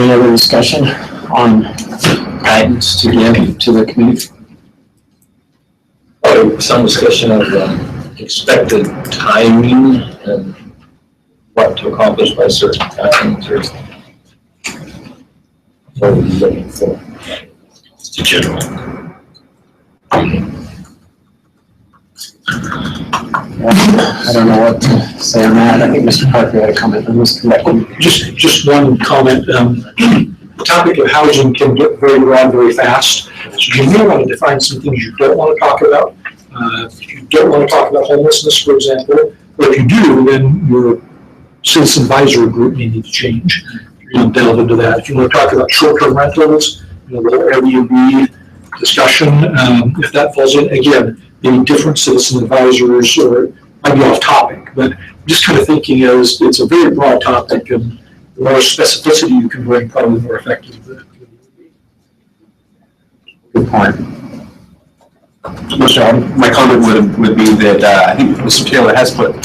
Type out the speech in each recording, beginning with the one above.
any other discussion on guidance to give to the community? Some discussion of expected timing and what to accomplish by certain times, or what are we looking for? It's general. I don't know what to say on that. I think Mr. Parker had a comment on this. Just one comment. The topic of housing can get very broad very fast. So you may want to define some things you don't want to talk about. If you don't want to talk about homelessness, for example, or if you do, then your citizen advisory group may need to change. You're going to delve into that. If you want to talk about short-term rentals, the Airbnb discussion, if that falls in, again, maybe different citizen advisors, or might be off topic, but just kind of thinking as it's a very broad topic, and the more specificity you can bring, probably the more effective the will be. Good point. My comment would be that I think Mr. Taylor has put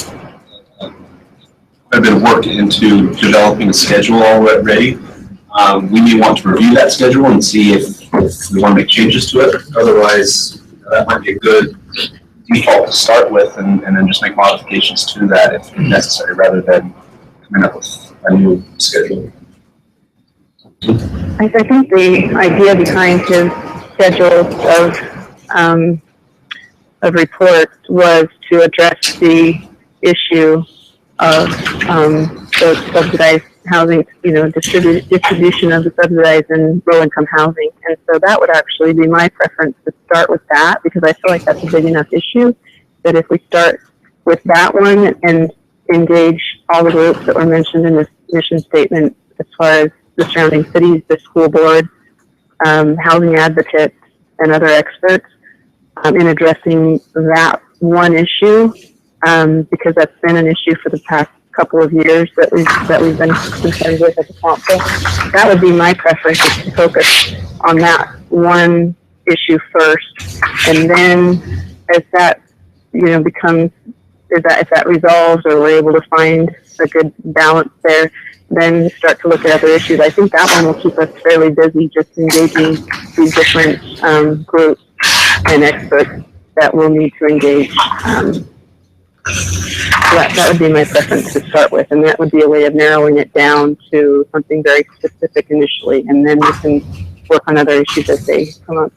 quite a bit of work into developing a schedule already. We may want to review that schedule and see if we want to make changes to it. Otherwise, that might be a good default to start with, and then just make modifications to that if necessary, rather than coming up with a new schedule. I think the idea behind his schedule of reports was to address the issue of the subsidized housing, distribution of the subsidized and low-income housing. And so that would actually be my preference, to start with that, because I feel like that's a big enough issue that if we start with that one and engage all the groups that were mentioned in this mission statement, as far as the surrounding cities, the school board, housing advocates, and other experts, in addressing that one issue, because that's been an issue for the past couple of years that we've been concerned with as a council. That would be my preference, is to focus on that one issue first, and then as that becomes, if that resolves, or we're able to find a good balance there, then start to look at other issues. I think that one will keep us fairly busy, just engaging these different groups and experts that we'll need to engage. That would be my preference to start with, and that would be a way of narrowing it down to something very specific initially, and then we can work on other issues as they come up.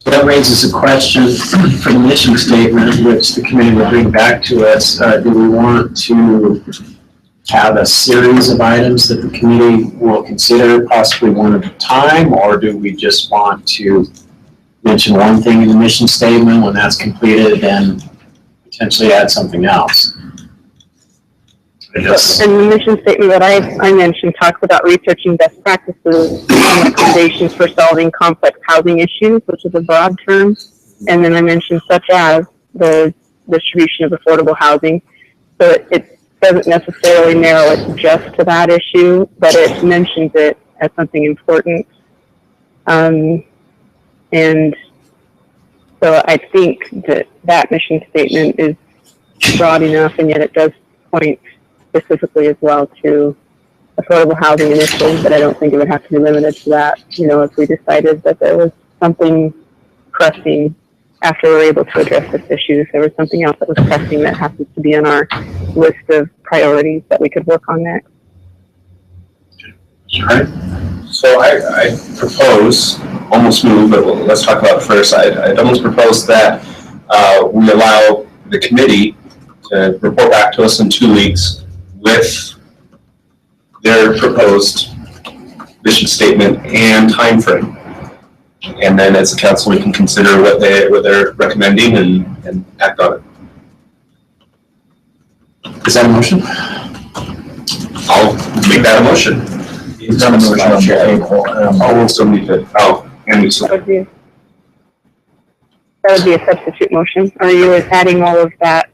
So that raises a question for the mission statement, which the committee will bring back to us. Do we want to have a series of items that the committee will consider, possibly one at a time, or do we just want to mention one thing in the mission statement? When that's completed, then potentially add something else? And the mission statement that I mentioned talks about researching best practices and recommendations for solving complex housing issues, which is a broad term. And then I mentioned such as the distribution of affordable housing. So it doesn't necessarily narrow it just to that issue, but it mentions it as something important. And so I think that mission statement is broad enough, and yet it does point specifically as well to affordable housing initially, but I don't think it would have to be limited to that. If we decided that there was something pressing after we were able to address this issue, if there was something else that was pressing that happens to be on our list of priorities that we could work on next. All right. So I propose, almost move, but let's talk about it first. I'd almost propose that we allow the committee to report back to us in 2 weeks with their proposed mission statement and time frame. And then as a council, we can consider what they're recommending and act on it. Is that a motion? I'll make that a motion. It's not a motion on the table. We'll still need to, and we still. That would be a substitute motion. Or you were adding all of that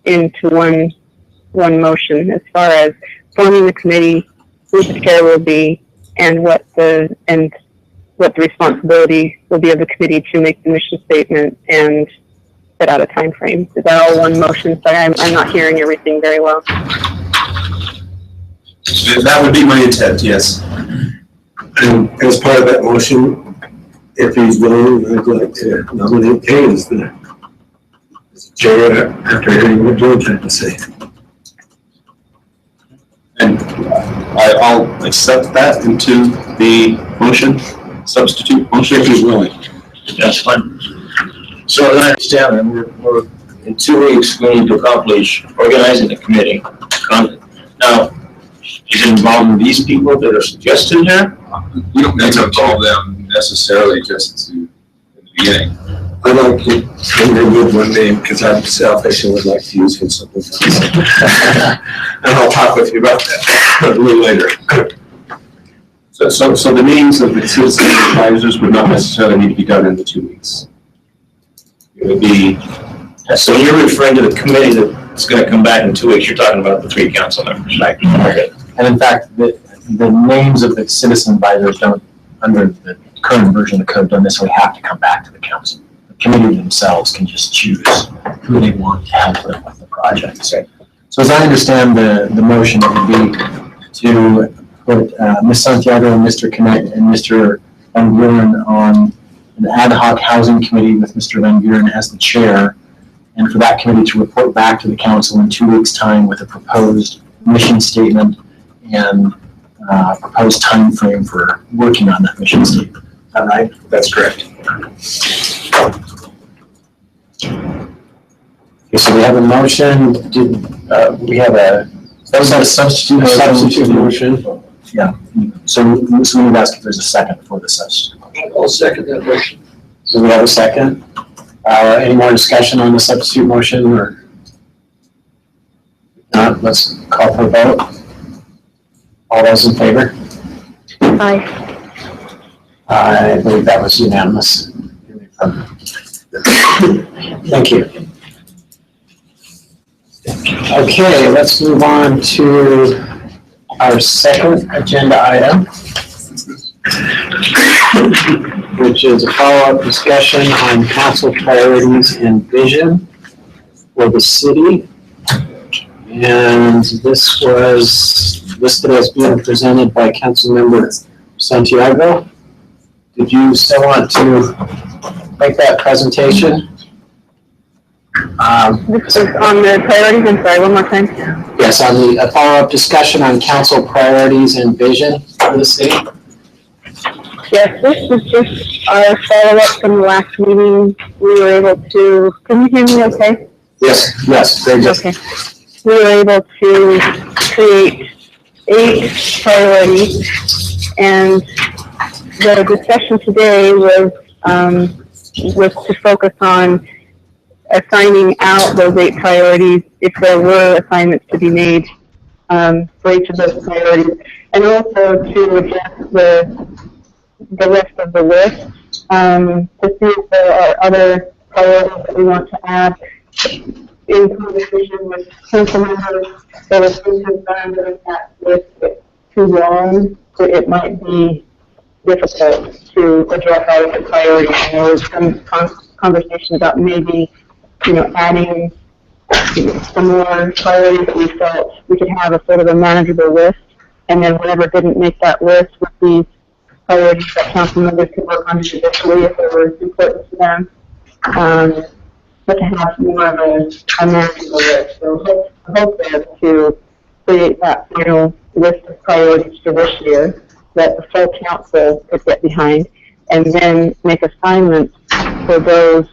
into one motion, as far as forming the committee, who the chair will be, and what the responsibility will be of the committee to make the mission statement and set out a time frame. Is that all one motion? Sorry, I'm not hearing everything very well. That would be my intent, yes. And as part of that motion, if he's willing, I'd like to nominate Kay as the chair after hearing what George had to say. And I'll accept that into the motion, substitute motion. If he's willing. That's fine. So as I understand it, we're, in 2 weeks, we need to accomplish organizing the committee. Now, is it involving these people that are suggested here? We don't need to involve them necessarily just to, in the beginning. I'd like to remove one name because I'm selfish and would like to use him something else. And I'll talk with you about that a little later. So the meetings of the citizen advisors would not necessarily need to be done in the 2 weeks. It would be, So you're referring to the committee that's gonna come back in 2 weeks, you're talking about the 3 council members, right? Okay. And in fact, the names of the citizen advisors don't, under the current version of the code, don't necessarily have to come back to the council. The committee themselves can just choose who they want to help them with the project. So as I understand the motion, it would be to put Ms. Santiago, Mr. Connect, and Mr. Van Buren on an ad hoc housing committee with Mr. Van Buren as the chair, and for that committee to report back to the council in 2 weeks' time with a proposed mission statement and proposed time frame for working on that mission statement. Is that right? That's correct. Okay, so we have a motion. We have a substitute motion? Yeah. So we need to ask if there's a second for the substitute. I'll second that motion. So we have a second. Any more discussion on the substitute motion, or not? Let's call for a vote. All those in favor? Aye. I believe that was unanimous. Thank you. Okay, let's move on to our second agenda item, which is a follow-up discussion on council priorities and vision for the city. And this was listed as being presented by Councilmember Santiago. Did you still want to make that presentation? This is on the priorities, I'm sorry, one more time. Yes, on a follow-up discussion on council priorities and vision for the city. Yes, this is just our follow-up from the last meeting. We were able to, can you hear me okay? Yes, very good. Okay. We were able to create 8 priorities, and the discussion today was to focus on assigning out those 8 priorities if there were assignments to be made for each of those priorities, and also to adjust the rest of the list to see if there are other priorities that we want to add. In conversation with council members, there was some concern that that list is too long, so it might be difficult to address all of the priorities. And there was some conversation about maybe, adding some more priorities that we felt we could have a sort of a manageable list, and then whatever didn't make that list would be priorities that council members could work on individually if they were important to them. But to have more of a manageable list. So the hope is to create that final list of priorities for this year that the full council could get behind, and then make assignments for those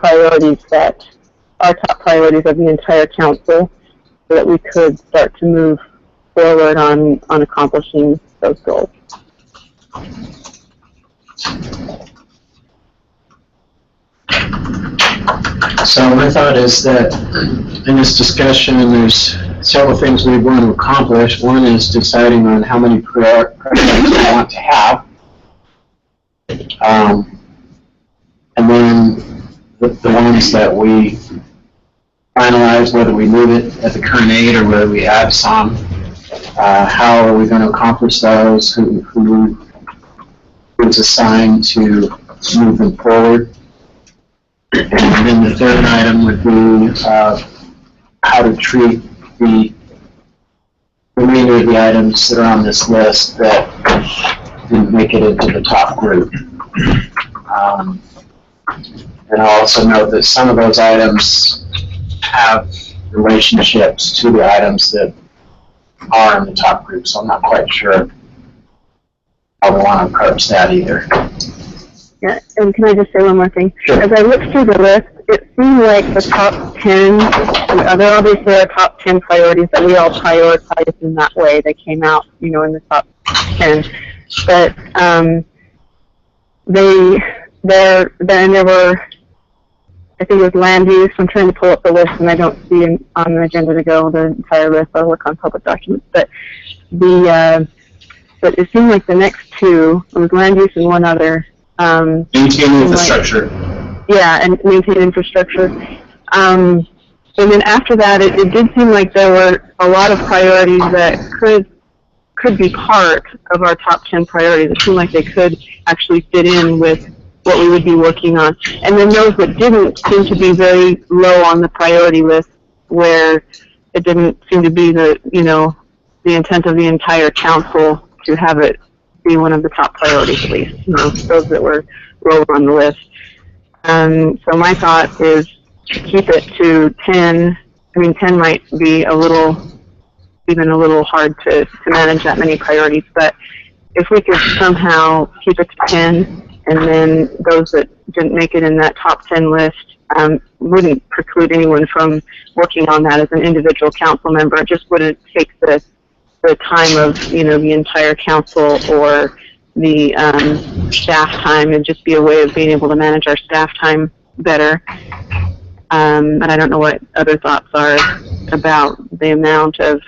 priorities that are top priorities of the entire council, so that we could start to move forward on accomplishing those goals. So my thought is that in this discussion, there's several things we want to accomplish. One is deciding on how many priorities we want to have. And then the ones that we finalize, whether we leave it at the current 8 or whether we add some, how are we going to accomplish those, who is assigned to move them forward. And then the third item would be how to treat the remainder of the items that are on this list that didn't make it into the top group. And I'll also note that some of those items have relationships to the items that are in the top group, so I'm not quite sure how we want to approach that either. Yeah, and can I just say one more thing? Sure. As I looked through the list, it seemed like the top 10, there obviously are top 10 priorities that we all prioritize in that way. They came out, you know, in the top 10. But there were, I think it was land use. I'm trying to pull up the list and I don't see it on the agenda to go the entire list. I'll look on public documents. But but it seemed like the next two, it was land use and one other. Maintain infrastructure. Yeah, and maintain infrastructure. And then after that, it did seem like there were a lot of priorities that could be part of our top 10 priorities. It seemed like they could actually fit in with what we would be working on. And then those that didn't seem to be very low on the priority list, where it didn't seem to be the intent of the entire council to have it be one of the top priorities, at least, those that were lower on the list. So my thought is to keep it to 10. I mean, 10 might be even a little hard to manage that many priorities, but if we could somehow keep it to 10, and then those that didn't make it in that top 10 list wouldn't preclude anyone from working on that as an individual council member. It just wouldn't take the time of, the entire council or the staff time. It'd just be a way of being able to manage our staff time better. And I don't know what other thoughts are about the amount of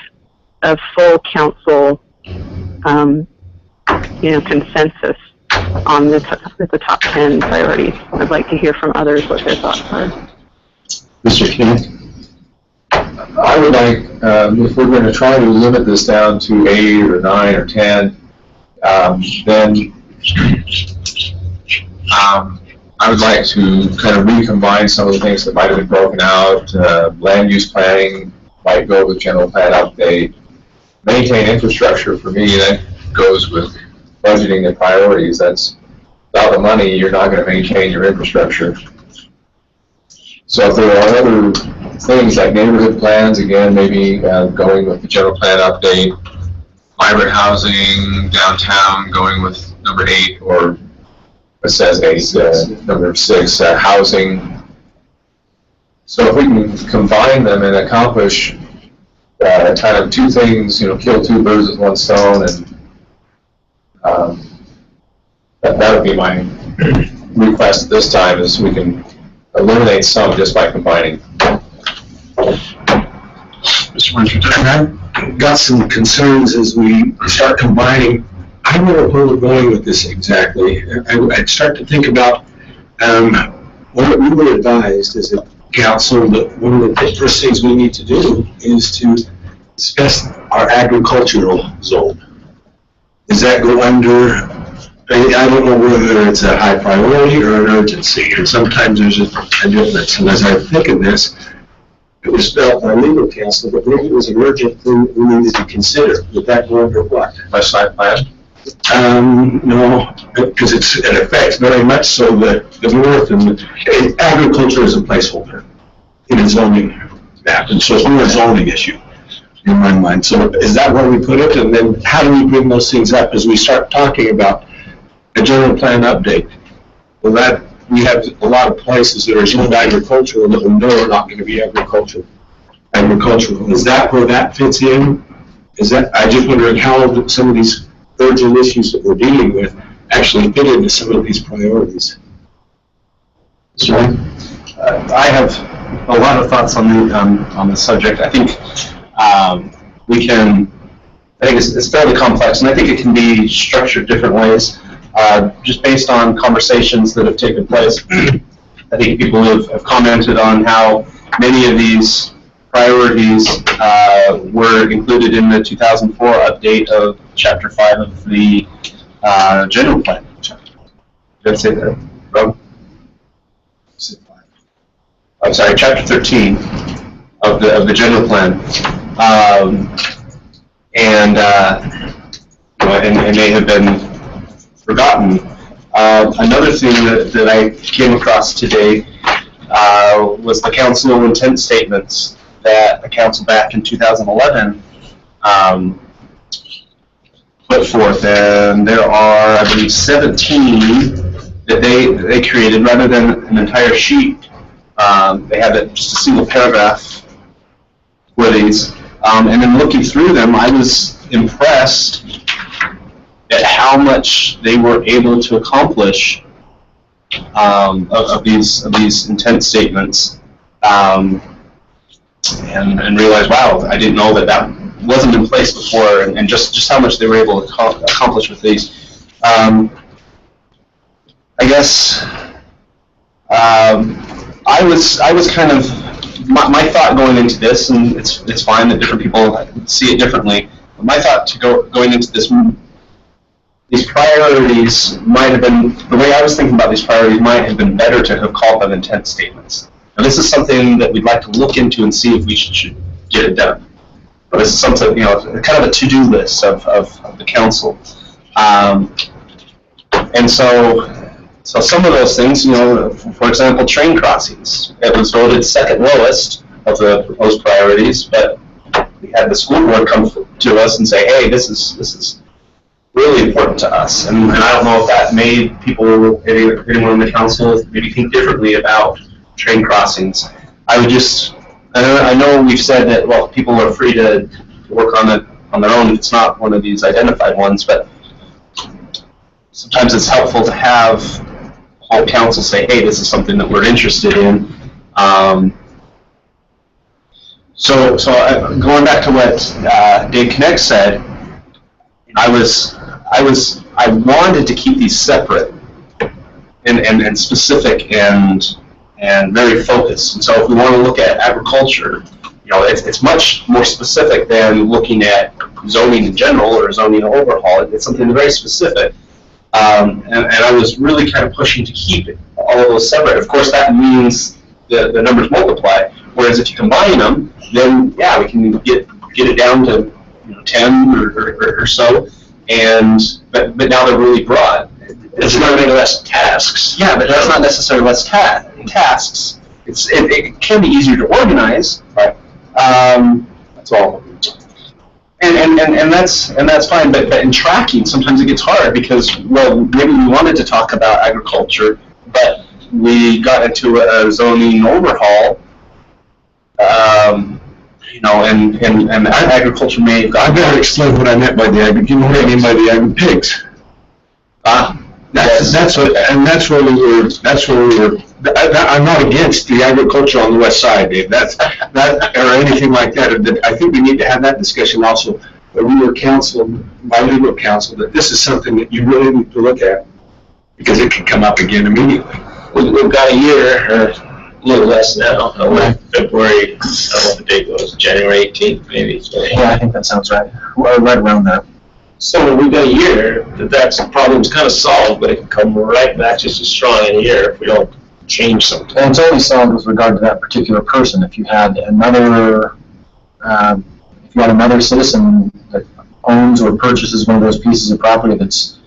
full council, consensus on the top 10 priorities. I'd like to hear from others what their thoughts are. Mr. King? I would like, if we're going to try to limit this down to 8 or 9 or 10, then I would like to kind of recombine some of the things that might have been broken out. Land use planning might go with general plan update. Maintain infrastructure, for me, that goes with budgeting and priorities. That's without the money, you're not going to maintain your infrastructure. So if there are other things like neighborhood plans, again, maybe going with the general plan update, vibrant housing, downtown, going with number 8, or it says 8, number 6, housing. So if we can combine them and accomplish kind of two things, kill two birds with one stone, and that would be my request this time, is we can eliminate some just by combining. Mr. Winterton, I've got some concerns as we start combining. I don't know where we're going with this exactly. I'd start to think about what we were advised as a council that one of the first things we need to do is to discuss our agricultural zone. Does that go under, I don't know whether it's a high priority or an urgency, and sometimes there's a difference. And as I think of this, it was felt by legal counsel that maybe it was an urgent thing we needed to consider. Would that go under what? West Side Plan? No, because it affects very much so the north, and agriculture is a placeholder in a zoning map, and so it's more a zoning issue in my mind. So is that where we put it? And then how do we bring those things up as we start talking about a general plan update? Well, that we have a lot of places that are zoned agricultural that we know are not going to be agricultural. Is that where that fits in? Is that, I just wondering how some of these urgent issues that we're dealing with actually fit into some of these priorities. Sorry? I have a lot of thoughts on the subject. I think it's fairly complex, and I think it can be structured different ways, just based on conversations that have taken place. I think people have commented on how many of these priorities were included in the 2004 update of Chapter 5 of the General Plan. Did I say that wrong? I'm sorry, Chapter 13 of the General Plan. and and may have been forgotten. Another thing that I came across today was the council intent statements that the council back in 2011 put forth, and there are, I believe, 17 that they created rather than an entire sheet. They had just a single paragraph for these, and then looking through them, I was impressed at how much they were able to accomplish of these intent statements, and realized, wow, I didn't know that wasn't in place before, and just how much they were able to accomplish with these. I guess I was kind of, my thought going into this, and it's fine that different people see it differently, but my thought going into this, these priorities might have been, the way I was thinking about these priorities might have been better to have called them intent statements. Now, this is something that we'd like to look into and see if we should get it done. But this is something, kind of a to-do list of the council. And so some of those things, for example, train crossings. It was voted second lowest of the proposed priorities, but we had the school board come to us and say, hey, this is really important to us. And I don't know if that made people, anyone on the council, maybe think differently about train crossings. I know we've said that, well, people are free to work on it on their own if it's not one of these identified ones, but sometimes it's helpful to have whole council say, hey, this is something that we're interested in. So going back to what Dave Connect said, I wanted to keep these separate and specific and very focused. And so if we want to look at agriculture, it's much more specific than looking at zoning in general or zoning overhaul. It's something very specific. And I was really kind of pushing to keep all of those separate. Of course, that means the numbers multiply. Whereas if you combine them, then yeah, we can get it down to 10 or so. But now they're really broad. It's not any less tasks. Yeah, but that's not necessarily less tasks. It can be easier to organize. Right. That's all. And that's fine. But in tracking, sometimes it gets hard because, well, maybe we wanted to talk about agriculture, but we got into a zoning overhaul. And agriculture may have I better explain what I meant by the agri. You know what I mean by the agri-pigs? That's where we were. I'm not against the agriculture on the west side, Dave. That or anything like that. I think we need to have that discussion also. But we were counseled by legal counsel that this is something that you really need to look at because it can come up again immediately. We've got a year, or a little less now. February. I don't know what the date was. January 18th, maybe. Yeah, I think that sounds right. Right around that. So we've got a year that problem's kind of solved, but it can come right back just as strong in a year if we don't change something. And it's only solved with regard to that particular person. If you had another, citizen that owns or purchases one of those pieces of property that's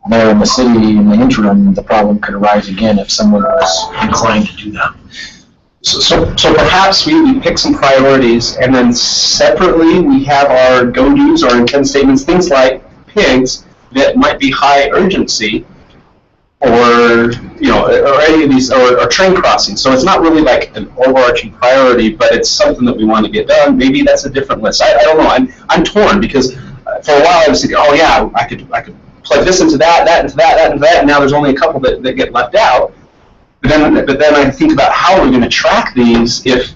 there in the city in the interim, the problem could arise again if someone was inclined to do that. So perhaps we pick some priorities, and then separately we have our go-dos, our intent statements, things like pigs that might be high urgency, or any of these, or train crossings. So it's not really like an overarching priority, but it's something that we want to get done. Maybe that's a different list. I don't know. I'm torn because for a while I was thinking, oh yeah, I could plug this into that into that into that, and now there's only a couple that get left out. But then I think about how we're going to track these if,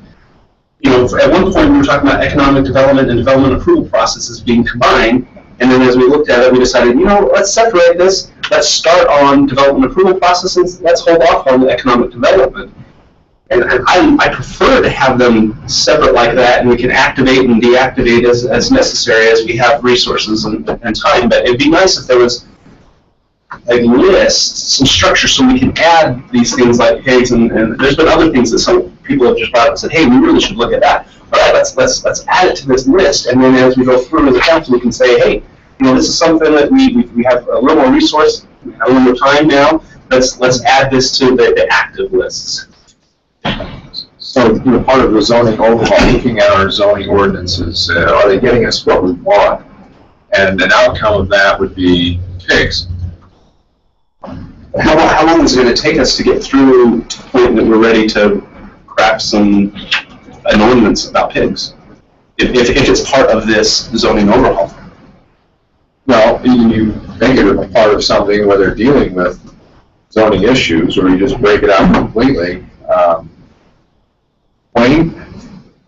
at one point we were talking about economic development and development approval processes being combined, and then as we looked at it, we decided, let's separate this. Let's start on development approval processes. Let's hold off on the economic development. And I prefer to have them separate like that, and we can activate and deactivate as necessary as we have resources and time. But it'd be nice if there was a list, some structure, so we can add these things like pigs, and there's been other things that some people have just brought up and said, hey, we really should look at that. All right, let's add it to this list, and then as we go through as a council, we can say, hey, this is something that we have a little more resource, we have a little more time now. Let's add this to the active lists. So, part of the zoning overhaul, looking at our zoning ordinances, are they getting us what we want? And an outcome of that would be pigs. How long is it going to take us to get through to the point that we're ready to craft an ordinance about pigs? If it's part of this zoning overhaul? Well, you make it a part of something, whether dealing with zoning issues, or you just break it out completely. Wayne,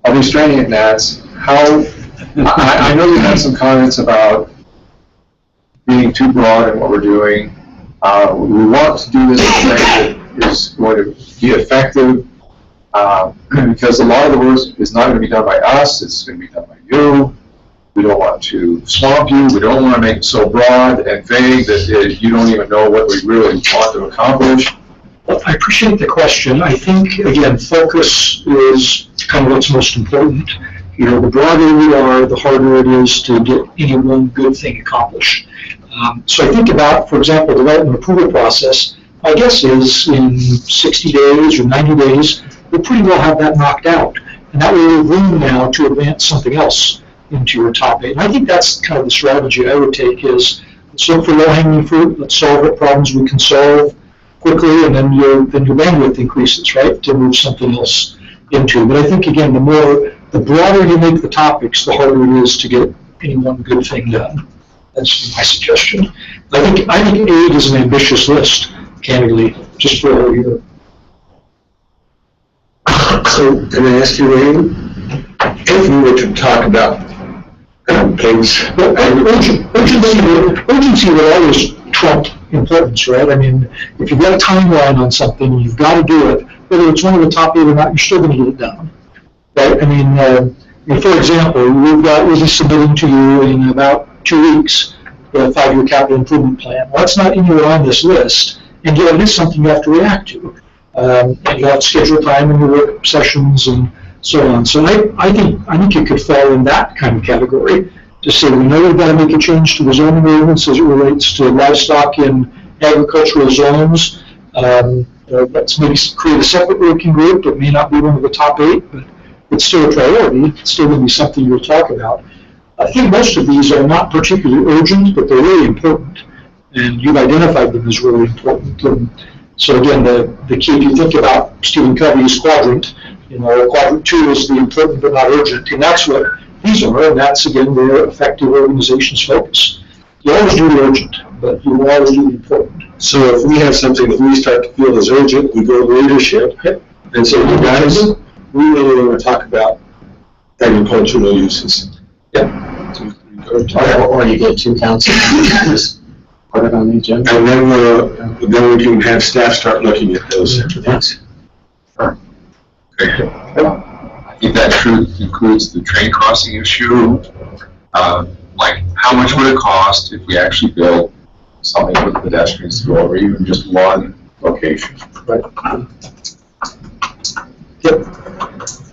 I'll be straining at Nats. I know you had some comments about being too broad in what we're doing. We want to do this in a way that is going to be effective, because a lot of the work is not going to be done by us, it's going to be done by you. We don't want to swamp you, we don't want to make it so broad and vague that you don't even know what we really want to accomplish. Well, I appreciate the question. I think, again, focus is kind of what's most important. The broader we are, the harder it is to get any one good thing accomplished. So I think about, for example, the development approval process. My guess is in 60 days or 90 days, we'll pretty well have that knocked out. And that will leave room now to advance something else into your top 8. And I think that's kind of the strategy I would take is, let's look for low-hanging fruit, let's solve what problems we can solve quickly, and then your bandwidth increases, right, to move something else into. But I think, again, the broader you make the topics, the harder it is to get any one good thing done. That's my suggestion. I think 8 is an ambitious list, candidly, just for a whole year. So, can I ask you, Wayne, if we were to talk about pigs? Well, urgency will always trump importance, right? I mean, if you've got a timeline on something, you've got to do it. Whether it's one of the top 8 or not, you're still going to get it done, right? I mean, for example, we'll be submitting to you in about 2 weeks the 5-year capital improvement plan. Well, that's not anywhere on this list, and yet it is something you have to react to. And you have to schedule time in your work sessions and so on. So I think it could fall in that kind of category. To say we know we've got to make a change to the zoning ordinance as it relates to livestock in agricultural zones. Let's maybe create a separate working group. It may not be one of the top 8, but it's still a priority. It's still going to be something you'll talk about. I think most of these are not particularly urgent, but they're really important, and you've identified them as really important. And so again, the key, if you think about Stephen Covey's quadrant, quadrant 2 is the important but not urgent, and that's what these are, and that's, again, where effective organizations focus. You always do the urgent, but you will always do the important. So if we have something that we start to feel is urgent, we go to leadership and say, you guys, we really want to talk about agricultural uses. Yeah. Or you get 2 council members, put it on the agenda. And then we can have staff start looking at those things. Okay. I think that includes the train crossing issue. Like, how much would it cost if we actually built something for the pedestrians to go over, even just one location? Right. Yep.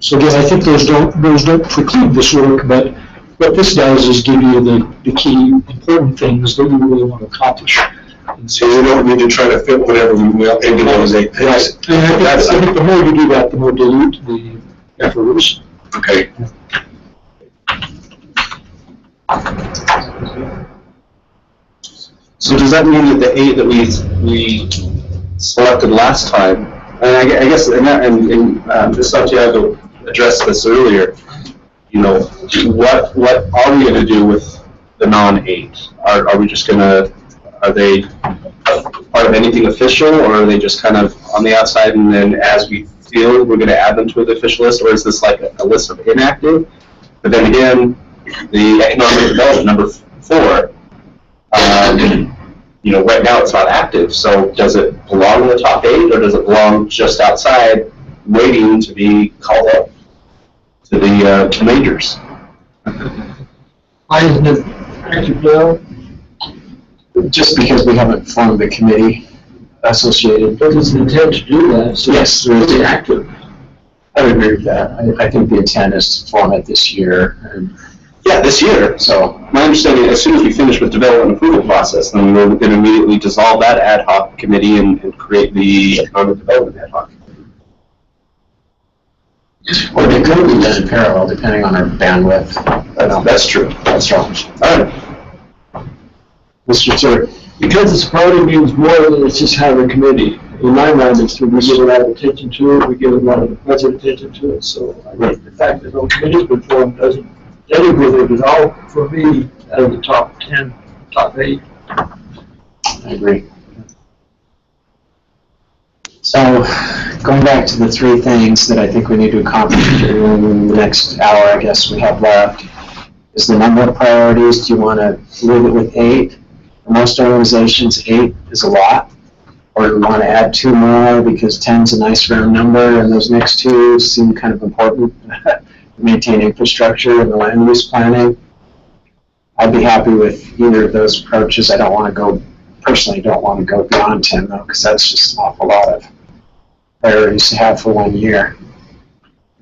So again, I think those don't preclude this work, but what this does is give you the key important things that you really want to accomplish. And So we don't need to try to fit whatever we will into those 8 things. right. And I think the more you do that, the more dilute the effort is. Okay. So does that mean that the 8 that we selected last time, and I guess, and Santiago addressed this earlier, what are we going to do with the non-8? Are we just going to, are they part of anything official, or are they just kind of on the outside, and then as we feel we're going to add them to the official list, or is this like a list of inactive? But then again, the economic development number 4, right now it's not active, so does it belong in the top 8, or does it belong just outside, waiting to be called up to the majors? Why isn't it active now? Just because we haven't formed the committee associated. But it's an intent to do that, so Yes, it's active. I would agree with that. I think the intent is to form it this year. And Yeah, this year. so, My understanding, as soon as we finish with development approval process, then we're going to immediately dissolve that ad hoc committee and create the economic development ad hoc. or they could be done in parallel depending on our bandwidth. That's true. That's wrong. All right. Mr. Stewart. Because it's priority means more than it's just having a committee. In my mind, it's we give a lot of attention to it, we give a lot of budget attention to it, so I think the fact that no committee's been formed doesn't denigrate it at all for me out of the top 10, top 8. I agree. So, going back to the three things that I think we need to accomplish in the next hour, I guess we have left, is the number of priorities. Do you want to leave it with 8? For most organizations, 8 is a lot. Or do we want to add 2 more because 10 is a nice round number, and those next 2 seem kind of important. Maintain infrastructure and the land use planning. I'd be happy with either of those approaches. I don't want to go, personally don't want to go beyond 10 though, because that's just an awful lot of priorities to have for 1 year.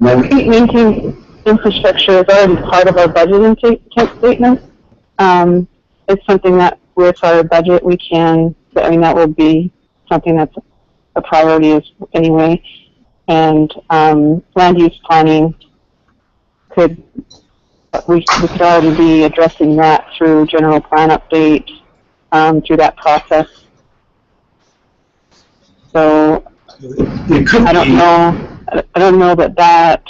And then, I think maintaining infrastructure is already part of our budget statement. It's something that with our budget we can, I mean, that will be something that's a priority anyway. And land use planning we could already be addressing that through general plan update, through that process. So I don't know that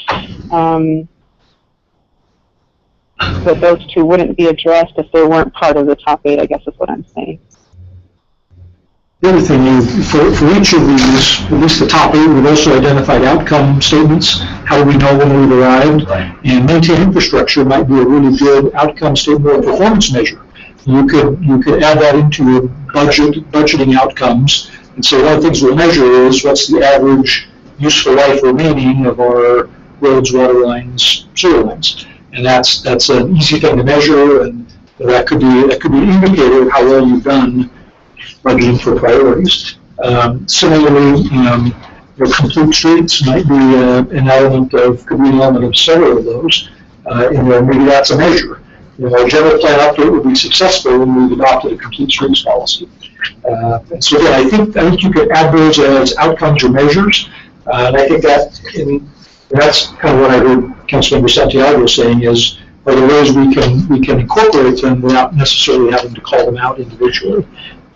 those 2 wouldn't be addressed if they weren't part of the top 8, I guess is what I'm saying. The other thing is, for each of these, at least the top 8, we've also identified outcome statements. How do we know when we've arrived? And maintain infrastructure might be a really good outcome statement or performance measure. You could add that into your budgeting outcomes. And so one of the things we'll measure is what's the average useful life remaining of our roads, water lines, sewer lines. And that's an easy thing to measure, and that could be an indicator of how well you've done budgeting for priorities. Similarly, complete streets might be an element of several of those. Maybe that's a measure. Our general plan update would be successful when we've adopted a complete streets policy. And so again, I think you could add those as outcomes or measures. And I think that's kind of what I heard Councilmember Santiago saying is, are there ways we can incorporate them without necessarily having to call them out individually?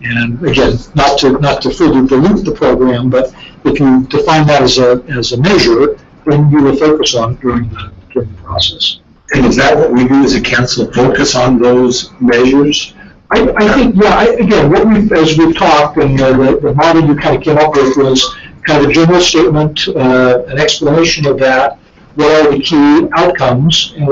And again, not to further dilute the program, but if you define that as a measure, then you will focus on it during the process. And is that what we do as a council, focus on those measures? I think, yeah, again, as we've talked, and the model you kind of came up with was kind of a general statement, an explanation of that, what are the key outcomes, and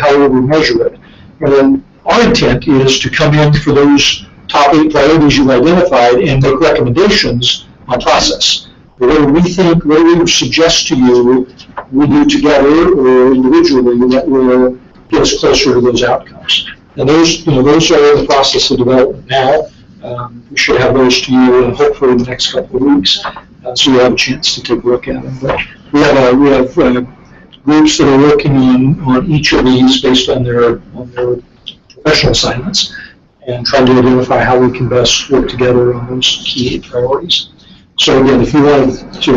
how will we measure it. And then our intent is to come in for those top 8 priorities you've identified and make recommendations on process. What do we suggest to you we do together or individually that will get us closer to those outcomes? And those are in the process of development now. We should have those to you hopefully in the next couple of weeks, so you have a chance to take a look at them. But we have groups that are working on each of these based on their professional assignments, and trying to identify how we can best work together on those key 8 priorities. So again, if you wanted to,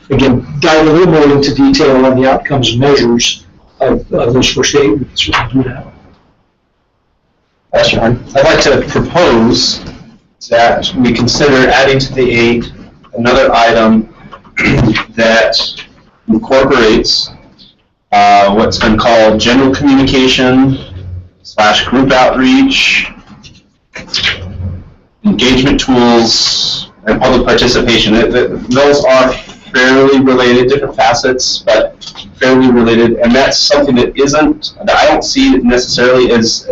again, dive a little more into detail on the outcomes and measures of those first 8, we can certainly do that. that's John. I'd like to propose that we consider adding to the 8 another item that incorporates what's been called general communication / group outreach, engagement tools, and public participation. Those are fairly related, different facets, but fairly related, and that's something that I don't see necessarily as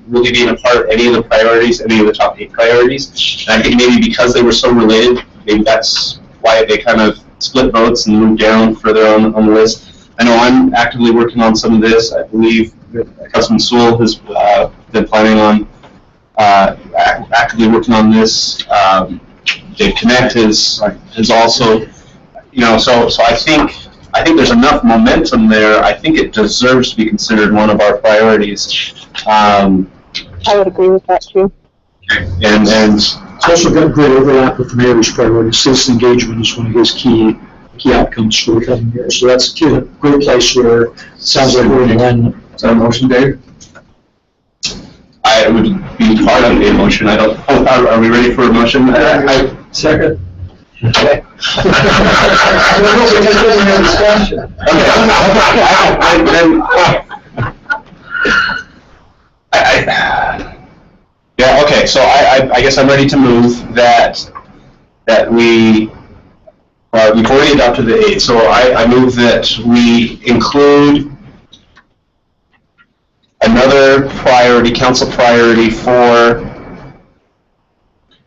really being a part of any of the priorities, any of the top 8 priorities. And I think maybe because they were so related, maybe that's why they kind of split votes and moved down further on the list. I know I'm actively working on some of this. I believe that Councilman Sewell has been planning on actively working on this. Dave Connect is also, so I think I think there's enough momentum there. I think it deserves to be considered one of our priorities. I would agree with that too. And It's also got great overlap with the mayor's priorities. Citizen engagement is one of his key outcomes for the coming year. So that's a great place where it sounds like we're in alignment. Is that a motion, Dave? I would be part of the motion. I don't, are we ready for a motion? Second. Okay. Yeah, okay, so I guess I'm ready to move that we, we've already adopted the 8, so I move that we include another priority, council priority for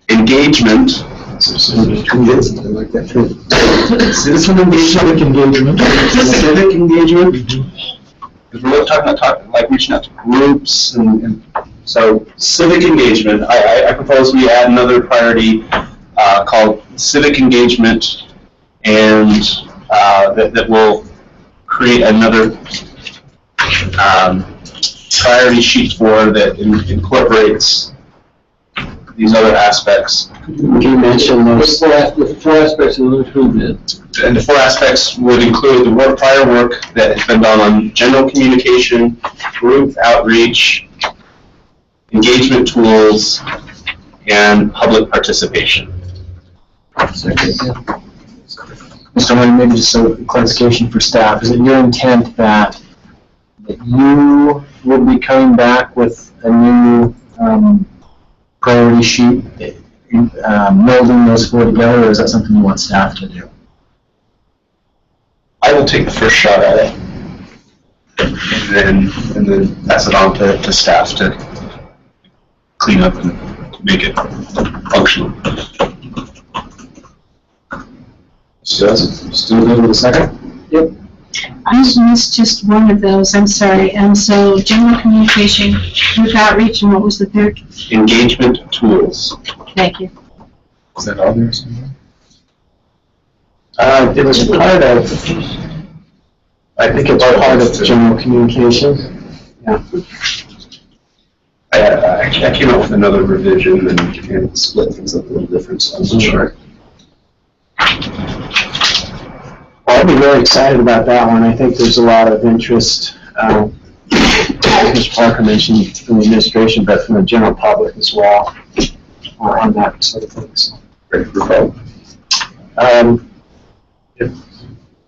engagement. Citizen engagement. Civic engagement. Because we're talking about like reaching out to groups and so civic engagement. I propose we add another priority called civic engagement, and that will create another priority sheet for that incorporates these other aspects. Would you mention those? The four aspects will include it. And the 4 aspects would include the prior work that has been done on general communication, group outreach, engagement tools, and public participation. Mr. Moore, maybe just a clarification for staff. Is it your intent that you will be coming back with a new priority sheet, melding those 4 together, or is that something you want staff to do? I will take the first shot at it, and then pass it on to staff to clean up and make it functional. Still good with a second? Yep. I missed just one of those, I'm sorry. So general communication, group outreach, and what was the third? Engagement tools. Thank you. Is that all there somewhere? It was part of, I think it's part of general communication. Yeah. I came up with another revision and split things up a little different, so I'm not sure. Well, I'd be very excited about that one. I think there's a lot of interest, as Mr. Parker mentioned, from the administration, but from the general public as well, on that sort of thing. So.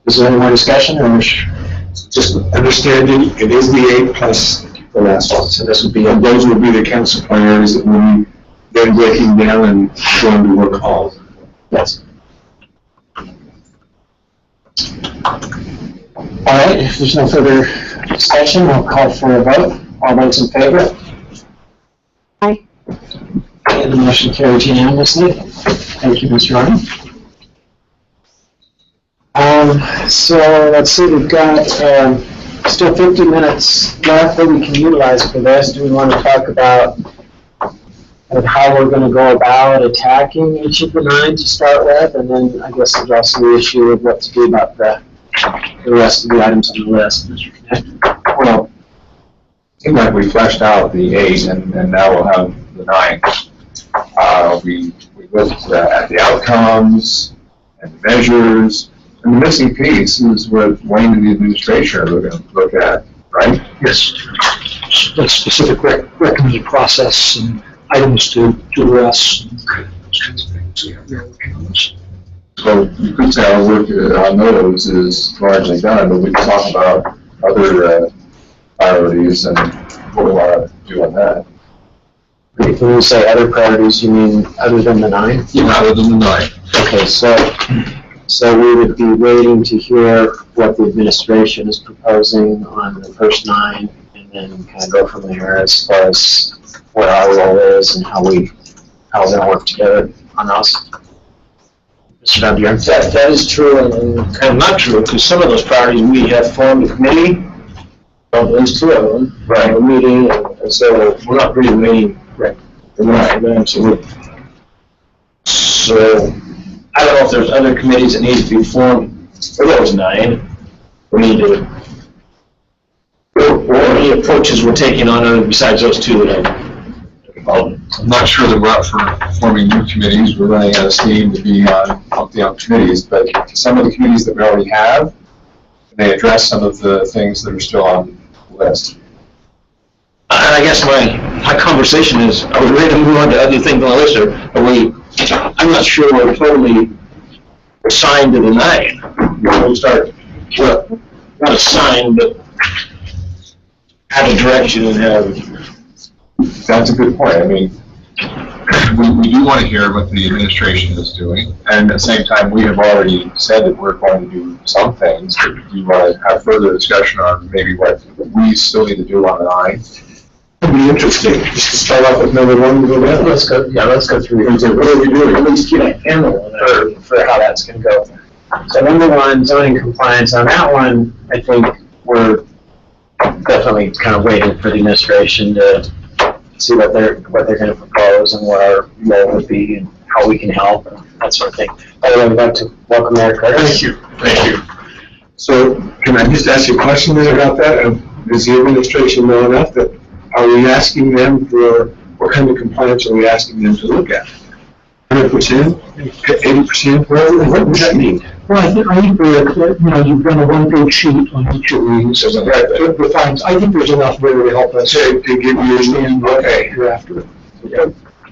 Is there any more discussion, or Just understanding, it is the 8 plus the last one. so this would be And those would be the council priorities that we then breaking down and going to work all. Yes. All right, if there's no further discussion, I'll call for a vote. All those in favor? Aye. And the motion carries unanimously. Thank you, Mr. Arnold. So let's see, we've got still 50 minutes left that we can utilize for this. Do we want to talk about how we're going to go about attacking each of the 9 to start with? And then I guess there's also the issue of what to do about the rest of the items on the list. Well, it seemed like we fleshed out the 8, and now we'll have the 9. We looked at the outcomes and the measures, and the missing piece is what Wayne and the administration are going to look at, right? Yes. That specific recommended process and items to address. And those kinds of things. Yeah, we're working on this. So you could say our work on those is largely done, but we can talk about other priorities and what we want to do on that. When you say other priorities, you mean other than the 9? Yeah, other than the 9. Okay, so we would be waiting to hear what the administration is proposing on the first 9, and then kind of go from there as far as what our role is and how we're going to work together on those. Mr. Dunn, That is true and kind of not true, because some of those priorities we have formed a committee, at least 2 of them, a meeting, and so we're not really waiting for them, so I don't know if there's other committees that need to be formed for those 9, we need to, or any approaches we're taking on other besides those two that I've involved in. I'm not sure that we're up for forming new committees, we're running out of steam to be on committees, but some of the committees that we already have, they address some of the things that are still on the list. And I guess my conversation is, are we ready to move on to other things on the list, or are we, I'm not sure we're totally assigned to deny it. We start, well, not assigned, but have a direction and have. That's a good point. I mean, we do want to hear what the administration is doing, and at the same time, we have already said that we're going to do some things, but we want to have further discussion on maybe what we still need to do on the line. It'd be interesting, just to start off with number one, go down. Let's go through. What are we doing? At least get a handle on it for how that's gonna go. So number one, zoning compliance, on that one, I think we're definitely kind of waiting for the administration to see what they're gonna propose and what our role would be and how we can help and that sort of thing. By the way, we'd like to welcome Eric Curtis. Thank you. So, can I just ask you a question then about that? Does the administration know enough that, are we asking them for, what kind of compliance are we asking them to look at? 100%? 80%? What does that mean? Well, I think you've done a one-page sheet on each of these. I think there's enough there to help us To give you, understand what okay. you're after.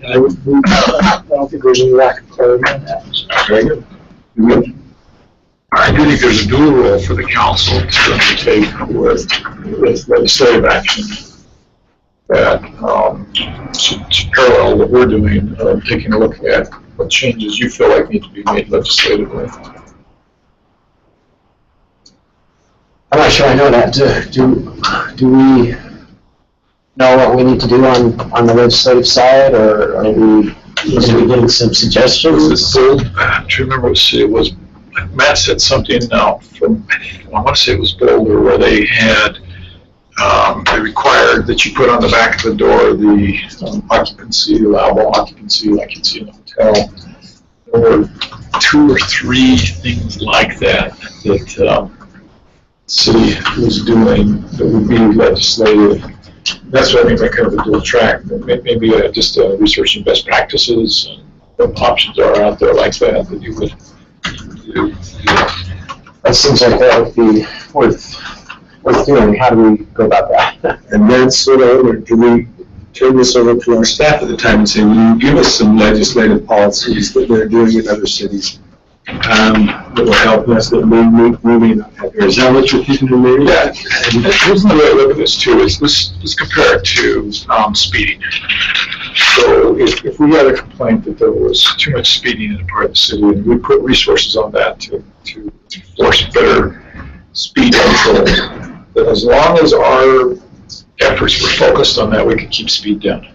I don't think there's any lack of clarity on that. Very good. I do think there's a dual role for the council to undertake with legislative action that should parallel what we're doing, taking a look at what changes you feel like need to be made legislatively. I'm not sure I know that. Do we know what we need to do on the legislative side, or are we getting some suggestions? I'm trying to remember what city it was. Matt said something now from, I want to say it was Boulder, where they had, they required that you put on the back of the door the occupancy, allowable occupancy, like you'd see in a hotel. There were 2 or 3 things like that the city was doing that would be legislative. That's what I mean by kind of a dual track. Maybe just researching best practices and what options are out there like that you would do. That seems like that would be worth doing. How do we go about that? And then sort of, or do we turn this over to our staff at the time and say, will you give us some legislative policies that they're doing in other cities that will help us, that we may not have here? Is that what you're thinking of maybe? Yeah, and here's another way to look at this too, is let's compare it to speeding. So if we had a complaint that there was too much speeding in a part of the city, and we put resources on that to force better speed control, that as long as our efforts were focused on that, we could keep speed down.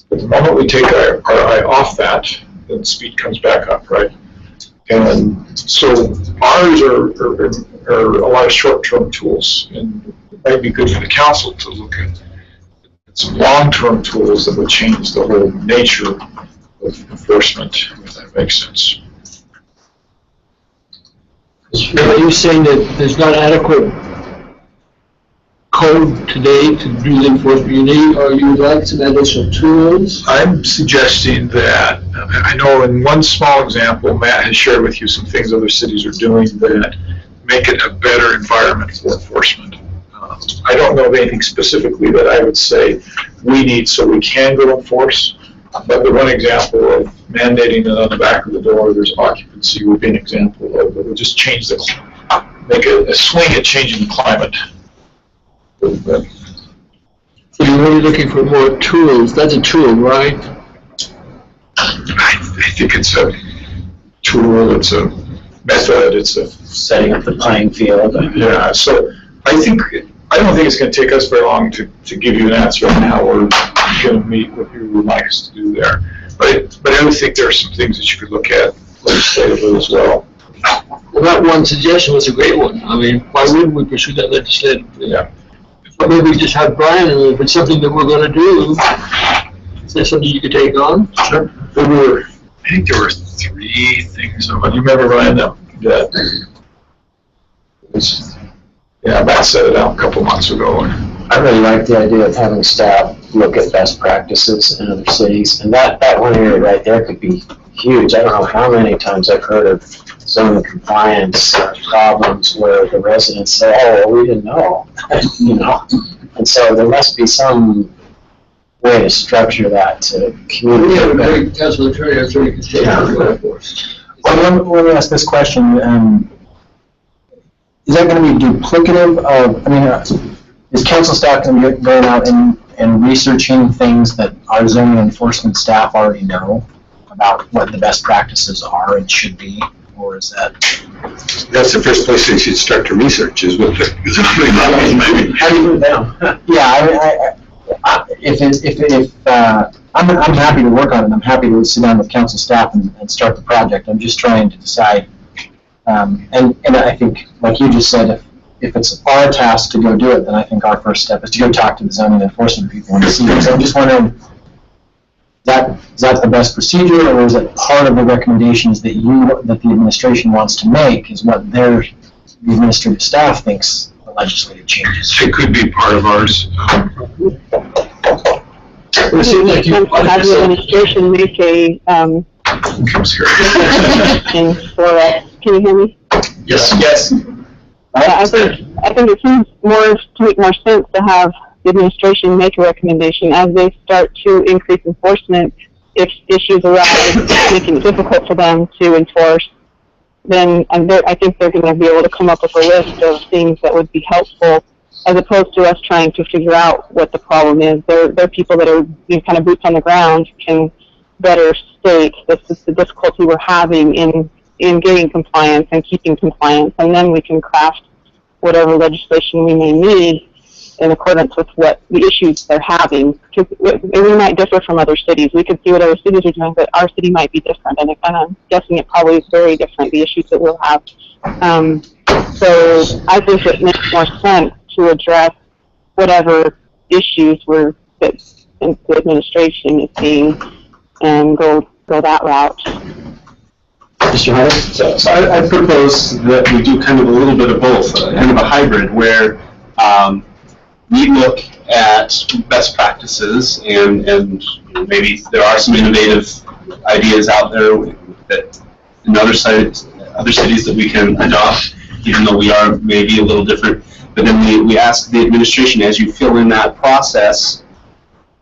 But the moment we take our eye off that, then speed comes back up, right? And so ours are a lot of short-term tools, and it might be good for the council to look at some long-term tools that would change the whole nature of enforcement, if that makes sense. Are you saying that there's not adequate code today to do the enforcement you need, or you would like some additional tools? I'm suggesting that, I know in one small example, Matt has shared with you some things other cities are doing that make it a better environment for enforcement. I don't know of anything specifically that I would say we need so we can go enforce, but the one example of mandating that on the back of the door there's occupancy would be an example of it would just change make a swing at changing the climate. So you're really looking for more tools. That's a tool, right? I think it's a tool, it's a method, it's a Setting up the playing field. yeah. So I don't think it's going to take us very long to give you an answer on how we're going to meet what you would like us to do there. But I would think there are some things that you could look at legislatively as well. Well, that one suggestion was a great one. I mean, why wouldn't we pursue that legislatively? Yeah. But maybe we just have Brian, and if it's something that we're going to do, is that something you could take on? Sure. I think there were 3 things. Do you remember, Ryan, that Yeah, Matt set it out a couple months ago, and I really like the idea of having staff look at best practices in other cities, and that one area right there could be huge. I don't know how many times I've heard of zoning compliance problems where the residents say, oh, well, we didn't know, you know? And so there must be some way to structure that to communicate. We have a great council attorney, I'm sure you can say that for us. Well, let me ask this question. Is that going to be duplicative of, I mean, is council staff going to be going out and researching things that our zoning enforcement staff already know about what the best practices are and should be? Or is that? That's the first place they should start to research is what the zoning maybe. How do you put it down? Yeah, I'm happy to work on it. I'm happy to sit down with council staff and start the project. I'm just trying to decide. And I think, like you just said, if it's our task to go do it, then I think our first step is to go talk to the zoning enforcement people and see it. So I'm just wondering, is that the best procedure, or is it part of the recommendations that the administration wants to make, is what the administrative staff thinks the legislative changes? it could be part of ours. It seems like you have the administration make a, Comes here. thing for us. Can you hear me? Yes. I think it seems to make more sense to have the administration make a recommendation as they start to increase enforcement. If issues arise, making it difficult for them to enforce, then I think they're going to be able to come up with a list of things that would be helpful, as opposed to us trying to figure out what the problem is. They're people that are kind of boots on the ground, can better state this is the difficulty we're having in getting compliance and keeping compliance, and then we can craft whatever legislation we may need in accordance with what the issues they're having. Because we might differ from other cities. We could see what other cities are doing, but our city might be different, and I'm guessing it probably is very different, the issues that we'll have. So I think it makes more sense to address whatever issues that the administration is seeing and go that route. Mr. Hunter? So I propose that we do kind of a little bit of both, kind of a hybrid, where we look at best practices and you know, maybe there are some innovative ideas out there that in other cities that we can adopt, even though we are maybe a little different. But then we ask the administration, as you fill in that process,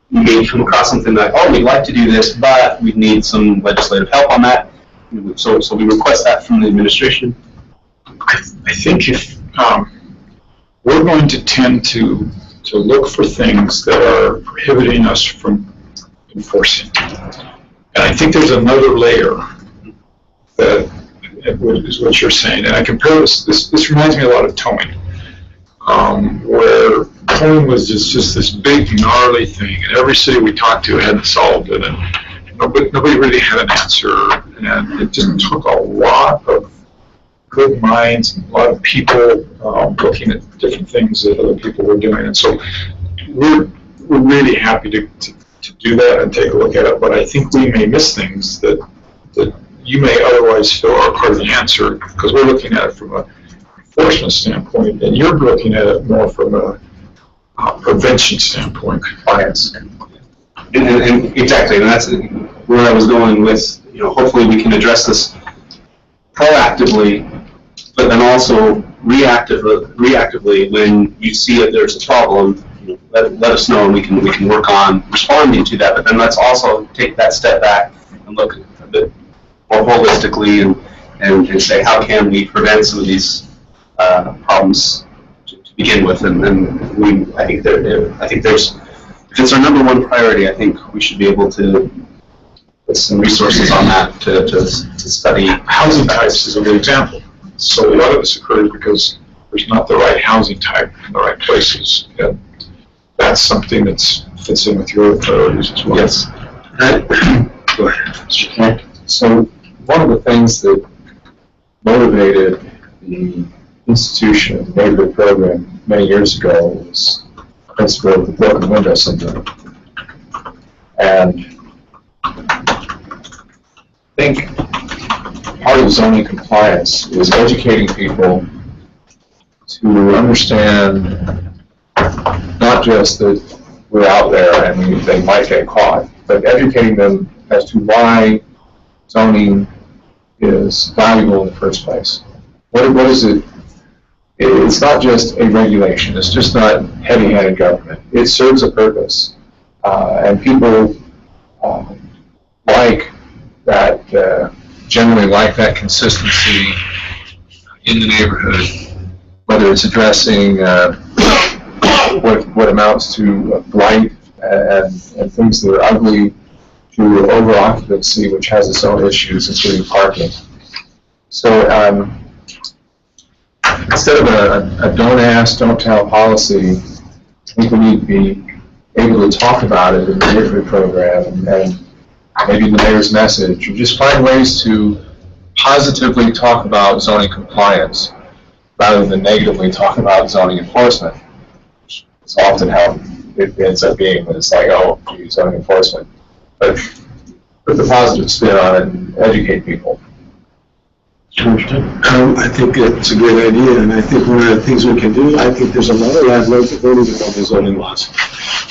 you may come across something like, oh, we'd like to do this, but we need some legislative help on that. So we request that from the administration. I think if we're going to tend to look for things that are prohibiting us from enforcing. And I think there's another layer that is what you're saying. And I compare this reminds me a lot of towing, where towing was just this big gnarly thing, and every city we talked to hadn't solved it, and nobody really had an answer, and it just took a lot of good minds and a lot of people looking at different things that other people were doing. And so we're really happy to do that and take a look at it, but I think we may miss things that you may otherwise feel are part of the answer, because we're looking at it from an enforcement standpoint, and you're looking at it more from a prevention standpoint. Compliance. And exactly, and that's where I was going with, you know, hopefully we can address this proactively, but then also reactively when you see that there's a problem, you know, let us know and we can work on responding to that. But then let's also take that step back and look a bit more holistically and say, how can we prevent some of these problems to begin with? And I think there's, if it's our number one priority, I think we should be able to put some resources on that to study. Housing types is a good example. So a lot of this occurs because there's not the right housing type in the right places. And that's something that fits in with your priorities as well. Yes. Go ahead. Okay. So one of the things that motivated the institution of the neighborhood program many years ago was the principle of the broken window syndrome. And I think part of zoning compliance is educating people to understand not just that we're out there and they might get caught, but educating them as to why zoning is valuable in the first place. What is it? It's not just a regulation. It's just not heavy-handed government. It serves a purpose. And people like that, generally like that consistency in the neighborhood, whether it's addressing what amounts to blight and things that are ugly, to over-occupancy, which has its own issues, including parking. So instead of a don't ask, don't tell policy, I think we need to be able to talk about it in the neighborhood program and maybe the mayor's message, or just find ways to positively talk about zoning compliance rather than negatively talk about zoning enforcement. It's often how it ends up being, when it's like, oh, gee, zoning enforcement. But put the positive spin on it and educate people. I think it's a great idea, and I think one of the things we can do, I think there's a lot of landlords that don't even know the zoning laws.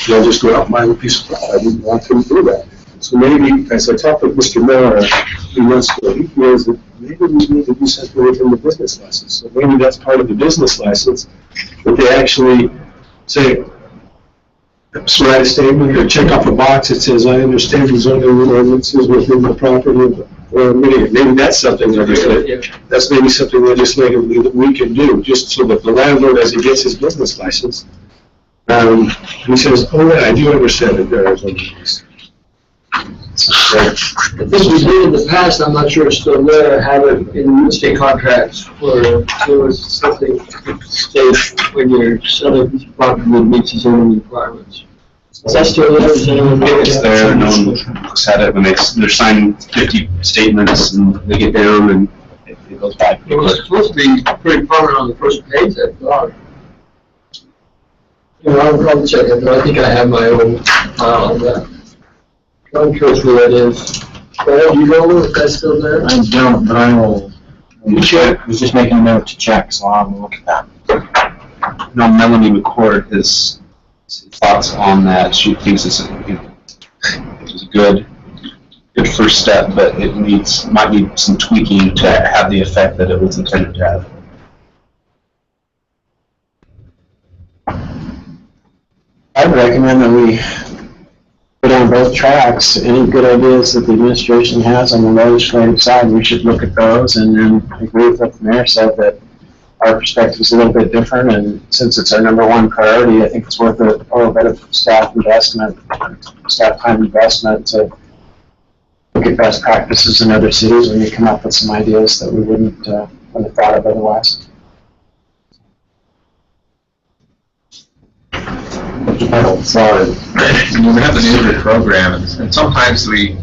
They'll just go out and buy a piece of property. We want them to do that. So maybe, as I talked with Mr. Miller a few months ago, he feels that maybe we need to do something within the business license. So maybe that's part of the business license, that they actually say, write a statement or check off a box that says, I understand the zoning ordinances within the property. Or maybe that's something that's maybe something legislatively that we can do, just so that the landlord, as he gets his business license, he says, oh yeah, I do understand that there are zoning laws. I think we did in the past, I'm not sure it's still there, have it in real estate contracts where there was something that states when you're selling a piece of property that meets the zoning requirements. Is that still there? Is anyone? It's there, no one looks at it when they're signing 50 statements and they get down and it goes by. It was supposed to be pretty prominent on the first page, I thought. You know, I'll check it, but I think I have my own file on that. I'm curious where that is. Well, do you know if that's still there? I don't, but I will. I was just making a note to check, so I'll look at that. No, Melanie McCord has thoughts on that. She thinks it's a good first step, but it might need some tweaking to have the effect that it was intended to have. I would recommend that we put on both tracks. Any good ideas that the administration has on the legislative side, we should look at those, and then agree with what the mayor said, that our perspective is a little bit different, and since it's our number one priority, I think it's worth a little bit of staff time investment to look at best practices in other cities and come up with some ideas that we wouldn't have thought of otherwise. Sorry. We have the neighborhood program, and sometimes we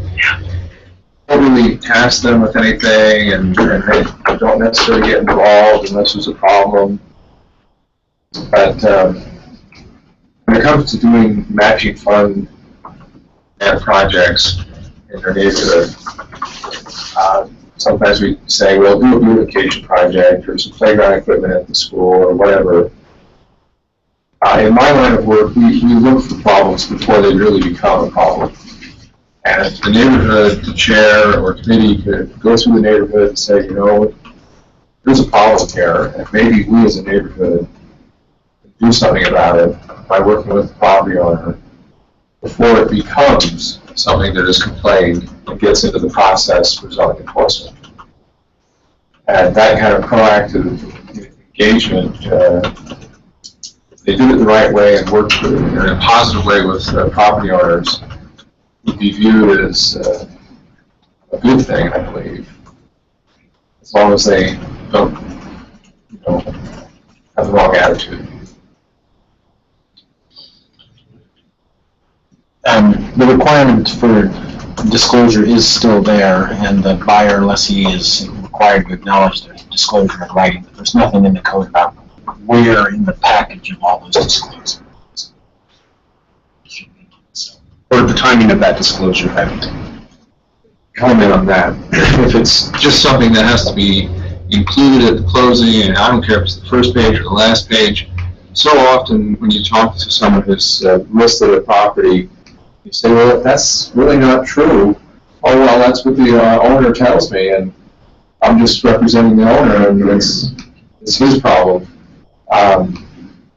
don't really task them with anything, and they don't necessarily get involved unless there's a problem. But when it comes to doing matching fund and projects in their neighborhood, sometimes we say, well, do a beautification project or some playground equipment at the school or whatever. In my line of work, we look for problems before they really become a problem. And if the neighborhood, the chair or committee could go through the neighborhood and say, you know, there's a problem here, and maybe we as a neighborhood can do something about it by working with the property owner before it becomes something that is complained and gets into the process for zoning enforcement. And that kind of proactive engagement, they did it the right way and worked in a positive way with property owners, would be viewed as a good thing, I believe, as long as they don't, have the wrong attitude. The requirement for disclosure is still there, and the buyer lessee is required to acknowledge their disclosure in writing, but there's nothing in the code about where in the package of all those disclosures. Or the timing of that disclosure. Comment on that. If it's just something that has to be included at the closing, and I don't care if it's the first page or the last page. So often, when you talk to someone who's listed a property, you say, well, that's really not true. Oh, well, that's what the owner tells me, and I'm just representing the owner, and it's his problem.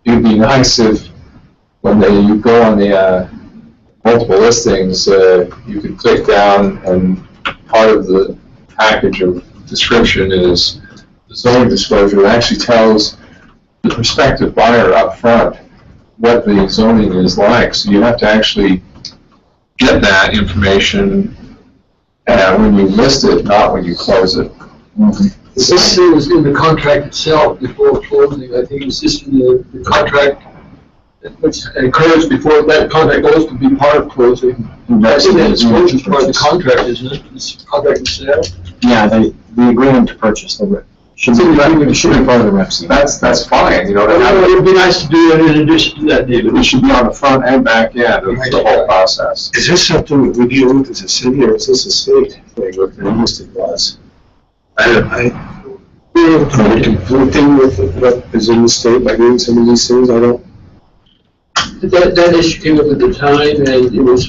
It'd be nice if, when you go on the multiple listings, you could click down, and part of the package of description is the zoning disclosure that actually tells the prospective buyer up front what the zoning is like. So you have to actually get that information when you list it, not when you close it. This is in the contract itself before closing. I think it's just in the contract, which occurs before that contract goes to be part of closing. I think that disclosure is part of the contract, isn't it? It's contract itself. Yeah, the agreement to purchase should be part of the REPC. That's fine, you know. It would be nice to do it in addition to that, David. It should be on the front and back end of the whole process. Is this something that we deal with as a city, or is this a state thing with the listed laws? I conflicting with what is in the state by doing some of these things. I don't. That issue came up at the time, and it was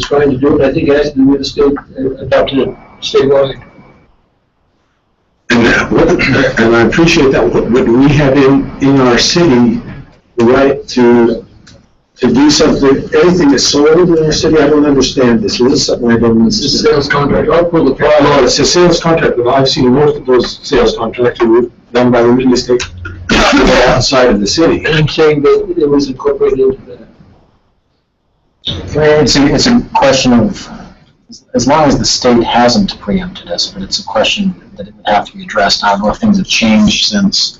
trying to do it. I think it has to do with the state adopted it statewide. And I appreciate that. But we have in our city the right to do something, anything that's sold in our city. I don't understand this. This is something I don't understand. It's a sales contract. I'll pull the file. No, it's a sales contract, but I've seen most of those sales contracts are done by the real estate outside of the city. And I'm saying that it was incorporated into that. It's a question of, as long as the state hasn't preempted us, but it's a question that it would have to be addressed. I don't know if things have changed since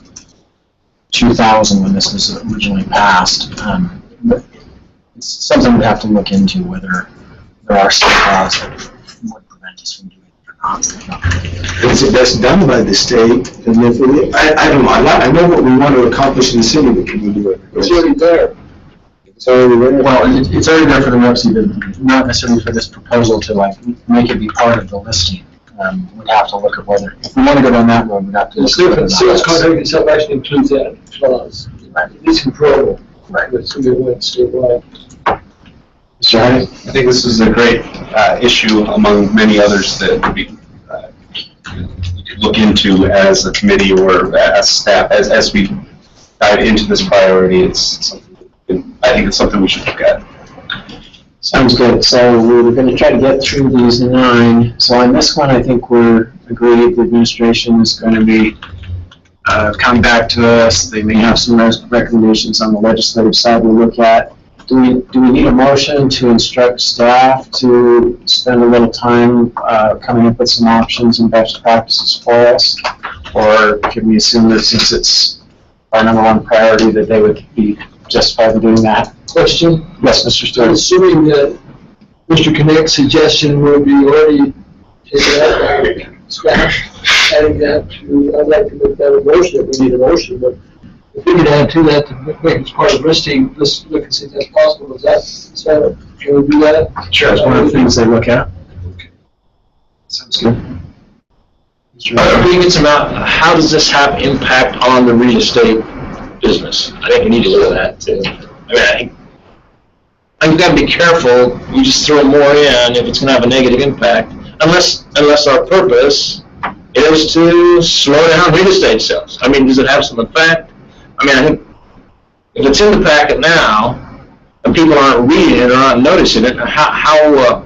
2000 when this was originally passed. But it's something we'd have to look into, whether there are state laws that would prevent us from doing it or not. Is it best done by the state? And if I don't know. I know what we want to accomplish in the city, but can we do it? It's already there. It's already there. Well, it's already there for the REPC, but not necessarily for this proposal to make it be part of the listing. We'd have to look at whether, if we want to go down that road, we'd have to. The sales contract itself actually includes that clause. It's controllable. Right. But it's going to be statewide. Mr. Hardy? I think this is a great issue among many others that would be we could look into as a committee or as staff as we dive into this priority. It's something, I think it's something we should look at. Sounds good. So we were going to try to get through these 9. So on this one, I think we're agreed. The administration is going to be come back to us. They may have some recommendations on the legislative side to look at. Do we need a motion to instruct staff to spend a little time coming up with some options and best practices for us? Or can we assume that since it's our #1 priority that they would be justified in doing that? Question? Yes, Mr. I'm Stewart. assuming that Mr. Connect's suggestion will be already taken out by staff, adding that to, I'd like to make that a motion, if we need a motion, but if we could add to that to make it part of listing, let's look and see if that's possible. Is that, can we do that? Sure, it's one of the things they look at. Sounds good. I think it's about how does this have impact on the real estate business? I think we need to look at that too. I mean, you've got to be careful. You just throw more in if it's going to have a negative impact, unless our purpose is to slow down real estate sales. I mean, does it have some effect? I mean, I think if it's in the packet now and people aren't reading it or aren't noticing it, how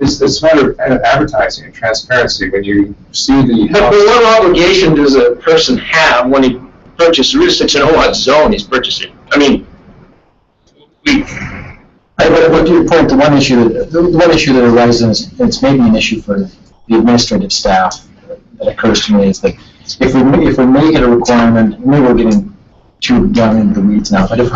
It's matter of advertising and transparency. When you see the but what obligation does a person have when he purchases real estate to know what zone he's purchasing? I mean, But to your point, the one issue that arises, and it's maybe an issue for the administrative staff that occurs to me, is that if we make it a requirement, maybe we're getting too down into the weeds now, but if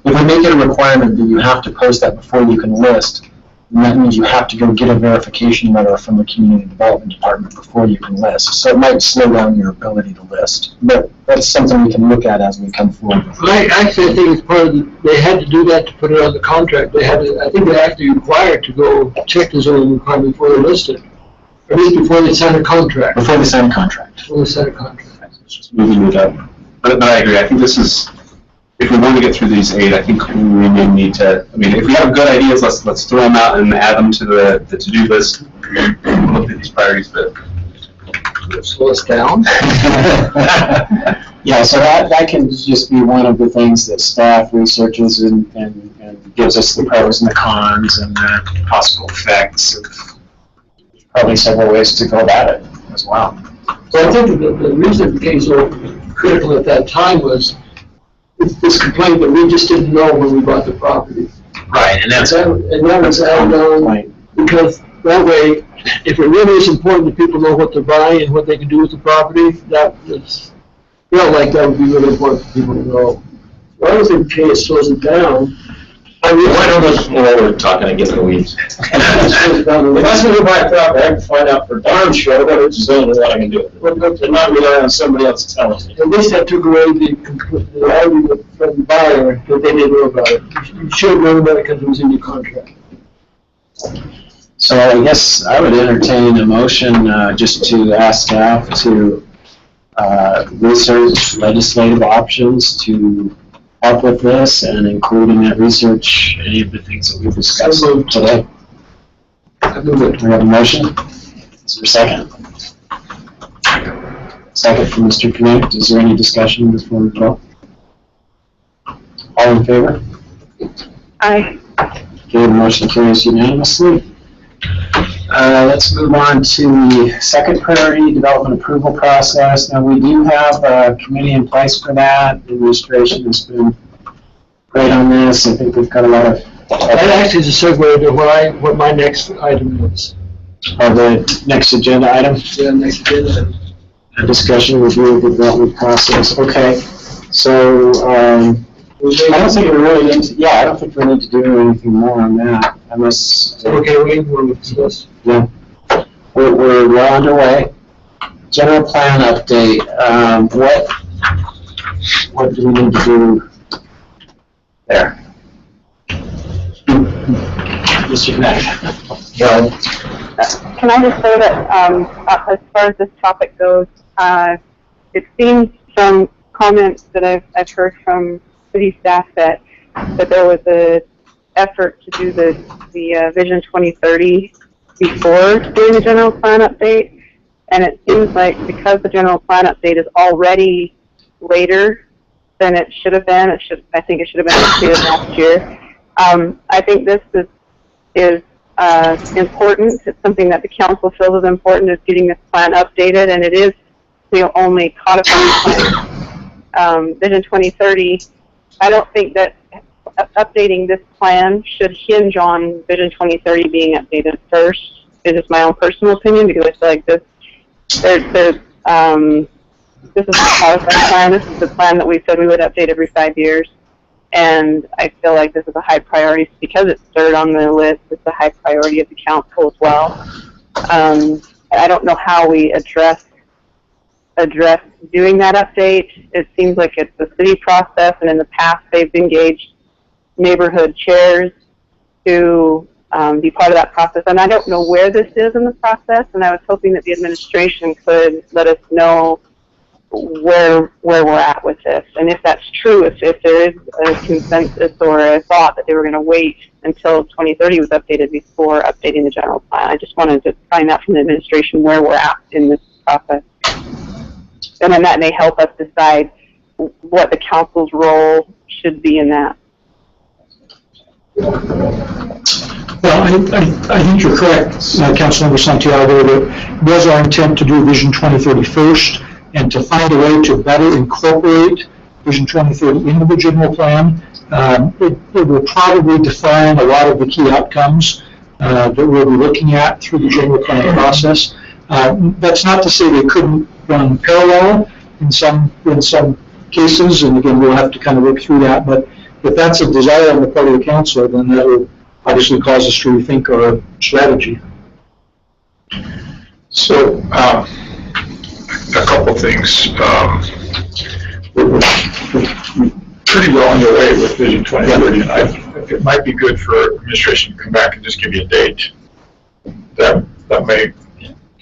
we make it a requirement that you have to post that before you can list, then that means you have to go get a verification letter from the community development department before you can list. So it might slow down your ability to list, but that's something we can look at as we come forward. I actually think it's part of they had to do that to put it on the contract. They had to, I think they're actually required to go check the zoning requirement before they list it. Or at least before they sign a contract. Before they sign a contract. Before they sign a contract. just moving it up. But I agree, I think this is, if we want to get through these 8, I think we may need to, I mean, if we have good ideas, let's throw them out and add them to the to-do list. We'll look at these priorities, but. Slow us down. Yeah, so that can just be one of the things that staff researches and gives us the pros and the cons and the possible effects of probably several ways to go about it as well. Well, I think the reason it became so critical at that time was this complaint that we just didn't know when we bought the property. Right, and that's that was added on, right. Because that way, if it really is important that people know what they're buying and what they can do with the property, that is, like that would be really important for people to know. So I don't think case slows it down. Why don't we, we're talking and getting in the weeds. If I was going to buy a property, I have to find out for darn sure what it's zoned and what I can do with it. And not rely on somebody else to tell us. At least that took away the argument from the buyer that they didn't know about it. You should know about it because it was in your contract. So I guess I would entertain a motion just to ask staff to research legislative options to help with this, and including that research any of the things that we've discussed today. We have a motion. Is there a second? Second from Mr. Connect. Is there any discussion before we vote? All in favor? Aye. Okay, the motion carries unanimously. Let's move on to the second priority, development approval process. Now, we do have a committee in place for that. The administration has been great on this. I think we've got a lot of... That actually is a segue to what my next item is. The next agenda item? Yeah, next agenda. A discussion review of the development process. Okay, so I don't think we really need to, I don't think we need to do anything more on that unless... Okay, we will discuss. Yeah. We're well underway. General plan update. What do we need to do there? Mr. Connect. Can I just say that as far as this topic goes, it seems from comments that I've heard from city staff that there was a effort to do the Vision 2030 before doing the general plan update, and it seems like because the general plan update is already later than it should have been, I think it should have been completed last year. I think this is important. It's something that the council feels is important, is getting this plan updated, and it is the only codified plan. Vision 2030, I don't think that updating this plan should hinge on Vision 2030 being updated first. It's just my own personal opinion, because I feel like this is a codified plan. This is the plan that we said we would update every 5 years. And I feel like this is a high priority because it's third on the list. It's a high priority of the council as well. I don't know how we address doing that update. It seems like it's a city process, and in the past they've engaged neighborhood chairs to be part of that process. And I don't know where this is in the process, and I was hoping that the administration could let us know where we're at with this. And if that's true, if there is a consensus or a thought that they were going to wait until 2030 was updated before updating the general plan. I just wanted to find out from the administration where we're at in this process. And then that may help us decide what the council's role should be in that. Well, I think you're correct, Councilmember Santiago, that it was our intent to do Vision 2030 first, and to find a way to better incorporate Vision 2030 into the general plan. It will probably define a lot of the key outcomes that we'll be looking at through the general plan process. That's not to say they couldn't run parallel in some cases, and again, we'll have to kind of work through that, but if that's a desire on the part of the council, then that will obviously cause us to rethink our strategy. So, a couple things. We're pretty well underway with Vision 2030, and it might be good for administration to come back and just give you a date. That may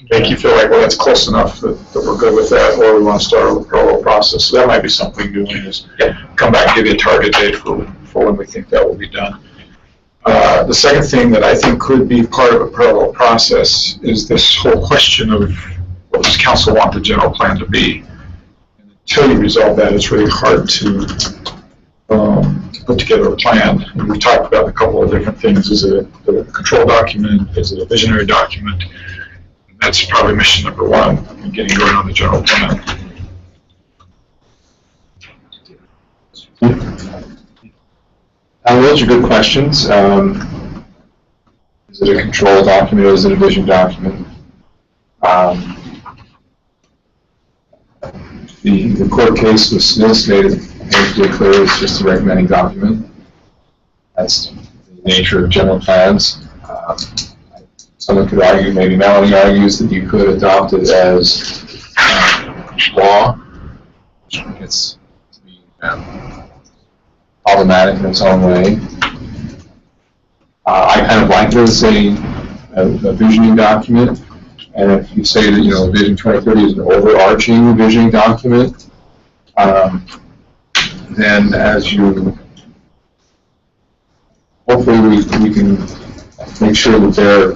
make you feel like, well, that's close enough that we're good with that, or we want to start a parallel process. So that might be something doing is come back and give you a target date for when we think that will be done. The second thing that I think could be part of a parallel process is this whole question of what does council want the general plan to be? And until you resolve that, it's really hard to put together a plan. And we've talked about a couple of different things. Is it a control document? Is it a visionary document? And that's probably mission number one in getting going on the general plan. Those are good questions. Is it a control document or is it a vision document? The court case was stated painfully clear, it's just a recommending document. That's the nature of general plans. Someone could argue, maybe Melanie argues, that you could adopt it as law. It's problematic in its own way. I kind of like it as a visioning document, and if you say that, you know, Vision 2030 is an overarching visioning document, then as you, hopefully we can make sure that they're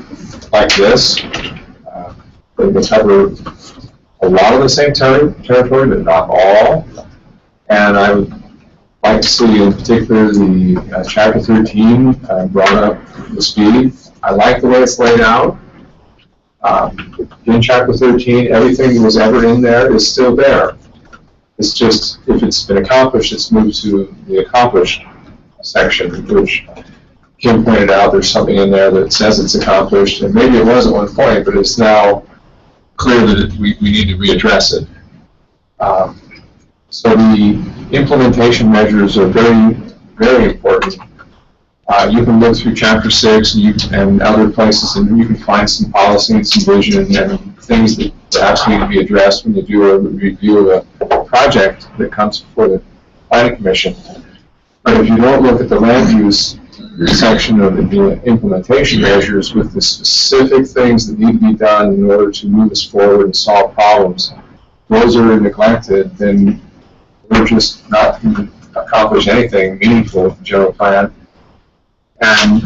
like this. They will cover a lot of the same territory, but not all. And I would like to see, in particular, the Chapter 13 brought up the speed. I like the way it's laid out. In Chapter 13, everything that was ever in there is still there. It's just, if it's been accomplished, it's moved to the accomplished section, which Kim pointed out there's something in there that says it's accomplished, and maybe it was at one point, but it's now clear that we need to readdress it. So the implementation measures are very, very important. You can look through Chapter 6 and other places, and you can find some policy and some vision and things that perhaps need to be addressed when you do a review of a project that comes before the Planning Commission. But if you don't look at the land use section of the implementation measures with the specific things that need to be done in order to move us forward and solve problems, those are neglected, then we're just not going to accomplish anything meaningful with the general plan. And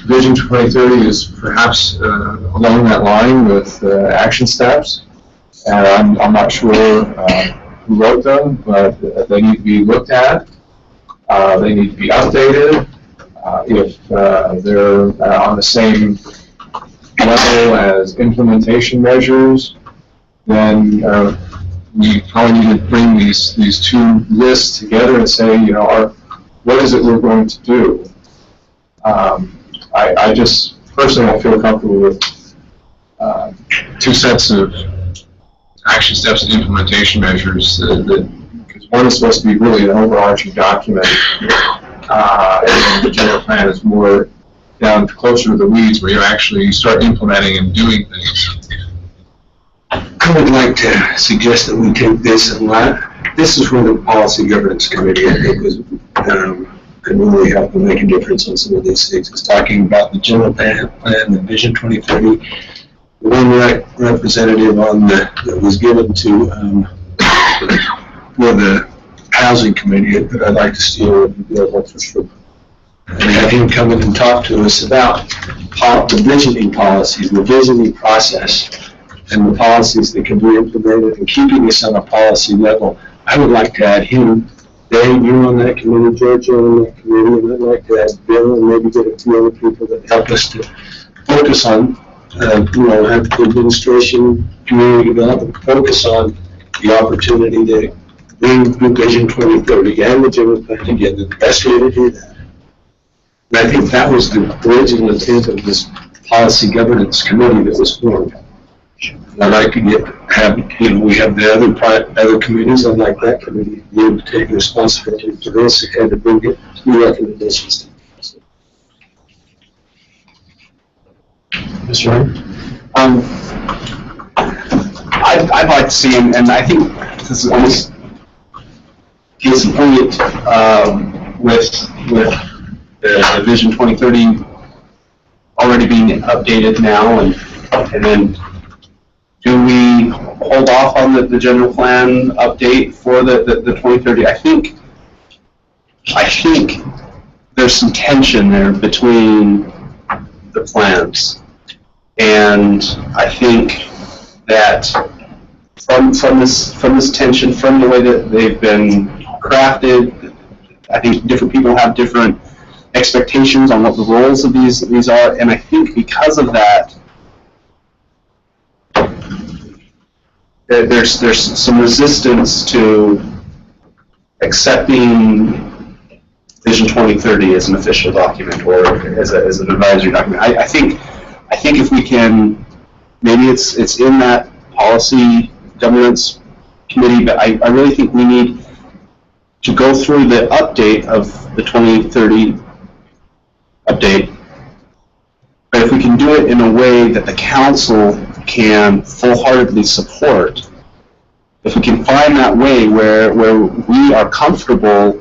Vision 2030 is perhaps along that line with action steps. And I'm not sure who wrote them, but they need to be looked at. They need to be updated. If they're on the same level as implementation measures, then we probably need to bring these two lists together and say, you know, what is it we're going to do? I just personally don't feel comfortable with two sets of action steps and implementation measures, because one is supposed to be really an overarching document, and the general plan is more down closer to the weeds, where you start implementing and doing things. I would like to suggest that we take this and this is where the Policy Governance Committee, I think, was could really help to make a difference on some of these things. It's talking about the general plan, the Vision 2030. The one representative on that was given to for the Housing Committee that I'd like to steal would be available for sure. And have him come in and talk to us about the visioning policies, the visioning process, and the policies that can be implemented, and keeping this on a policy level. I would like to add him. Dave, you're on that committee, George, you're on that committee, and I'd like to add Bill and maybe get a few other people that help us to focus on, have the administration, community development, focus on the opportunity to bring the Vision 2030 and the general plan together, the best way to do that. And I think that was the original intent of this Policy Governance Committee that was formed. And I'd like to we have the other committees, unlike that committee, be able to take responsibility for this and to bring it new recommendations to. Mr. Ryan? I'd like to see, and I think this is almost case in point with the Vision 2030 already being updated now, and then hold off on the general plan update for the 2030. I think there's some tension there between the plans. And I think that from this tension, from the way that they've been crafted, I think different people have different expectations on what the roles of these are, and I think because of that, there's some resistance to accepting Vision 2030 as an official document or as an advisory document. I think if we can, maybe it's in that policy governance committee, but I really think we need to go through the update of the 2030 update. But if we can do it in a way that the council can full-heartedly support, if we can find that way where we are comfortable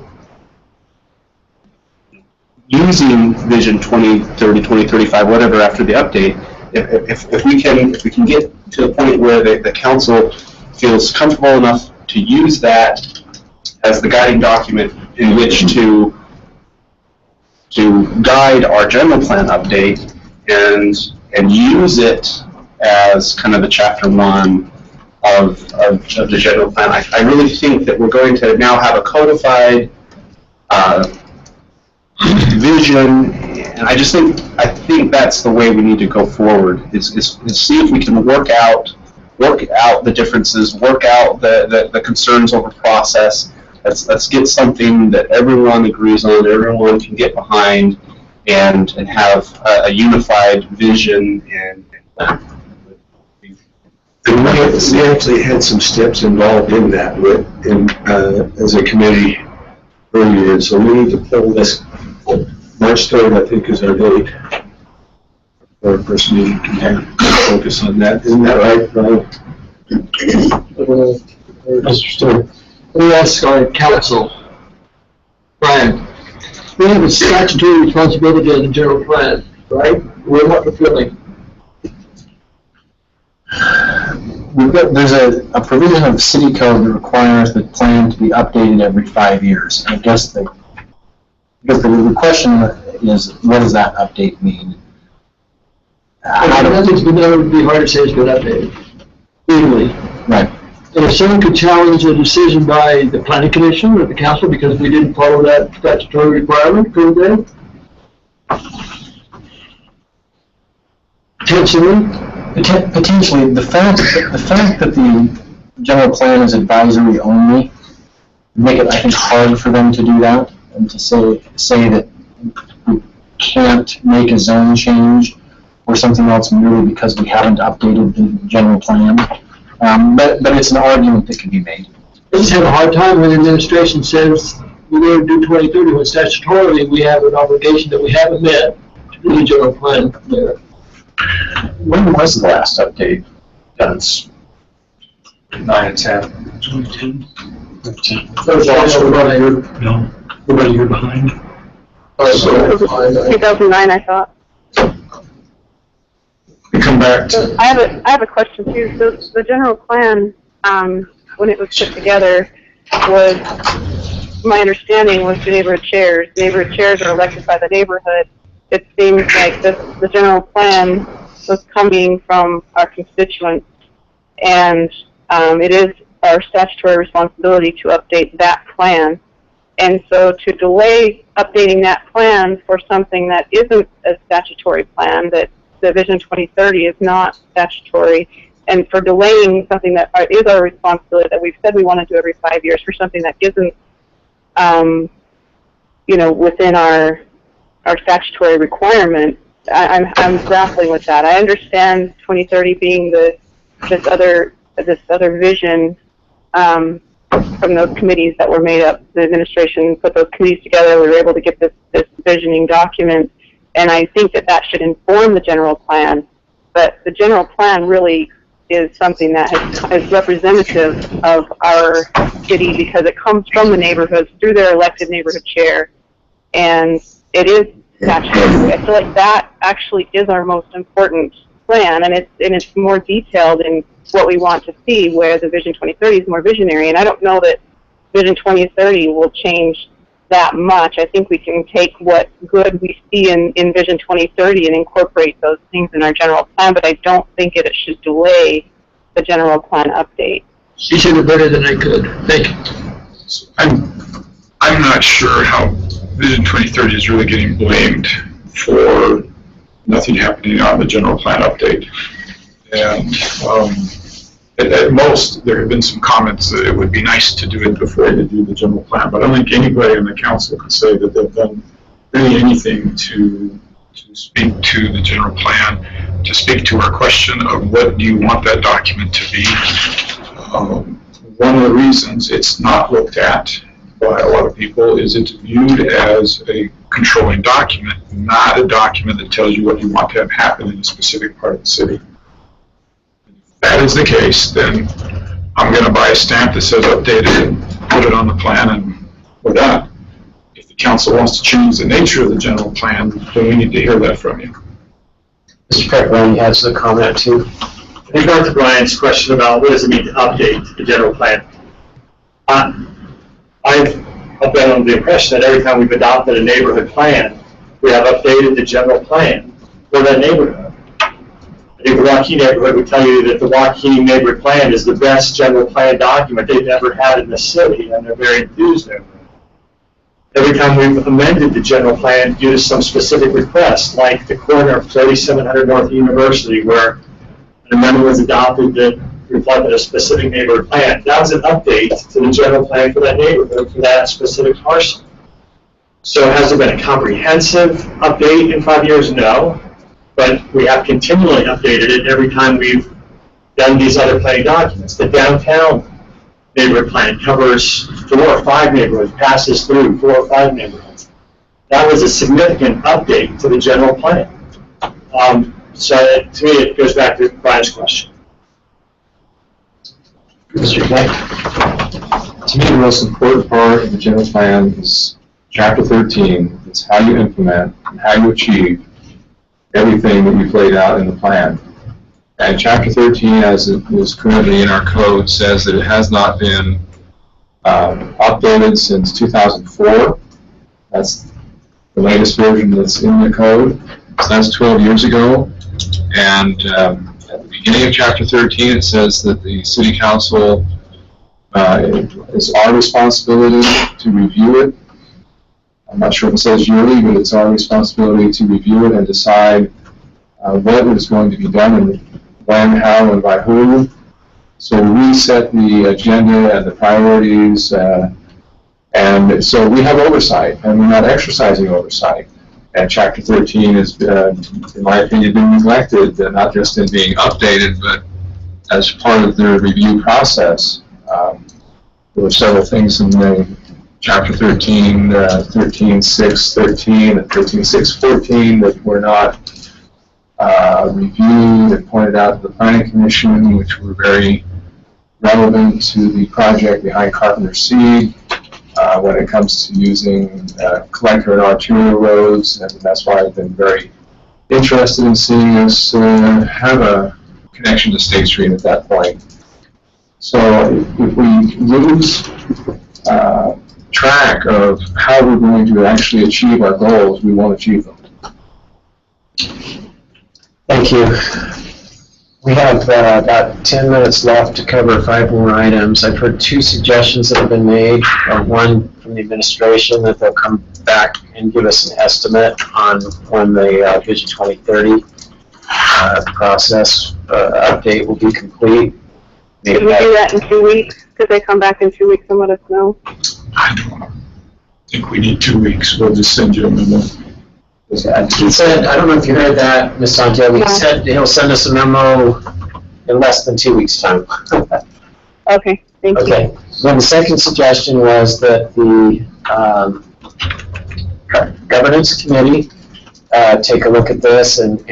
using Vision 2030, 2035, whatever after the update, if we can get to the point where the council feels comfortable enough to use that as the guiding document in which to guide our general plan update and use it as kind of the chapter 1 of the general plan, I really think that we're going to now have a codified vision, and I think that's the way we need to go forward. Is see if we can work out the differences, work out the concerns over process. Let's get something that everyone agrees on, everyone can get behind, and have a unified vision and plan. And we actually had some steps involved in that as a committee earlier, so we need to pull this. March 3rd, I think, is our date. Our first meeting can focus on that. Isn't that right, Brian? Mr. Stewart. Let me ask our council, Brian, we have a statutory responsibility on the general plan, right? We're not fulfilling. There's a provision of the city code that requires the plan to be updated every 5 years. I guess the question is, what does that update mean? Nothing's been done, it would be hard to say it's been updated, legally. Right. And if someone could challenge a decision by the planning commission or the council because we didn't follow that statutory requirement, could they? Potentially, the fact that the general plan is advisory only make it, I think, hard for them to do that and to say that we can't make a zone change or something else merely because we haven't updated the general plan. But it's an argument that can be made. I just have a hard time when the administration says we're going to do 2030 when statutorily we have an obligation that we haven't met to do the general plan there. When was the last update? That's 9 and 10. 2010. That was also about a year. No, about a year behind. 2009, I thought. We come back to. So I have a question too. So the general plan, when it was put together, was, my understanding was the neighborhood chairs. The neighborhood chairs are elected by the neighborhood. It seems like the general plan was coming from our constituents, and it is our statutory responsibility to update that plan. And so to delay updating that plan for something that isn't a statutory plan, that the Vision 2030 is not statutory, and for delaying something that is our responsibility, that we've said we want to do every 5 years, for something that isn't, within our statutory requirement, I'm grappling with that. I understand 2030 being this other vision from those committees that were made up. The administration put those committees together. We were able to get this visioning document, and I think that should inform the general plan. But the general plan really is something that is representative of our city because it comes from the neighborhoods through their elected neighborhood chair, and it is statutory. I feel like that actually is our most important plan, and it's more detailed in what we want to see, where the Vision 2030 is more visionary. And I don't know that Vision 2030 will change that much. I think we can take what good we see in Vision 2030 and incorporate those things in our general plan, but I don't think it should delay the general plan update. She said it better than I could. Thank you. I'm not sure how Vision 2030 is really getting blamed for nothing happening on the general plan update. And at most, there have been some comments that it would be nice to do it before they do the general plan, but I don't think anybody on the council can say that they've done really anything to speak to the general plan, to speak to our question of what do you want that document to be. One of the reasons it's not looked at by a lot of people is it's viewed as a controlling document, not a document that tells you what you want to have happen in a specific part of the city. If that is the case, then I'm going to buy a stamp that says updated and put it on the plan, and we're done. If the council wants to change the nature of the general plan, then we need to hear that from you. Mr. Peckman has a comment too. In regard to Brian's question about what does it mean to update the general plan, I've been under the impression that every time we've adopted a neighborhood plan, we have updated the general plan for that neighborhood. I think the Waukegan neighborhood would tell you that the Waukegan neighborhood plan is the best general plan document they've ever had in the city, and they're very enthused over it. Every time we've amended the general plan due to some specific request, like the corner of 3700 North University, where an amendment was adopted that reflected a specific neighborhood plan. That was an update to the general plan for that neighborhood, for that specific parcel. So has there been a comprehensive update in 5 years? No. But we have continually updated it every time we've done these other planning documents. The downtown neighborhood plan covers 4 or 5 neighborhoods, passes through 4 or 5 neighborhoods. That was a significant update to the general plan. So to me, it goes back to Brian's question. Mr. Knight. To me, the most important part of the general plan is Chapter 13. It's how you implement and how you achieve everything that you've laid out in the plan. And Chapter 13, as it is currently in our code, says that it has not been updated since 2004. That's the latest version that's in the code. So that's 12 years ago. And at the beginning of Chapter 13, it says that the City Council it's our responsibility to review it. I'm not sure if it says yearly, but it's our responsibility to review it and decide what is going to be done and when, how, and by who. So we set the agenda and the priorities, and so we have oversight, and we're not exercising oversight. And Chapter 13 is, in my opinion, been neglected, not just in being updated, but as part of the review process. There were several things in the Chapter 13, 13.6, 13, and 13.6.14 that were not reviewed and pointed out to the Planning Commission, which were very relevant to the project behind Carpenter Seed when it comes to using collector and arterial roads, and that's why I've been very interested in seeing us have a connection to State Street at that point. So if we lose track of how we're going to actually achieve our goals, we won't achieve them. Thank you. We have about 10 minutes left to cover 5 more items. I've heard 2 suggestions that have been made. One from the administration that they'll come back and give us an estimate on when the Vision 2030 process update will be complete. Could we do that in 2 weeks? Could they come back in 2 weeks and let us know? I don't think we need 2 weeks. We'll just send you a memo. He said, I don't know if you heard that, Ms. Santiago, he said he'll send us a memo in less than 2 weeks' time. Okay, thank you. Okay, so the second suggestion was that the governance committee take a look at this and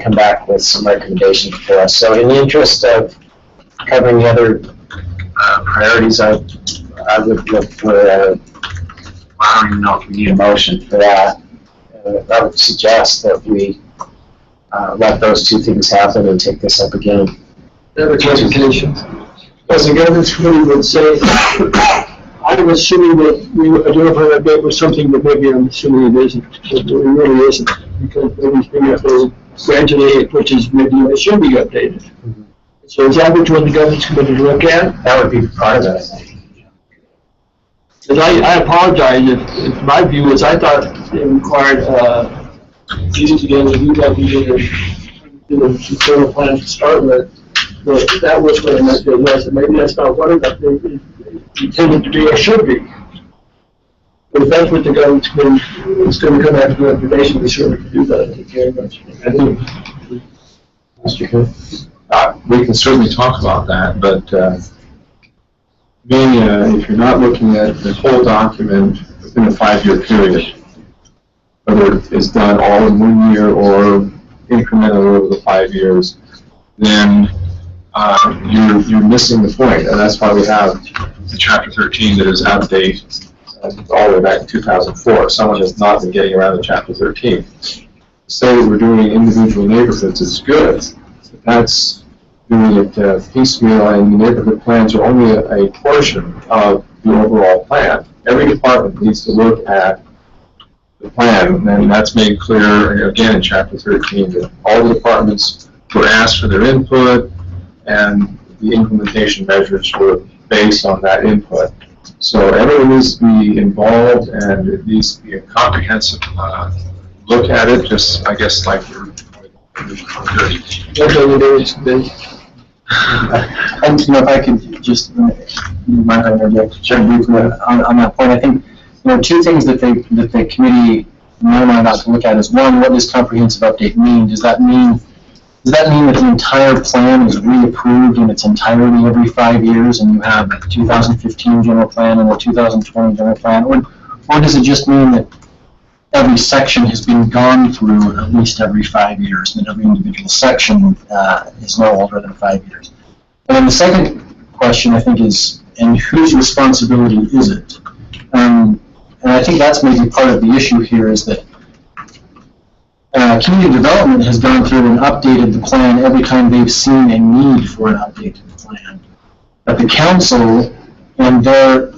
come back with some recommendations for us. So in the interest of covering the other priorities, I would look for, I don't even know if we need a motion for that. I would suggest that we let those two things happen and take this up again. Another clarification. As the governance committee would say, I'm assuming that we identify that date was something that maybe I'm assuming it isn't, but it really isn't, because maybe it's being updated gradually, which is maybe it should be updated. So is that what you want the governance committee to look at? That would be part of it, I think. Because I apologize if my view is I thought it required, getting together, you got together, the general plan to start with. But that was what I meant to was, and maybe that's not what it intended to be or should be. But if that's what the government's going, it's going to come out of the recommendation, we certainly can do that. Thank you very much. Mr. Cook? We can certainly talk about that, but if you're not looking at the whole document within a 5-year period, whether it's done all in 1 year or incrementally over the 5 years, then you're missing the point, and that's why we have the Chapter 13 that is out of date all the way back to 2004. Someone has not been getting around to Chapter 13. To say that we're doing individual neighborhoods is good, but that's doing it piecemeal, and the neighborhood plans are only a portion of the overall plan. Every department needs to look at the plan, and that's made clear, again, in Chapter 13, that all the departments were asked for their input, and the implementation measures were based on that input. So everyone needs to be involved, and it needs to be a comprehensive look at it, just, I guess, like you're And if I could just, mind if I interject briefly on that point, I think two things that the committee, in my mind, ought to look at is, one, what does comprehensive update mean? Does that mean that the entire plan is reapproved in its entirety every 5 years, and you have a 2015 general plan and a 2020 general plan, or does it just mean that every section has been gone through at least every 5 years, and that every individual section is no older than 5 years? And then the second question, I think, is, and whose responsibility is it? And I think that's maybe part of the issue here, is that community development has gone through and updated the plan every time they've seen a need for an updated plan. But the council and the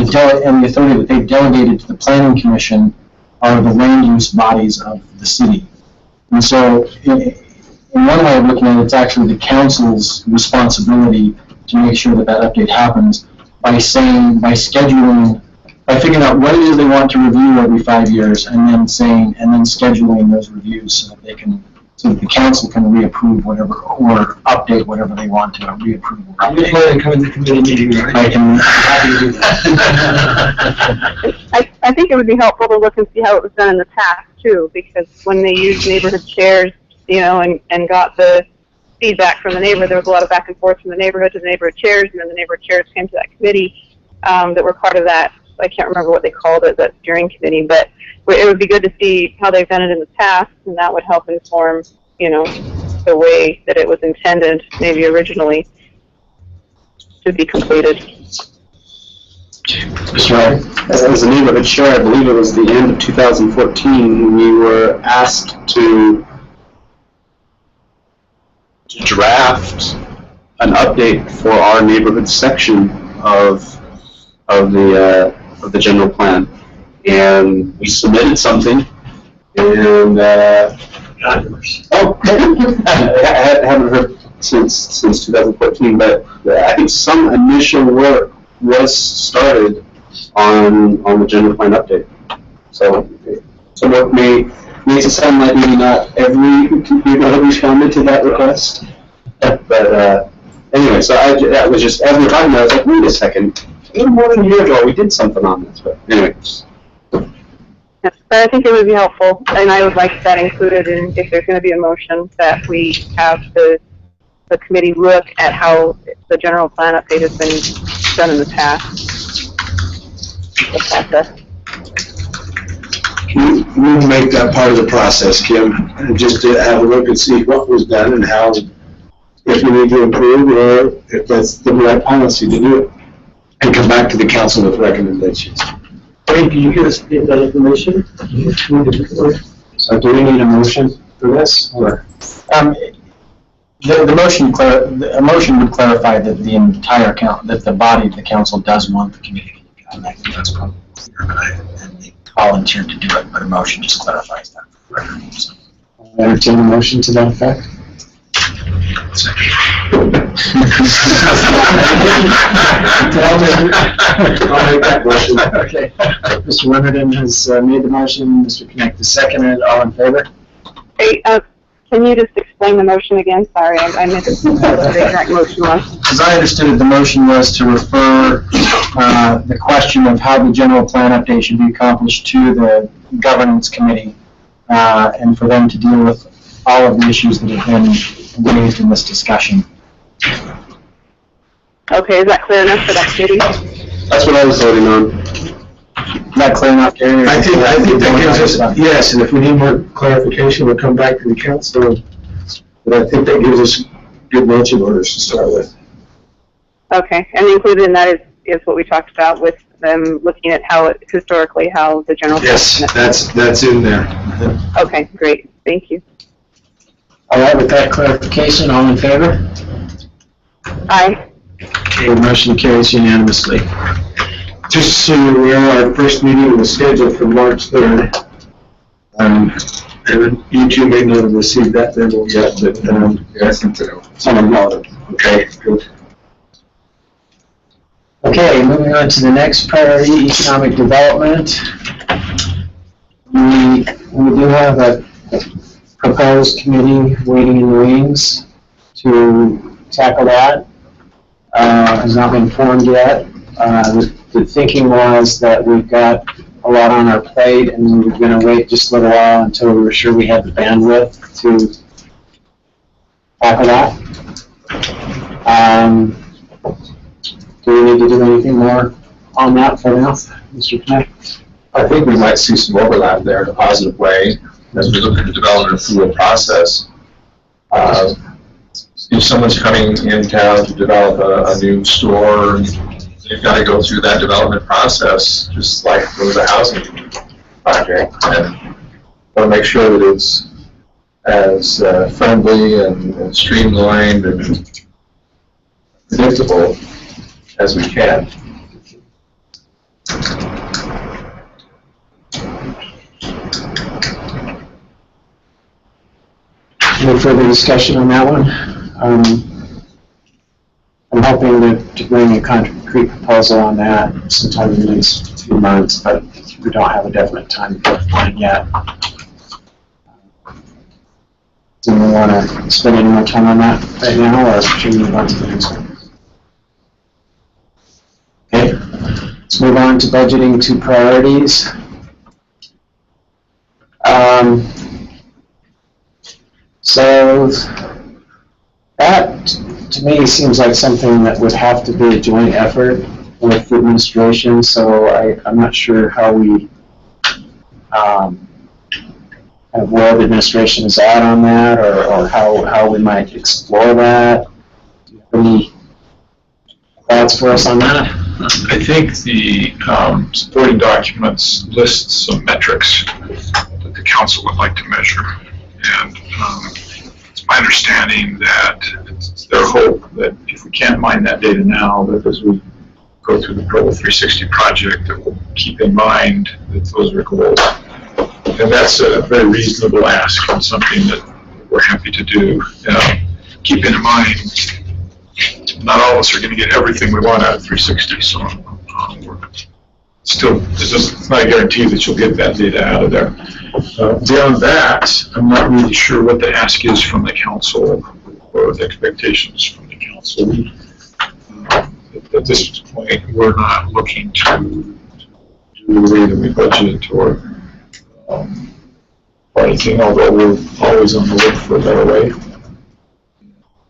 authority that they've delegated to the planning commission are the land use bodies of the city. And so, in one way of looking at it, it's actually the council's responsibility to make sure that that update happens by figuring out what it is they want to review every 5 years, and then scheduling those reviews so that the council can reapprove whatever, or update whatever they want to reapprove. You're planning to come to the committee meeting, right? I can happy to do that. I think it would be helpful to look and see how it was done in the past too, because when they used neighborhood chairs, and got the feedback from the neighborhood, there was a lot of back and forth from the neighborhood to the neighborhood chairs, and then the neighborhood chairs came to that committee that were part of that. I can't remember what they called it, that steering committee, but it would be good to see how they've done it in the past, and that would help inform, the way that it was intended, maybe originally, to be completed. As a neighborhood chair, I believe it was the end of 2014, we were asked to draft an update for our neighborhood section of the general plan, and we submitted something, and I haven't heard since 2014, but I think some initial work was started on the general plan update. So some work makes it sound like maybe not everybody responded to that request, but anyway, so that was just, as we were talking about, I was like, wait a second. A little more than a year ago, we did something on this, but anyway. Yes, but I think it would be helpful, and I would like that included in, if there's going to be a motion, that we have the committee look at how the general plan update has been done in the past. The process. We'll make that part of the process, Kim, and just to have a look and see what was done and how, if we need to improve, or if that's the right policy to do it, and come back to the council with recommendations. Hey, can you get us that information? So do we need a motion? for this, or? The motion would clarify that the entire that the body of the council does want the committee. And I think that's probably clear, and they volunteered to do it, but a motion just clarifies that. So. I'll entertain a motion to that effect. I'll make that motion. Okay. Mr. Leonardon has made the motion, Mr. Connect has seconded, all in favor? Hey, can you just explain the motion again? Sorry, I missed what the exact motion was. As I understood it, the motion was to refer the question of how the general plan update should be accomplished to the governance committee, and for them to deal with all of the issues that have been raised in this discussion. Okay, is that clear enough for that committee? That's what I was voting on. Is that clear enough, Gary? I think that gives us, yes, and if we need more clarification, we'll come back to the council. But I think that gives us good marching orders to start with. Okay, and included in that is what we talked about with them looking at how historically how the general. Yes, that's in there. Okay, great, thank you. All right, with that clarification, all in favor? Aye. Okay, the motion carries unanimously. Just so you're aware, our first meeting was scheduled for March 3rd. And you two may not have received that memo yet, but Yes, and so. someone got it. Okay, good. Okay, moving on to the next priority, economic development. We do have a proposed committee waiting in the wings to tackle that. Has not been formed yet. The thinking was that we've got a lot on our plate and we were going to wait just a little while until we were sure we had the bandwidth to tackle that. Do we need to do anything more on that for now, Mr. Knapp? I think we might see some overlap there in a positive way as we look at the development through a process. If someone's coming in town to develop a new store, they've got to go through that development process, just like with a housing project. And want to make sure that it's as friendly and streamlined and predictable as we can. No further discussion on that one. I'm hoping to bring a concrete proposal on that sometime in the next few months, but we don't have a definite time plan yet. Do we want to spend any more time on that right now, or should we move on to the next one? Okay, let's move on to budgeting to priorities. So that, to me, seems like something that would have to be a joint effort with the administration, so I'm not sure how we, kind of where the administration is at on that, or how we might explore that. Do you have any thoughts for us on that? I think the supporting documents list some metrics that the council would like to measure. And it's my understanding that it's their hope that if we can't mine that data now, that as we go through the Provo 360 project, that we'll keep in mind that those are goals. And that's a very reasonable ask and something that we're happy to do. Keeping in mind, not all of us are going to get everything we want out of 360, so it's not a guarantee that you'll get that data out of there. Beyond that, I'm not really sure what the ask is from the council or the expectations from the council. At this point, we're not looking to do the way that we budget or anything, although we're always on the look for a better way.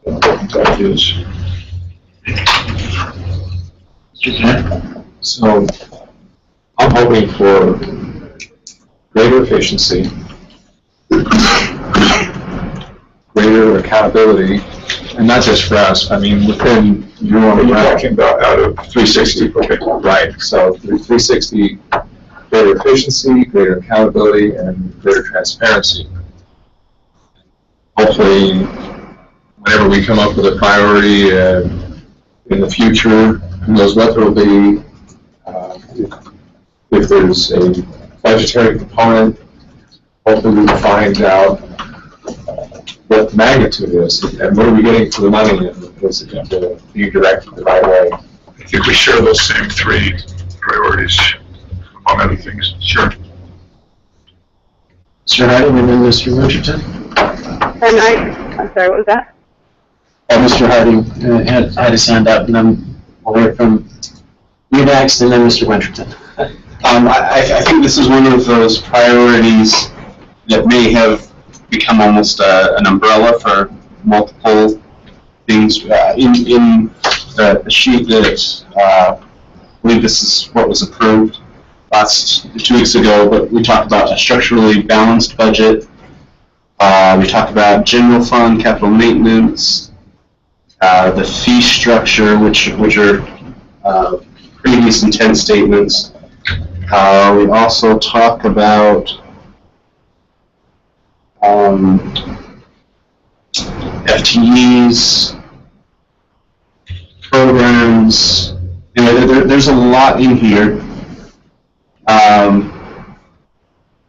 That is. So I'm hoping for greater efficiency, greater accountability, and not just for us, I mean within your own. You're talking about out of 360, okay. Right, so 360, greater efficiency, greater accountability, and greater transparency. hopefully, whenever we come up with a priority in the future, who knows what there will be, if there's a budgetary component, hopefully we can find out what the magnitude is and what are we getting for the money, and is it being directed the right way. I think we share those same three priorities, among other things. Sure. Mr. Harding and then Mr. Richardson. I'm sorry, what was that? Oh, Mr. Harding had his hand up, and then we'll hear from you next, and then Mr. Winterton. I think this is one of those priorities that may have become almost an umbrella for multiple things. In the sheet that I believe this is what was approved 2 weeks ago, but we talked about a structurally balanced budget. We talked about general fund, capital maintenance, the fee structure, which are previous intent statements. We also talk about FTEs, programs. You know, there's a lot in here.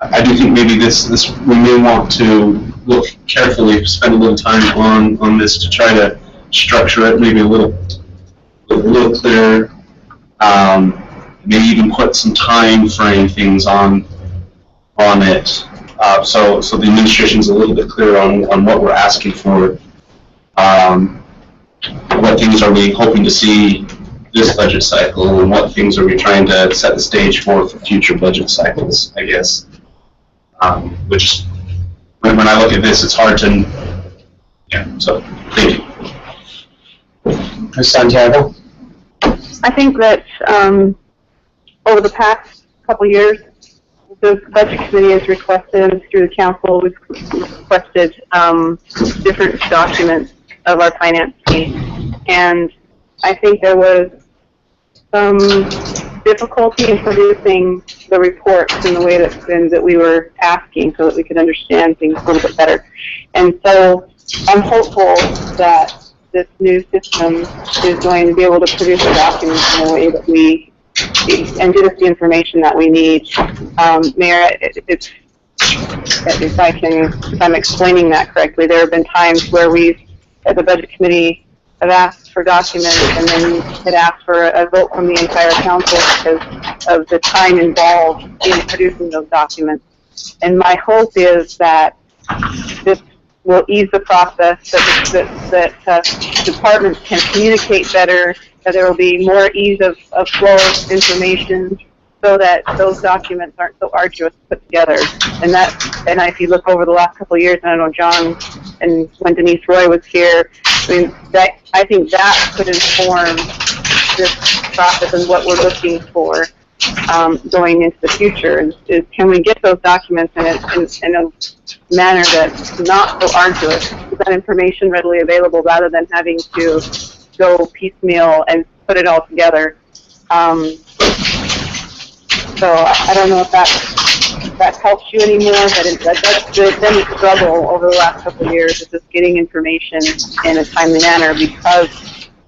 I do think maybe this we may want to look carefully, spend a little time on this to try to structure it maybe a little clearer. Maybe even put some time frame things on it, so the administration's a little bit clearer on what we're asking for. What things are we hoping to see this budget cycle, and what things are we trying to set the stage for future budget cycles, I guess. Which, when I look at this, it's hard to, yeah, so, thank you. Ms. Santiago? I think that over the past couple of years, the budget committee has requested, and through the council, we've requested different documents of our finance team. And I think there was some difficulty in producing the reports in the way that we were asking, so that we could understand things a little bit better. And so I'm hopeful that this new system is going to be able to produce the documents in a way that we, and give us the information that we need. Mayor, if I'm explaining that correctly, there have been times where we've, as a budget committee, have asked for documents and then had asked for a vote from the entire council because of the time involved in producing those documents. And my hope is that this will ease the process, that departments can communicate better, that there will be more ease of flow of information, so that those documents aren't so arduous to put together. And if you look over the last couple of years, and I know John, and when Denise Roy was here, I think that could inform this process and what we're looking for going into the future. Is can we get those documents in a manner that's not so arduous, with that information readily available, rather than having to go piecemeal and put it all together. So I don't know if that helps you anymore, but that's been a struggle over the last couple of years, is just getting information in a timely manner, because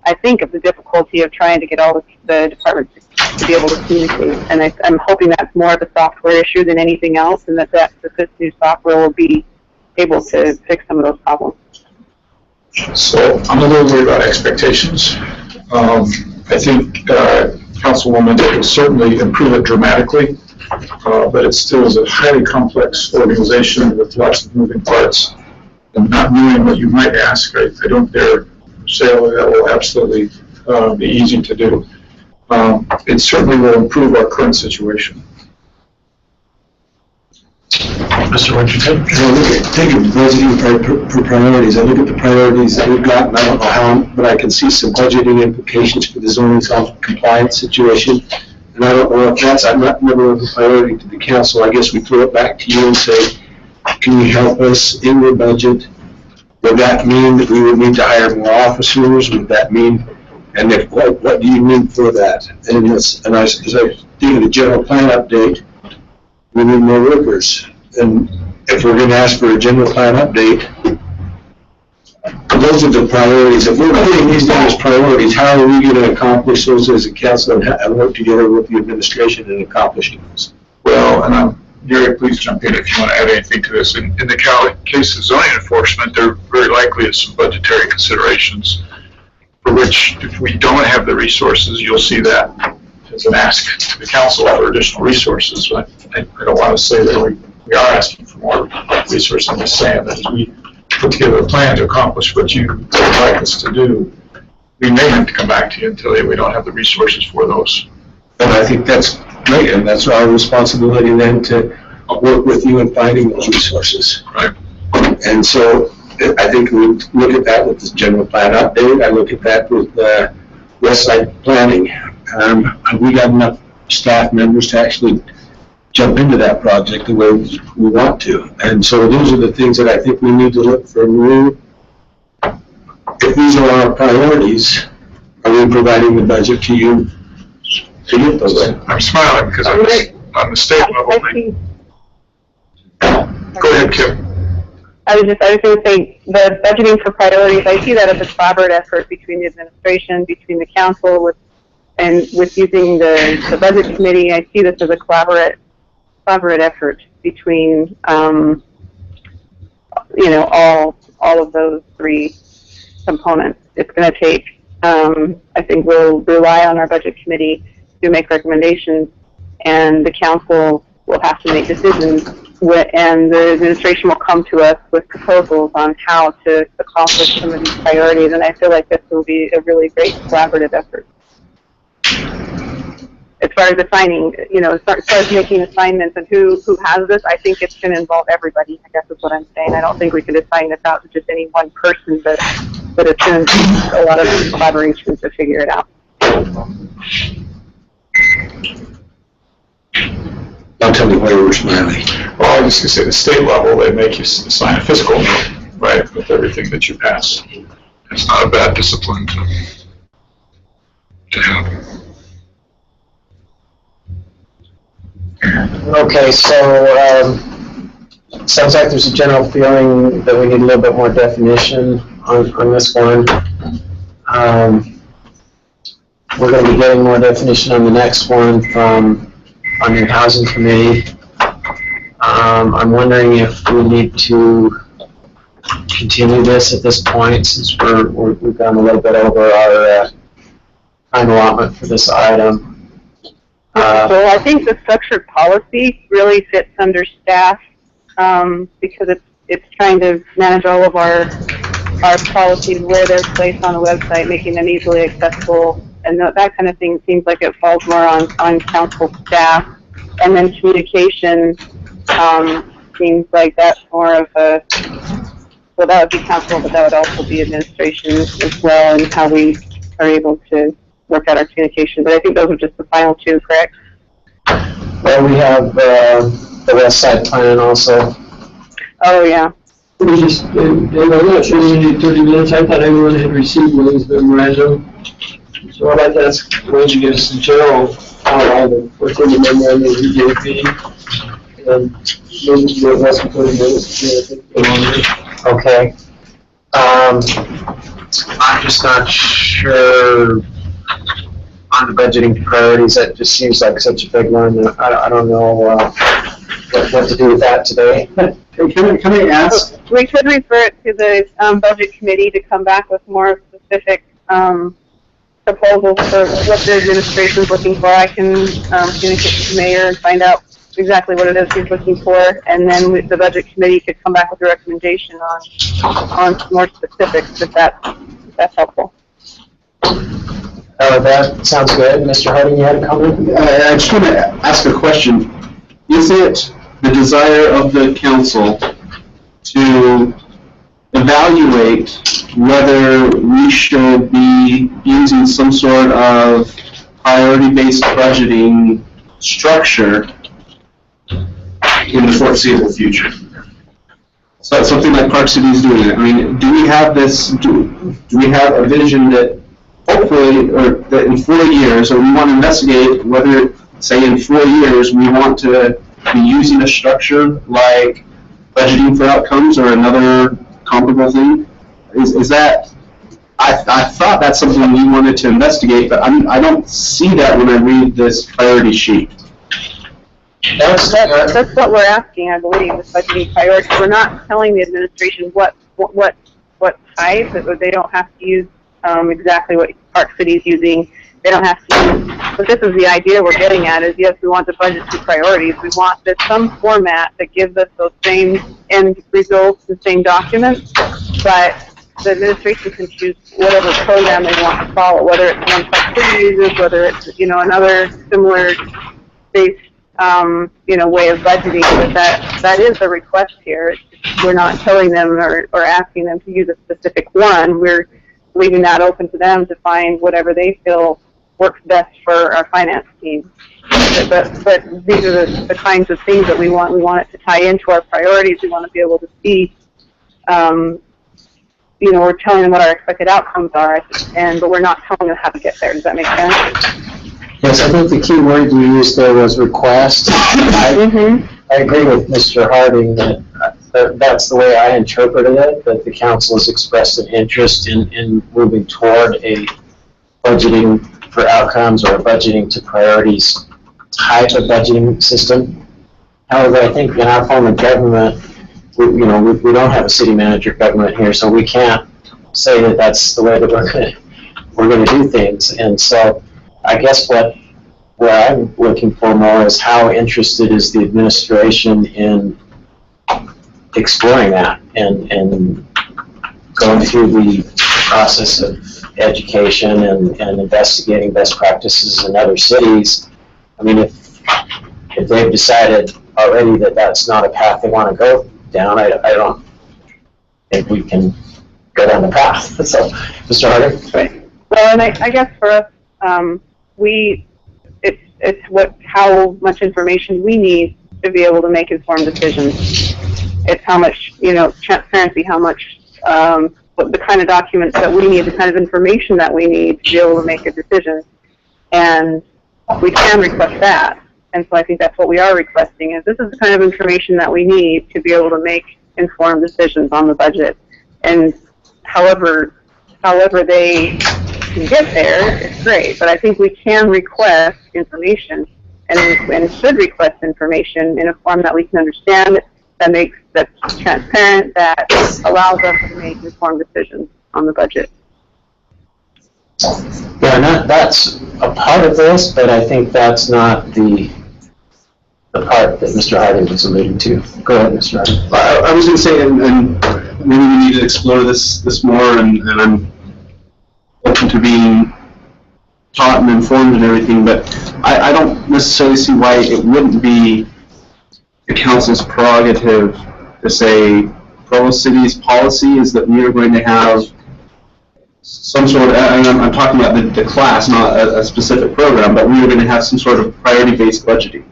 I think of the difficulty of trying to get all the departments to be able to communicate. And I'm hoping that's more of a software issue than anything else, and that this new software will be able to fix some of those problems. So I'm a little worried about expectations. I think Councilwoman will certainly improve it dramatically, but it still is a highly complex organization with lots of moving parts. And not knowing what you might ask, I don't dare say that will absolutely be easy to do. It certainly will improve our current situation. Mr. Winterton? Take a budgeting for priorities. I look at the priorities that we've got, and I don't know how, but I can see some budgeting implications for the zoning compliance situation. And I don't know if that's, I'm not never of a priority to the council. I guess we throw it back to you and say, can you help us in the budget? Would that mean that we would need to hire more officers? Would that mean, and if what do you mean for that? And as I think of the general plan update, we need more workers. And if we're going to ask for a general plan update, those are the priorities. If we're putting these down as priorities, how are we going to accomplish those as a council and work together with the administration in accomplishing those? Well, and Gary, please jump in if you want to add anything to this. In the case of zoning enforcement, there very likely is some budgetary considerations for which, if we don't have the resources, you'll see that as an ask to the council for additional resources. But I don't want to say that we are asking for more resources. I'm just saying that as we put together a plan to accomplish what you would like us to do, we may have to come back to you and tell you we don't have the resources for those. And I think that's great, and that's our responsibility then to work with you in finding those resources. Right. And so I think we look at that with the general plan update. I look at that with the west side planning. We got enough staff members to actually jump into that project the way we want to. And so those are the things that I think we need to look for new. If these are our priorities, are we providing the budget to you to get those? I'm smiling because on the state level. Go ahead, Kim. I was going to say, the budgeting for priorities, I see that as a collaborative effort between the administration, between the council, with using the budget committee. I see this as a collaborative effort between, all of those three components. It's going to take, I think we'll rely on our budget committee to make recommendations, and the council will have to make decisions, and the administration will come to us with proposals on how to accomplish some of these priorities, and I feel like this will be a really great collaborative effort. As far as assigning, as far as making assignments and who has this, I think it's going to involve everybody, I guess is what I'm saying. I don't think we could assign this out to just any one person, but it's going to be a lot of collaboration to figure it out. Don't tell me why you were smiling. Well, I was just going to say, the state level, they make you sign a fiscal note, right, with everything that you pass. It's not a bad discipline to have. Okay, so sounds like there's a general feeling that we need a little bit more definition on this one. We're going to be getting more definition on the next one from our new housing committee. I'm wondering if we need to continue this at this point, since we've gone a little bit over our time allotment for this item. So I think the structured policy really fits under staff, because it's trying to manage all of our policies, where they're placed on the website, making them easily accessible, and that kind of thing seems like it falls more on council staff. And then communication seems like that's more of a, well, that would be council, but that would also be administration as well, and how we are able to work out our communication. But I think those are just the final two, correct? Well, we have the West Side plan also. Oh, yeah. We just, I'm not sure we need 30 minutes. I thought everyone had received Will's memorandum. So I'd like to ask Wayne to give us some general outline of what's in the memorandum of the and maybe do less than 30 minutes. Okay. I'm just not sure on the budgeting priorities. That just seems like such a big one. I don't know what to do with that today. Can I ask? We could refer it to the budget committee to come back with more specific proposals for what the administration is looking for. I can communicate to the mayor and find out exactly what it is he's looking for, and then the budget committee could come back with a recommendation on more specifics, if that's helpful. That sounds good. Mr. Harding, you had a comment? I just want to ask a question. Is it the desire of the council to evaluate whether we should be using some sort of priority-based budgeting structure in the foreseeable future? So that's something like Park City is doing. I mean, do we have this? Do we have a vision that hopefully, or that in 4 years, or we want to investigate whether, say, in 4 years, we want to be using a structure like budgeting for outcomes or another comparable thing? Is that, I thought that's something you wanted to investigate, but I don't see that when I read this priority sheet. That's what we're asking, I believe, is budgeting priorities. We're not telling the administration what type, that they don't have to use exactly what Park City's using. They don't have to use, but this is the idea we're getting at, is yes, we want the budget to priorities. We want there's some format that gives us those same end results, the same documents, but the administration can choose whatever program they want to follow, whether it's one Park City uses, whether it's, another similar based way of budgeting, but that is the request here. We're not telling them or asking them to use a specific one. We're leaving that open to them to find whatever they feel works best for our finance team. But these are the kinds of things that we want. We want it to tie into our priorities. We want to be able to see, we're telling them what our expected outcomes are, but we're not telling them how to get there. Does that make sense? Yes, I think the key word you used there was request. I agree with Mr. Harding that that's the way I interpreted it, that the council has expressed an interest in moving toward a budgeting for outcomes or a budgeting to priorities type of budgeting system. However, I think in our form of government, we don't have a city manager government here, so we can't say that that's the way that we're going to do things. And so I guess where I'm looking for more is how interested is the administration in exploring that and going through the process of education and investigating best practices in other cities. I mean, if they've decided already that that's not a path they want to go down, I don't think we can go down the path. So, Mr. Harding? Right. Well, and I guess for us, it's how much information we need to be able to make informed decisions. It's how much, transparency, how much, what the kind of documents that we need, the kind of information that we need to be able to make a decision. And we can request that. And so I think that's what we are requesting, is this is the kind of information that we need to be able to make informed decisions on the budget. And however they can get there, it's great. But I think we can request information and should request information in a form that we can understand, that's transparent, that allows us to make informed decisions on the budget. Yeah, that's a part of this, but I think that's not the part that Mr. Harding was alluding to. Go ahead, Mr. Harding. I was going to say, and maybe we need to explore this more, and I'm open to being taught and informed and everything, but I don't necessarily see why it wouldn't be the council's prerogative to say Provo City's policy is that we are going to have some sort of, and I'm talking about the class, not a specific program, but we are going to have some sort of priority-based budgeting.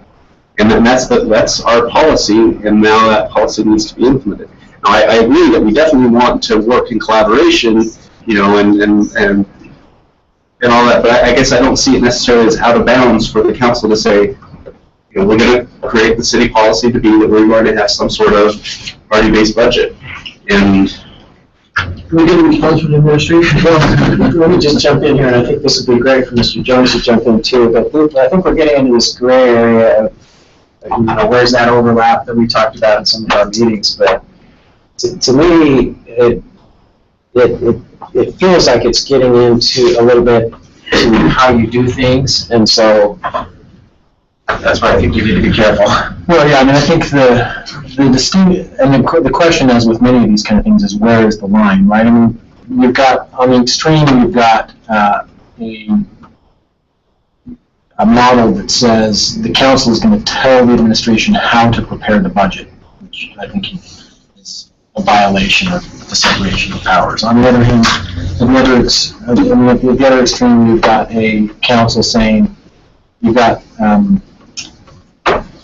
And then that's our policy, and now that policy needs to be implemented. Now, I agree that we definitely want to work in collaboration, and all that, but I guess I don't see it necessarily as out of bounds for the council to say, we're going to create the city policy to be that we're going to have some sort of priority-based budget. And can we get a response from the administration? Well, let me just jump in here, and I think this would be great for Mr. Jones to jump in too, but I think we're getting into this gray area of, where's that overlap that we talked about in some of our meetings, but to me, it feels like it's getting into a little bit to how you do things, and so that's why I think you need to be careful. Well, yeah, I mean, I think the distinct, and the question, as with many of these kind of things, is where is the line, right? I mean, you've got, on the extreme, you've got a model that says the council is going to tell the administration how to prepare the budget, which I think is a violation of the separation of powers. On the other hand, at the other extreme, you've got a council saying, you've got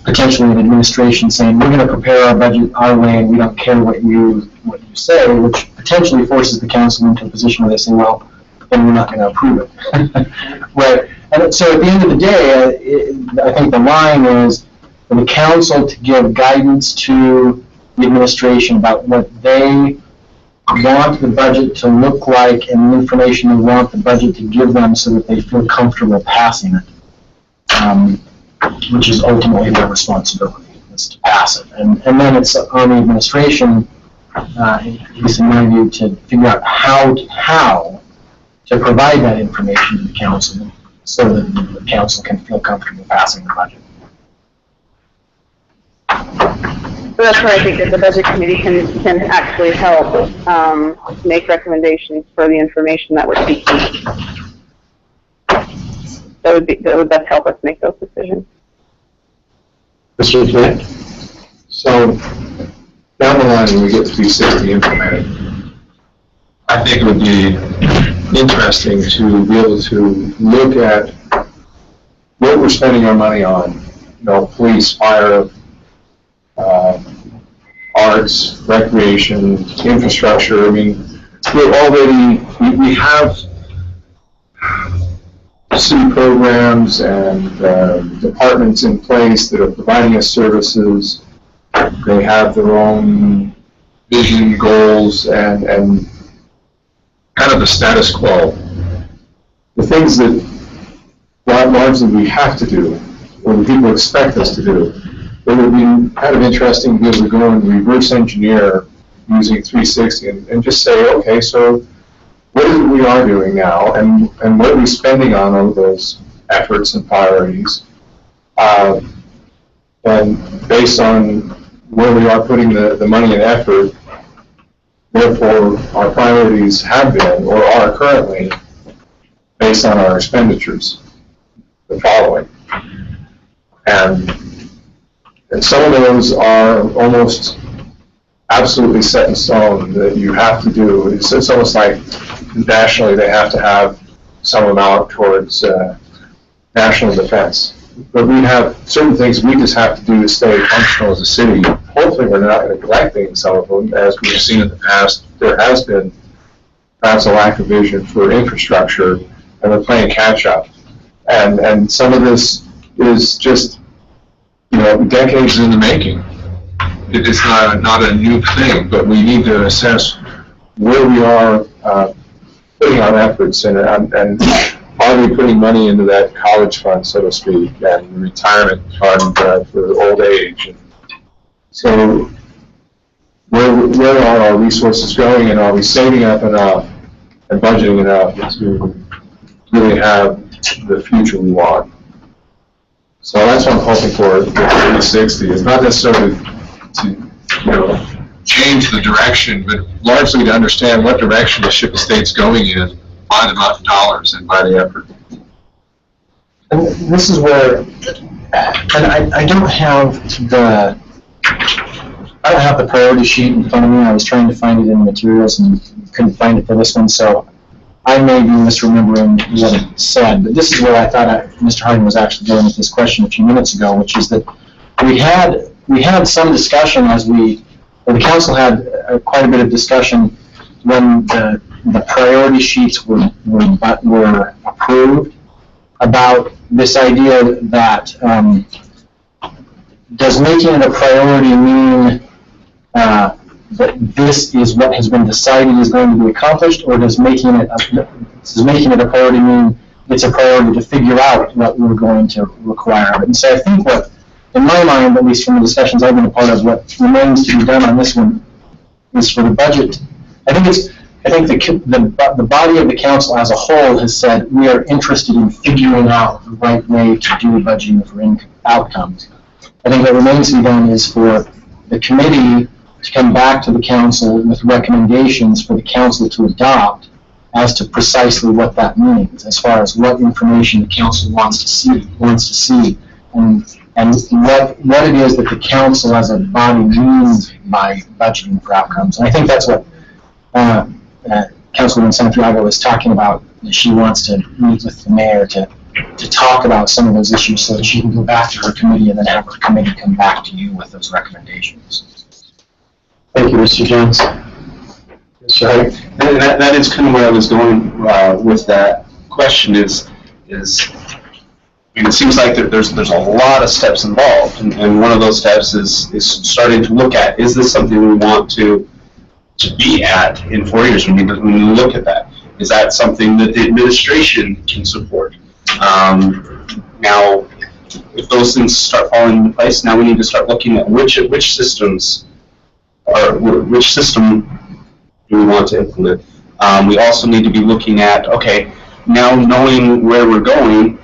potentially an administration saying, we're going to prepare our budget our way and we don't care what you say, which potentially forces the council into a position where they say, well, then we're not going to approve it. Right. And so at the end of the day, I think the line is for the council to give guidance to the administration about what they want the budget to look like and the information they want the budget to give them so that they feel comfortable passing it, which is ultimately their responsibility, is to pass it. And then it's on the administration, at least in my view, to figure out how to provide that information to the council so that the council can feel comfortable passing the budget. So that's where I think that the budget committee can actually help make recommendations for the information that we're seeking. That would best help us make those decisions. Mr. Plant? So, down the line, when we get 360 implemented, I think it would be interesting to be able to look at what we're spending our money on, police, fire, arts, recreation, infrastructure. I mean, we have city programs and departments in place that are providing us services. They have their own vision, goals, and kind of the status quo. The things that largely we have to do, or the people expect us to do, it would be kind of interesting to be able to go and reverse engineer using 360 and just say, okay, so what is it we are doing now, and what are we spending on all of those efforts and priorities? And based on where we are putting the money and effort, therefore our priorities have been or are currently based on our expenditures, the following. And some of those are almost absolutely set in stone that you have to do. It's almost like nationally they have to have some amount towards national defense. But we have certain things we just have to do to stay functional as a city. Hopefully we're not neglecting some of them. As we've seen in the past, there has been perhaps a lack of vision for infrastructure, and we're playing catch up. And some of this is just, decades in the making. It is not a new thing, but we need to assess where we are putting our efforts in, and are we putting money into that college fund, so to speak, and retirement fund for old age. So where are our resources going, and are we saving up enough and budgeting enough to really have the future we want? So that's what I'm hoping for with 360. It's not necessarily to change the direction, but largely to understand what direction the ship of state's going in by the amount of dollars and by the effort. And this is where, and I don't have the priority sheet in front of me. I was trying to find it in the materials and couldn't find it for this one, so I may be misremembering what it said, but this is where I thought Mr. Harding was actually going with this question a few minutes ago, which is that we had some discussion the council had quite a bit of discussion when the priority sheets were approved about this idea that does making it a priority mean that this is what has been decided is going to be accomplished, or does making it a priority mean it's a priority to figure out what we're going to require of it? And so I think what, in my mind, at least from the discussions I've been a part of, what remains to be done on this one is for the budget. I think the body of the council as a whole has said we are interested in figuring out the right way to do budgeting for outcomes. I think what remains to be done is for the committee to come back to the council with recommendations for the council to adopt as to precisely what that means, as far as what information the council wants to see, and what it is that the council as a body means by budgeting for outcomes. And I think that's what Councilwoman Santiago is talking about. She wants to meet with the mayor to talk about some of those issues so that she can go back to her committee and then have her committee come back to you with those recommendations. Thank you, Mr. Jones. Mr. Harding? And that is kind of where I was going with that question is it seems like there's a lot of steps involved, and one of those steps is starting to look at, is this something we want to to be at in 4 years when you look at that? Is that something that the administration can support? Now, if those things start falling into place, now we need to start looking at which systems or which system do we want to implement. We also need to be looking at, okay, now knowing where we're going,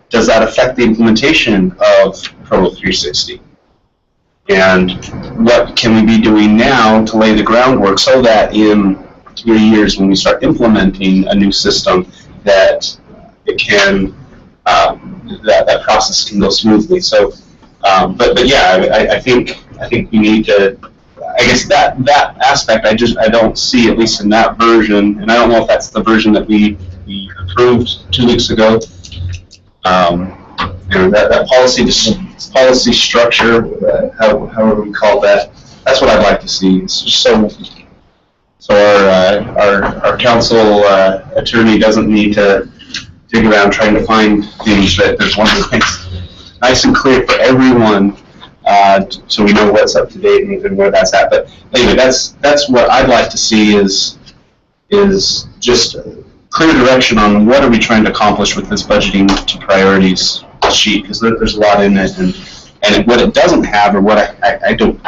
does that affect the implementation of Provo 360? And what can we be doing now to lay the groundwork so that in 3 years when we start implementing a new system that it can, that process can go smoothly. So, but yeah, I think we need to, I guess that aspect I don't see, at least in that version, and I don't know if that's the version that we approved 2 weeks ago. That policy structure, however we call that, that's what I'd like to see. It's just so our council attorney doesn't need to dig around trying to find things, that there's one that's nice and clear for everyone, so we know what's up to date and where that's at. But anyway, that's what I'd like to see is just clear direction on what are we trying to accomplish with this budgeting to priorities sheet, because there's a lot in it, and what it doesn't have, or what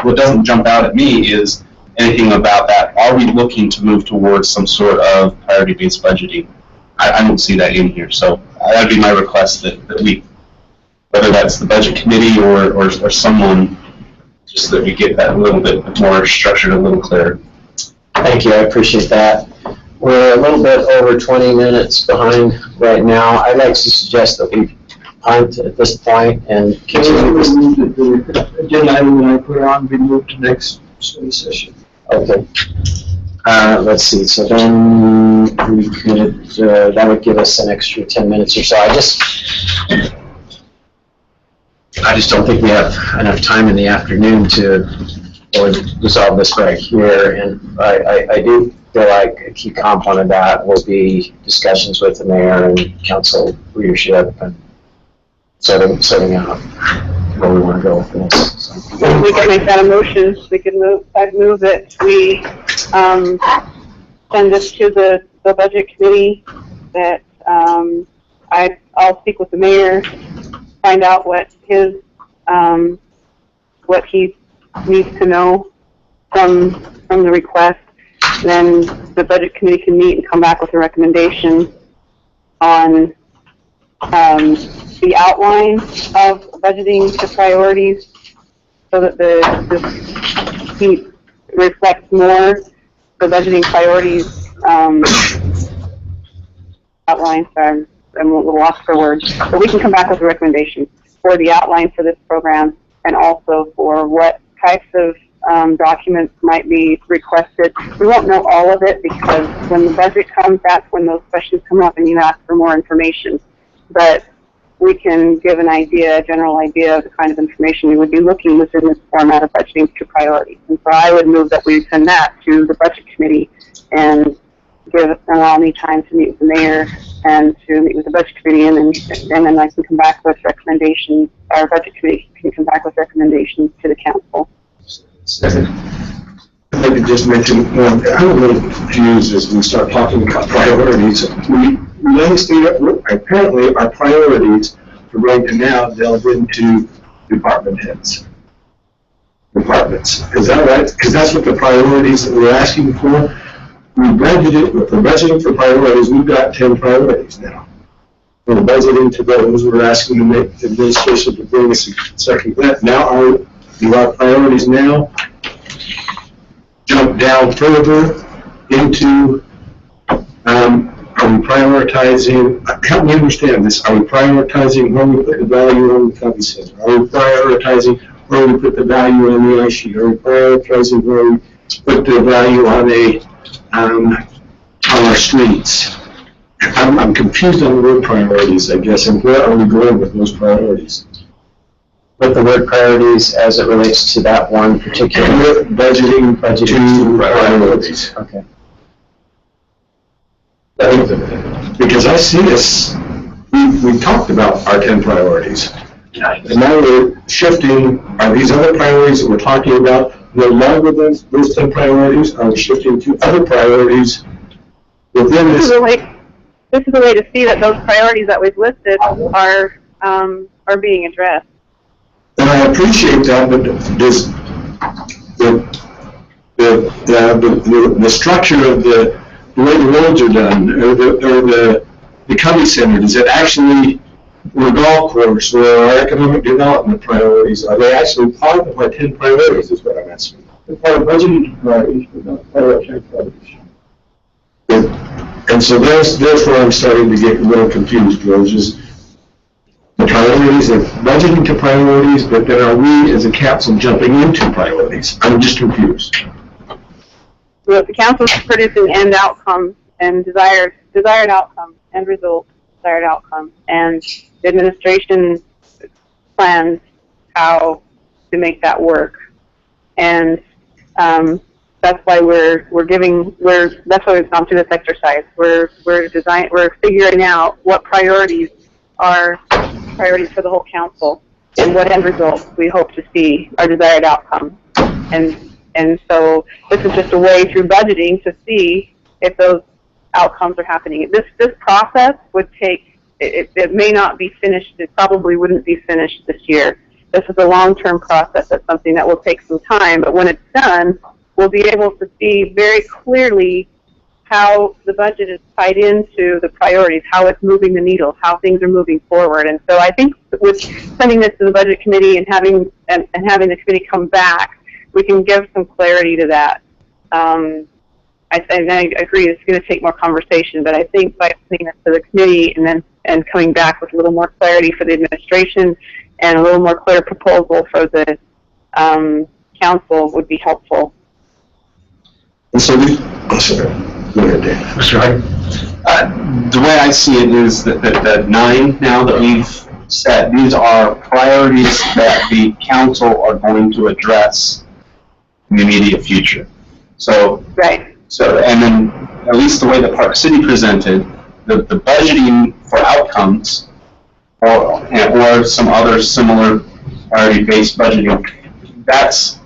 what doesn't jump out at me is anything about that. Are we looking to move towards some sort of priority-based budgeting? I don't see that in here, so that'd be my request that we, whether that's the budget committee or someone, just that we get that a little bit more structured, a little clearer. Thank you, I appreciate that. We're a little bit over 20 minutes behind right now. I'd like to suggest that we punt at this point and continue this. The agenda item that I put on, we move to next study session. Okay. Let's see, so then we could, that would give us an extra 10 minutes or so. I just don't think we have enough time in the afternoon to resolve this right here, and I do feel like a key component of that will be discussions with the mayor and council leadership and sorting out where we want to go with this. So. We can make that a motion. We can I'd move that we send this to the budget committee, that I'll speak with the mayor, find out what he needs to know from the request. Then the budget committee can meet and come back with a recommendation on the outline of budgeting to priorities, so that the sheet reflects more the budgeting priorities outline. So I'm a little lost for words, but we can come back with a recommendation for the outline for this program, and also for what types of documents might be requested. We won't know all of it, because when the budget comes, that's when those questions come up and you ask for more information. But we can give an idea, a general idea of the kind of information we would be looking within this format of budgeting to priorities. And so I would move that we send that to the budget committee and allow me time to meet with the mayor and to meet with the budget committee, and then I can come back with recommendations. Our budget committee can come back with recommendations to the council. If I could just mention, I'm a little confused as we start talking about priorities. We understand that apparently our priorities are going to now delve into department heads. Departments. Is that right? Because that's what the priorities that we're asking for. We budgeted, with the budgeting for priorities, we've got 10 priorities now. We're budgeting to those, we're asking to make the administration to bring us a second that. Now do our priorities now jump down further into, are we prioritizing, help me understand this, are we prioritizing where we put the value on the copy center? Are we prioritizing where we put the value on the IC? Are we prioritizing where we put the value on our streets? I'm confused on the word priorities, I guess, and where are we going with those priorities? With the word priorities as it relates to that one particular budgeting to priorities. Okay. Because I see this, we talked about our 10 priorities. And now we're shifting, are these other priorities that we're talking about no longer than those 10 priorities? Are we shifting to other priorities within This this? is a way to see that those priorities that we've listed are being addressed. And I appreciate that, but does the structure of the way the roads are done, or the Covey Center, does it actually, or golf course, or our economic development priorities, are they actually part of our 10 priorities, is what I'm asking? They're part of budgeting priorities, but not part of our 10 priorities. And so therefore I'm starting to get a little confused, George, is the priorities of budgeting to priorities, but then are we as a council jumping into priorities? I'm just confused. Well, the council is producing end outcomes and desired outcomes, end results, desired outcomes, and the administration plans how to make that work. And that's why that's why we've gone through this exercise. We're figuring out what priorities are priorities for the whole council and what end results we hope to see are desired outcomes. And so this is just a way through budgeting to see if those outcomes are happening. This process would take, it may not be finished, it probably wouldn't be finished this year. This is a long-term process. It's something that will take some time, but when it's done, we'll be able to see very clearly how the budget is tied into the priorities, how it's moving the needle, how things are moving forward. And so I think with sending this to the budget committee and having the committee come back, we can give some clarity to that. I agree it's going to take more conversation, but I think by sending this to the committee and coming back with a little more clarity for the administration and a little more clear proposal for the council would be helpful. And so go ahead, Dan. Mr. Hyde? The way I see it is that the 9 now that we've set, these are priorities that the council are going to address in the immediate future. So, right. So, and then at least the way that Park City presented, the budgeting for outcomes or some other similar priority-based budgeting, that's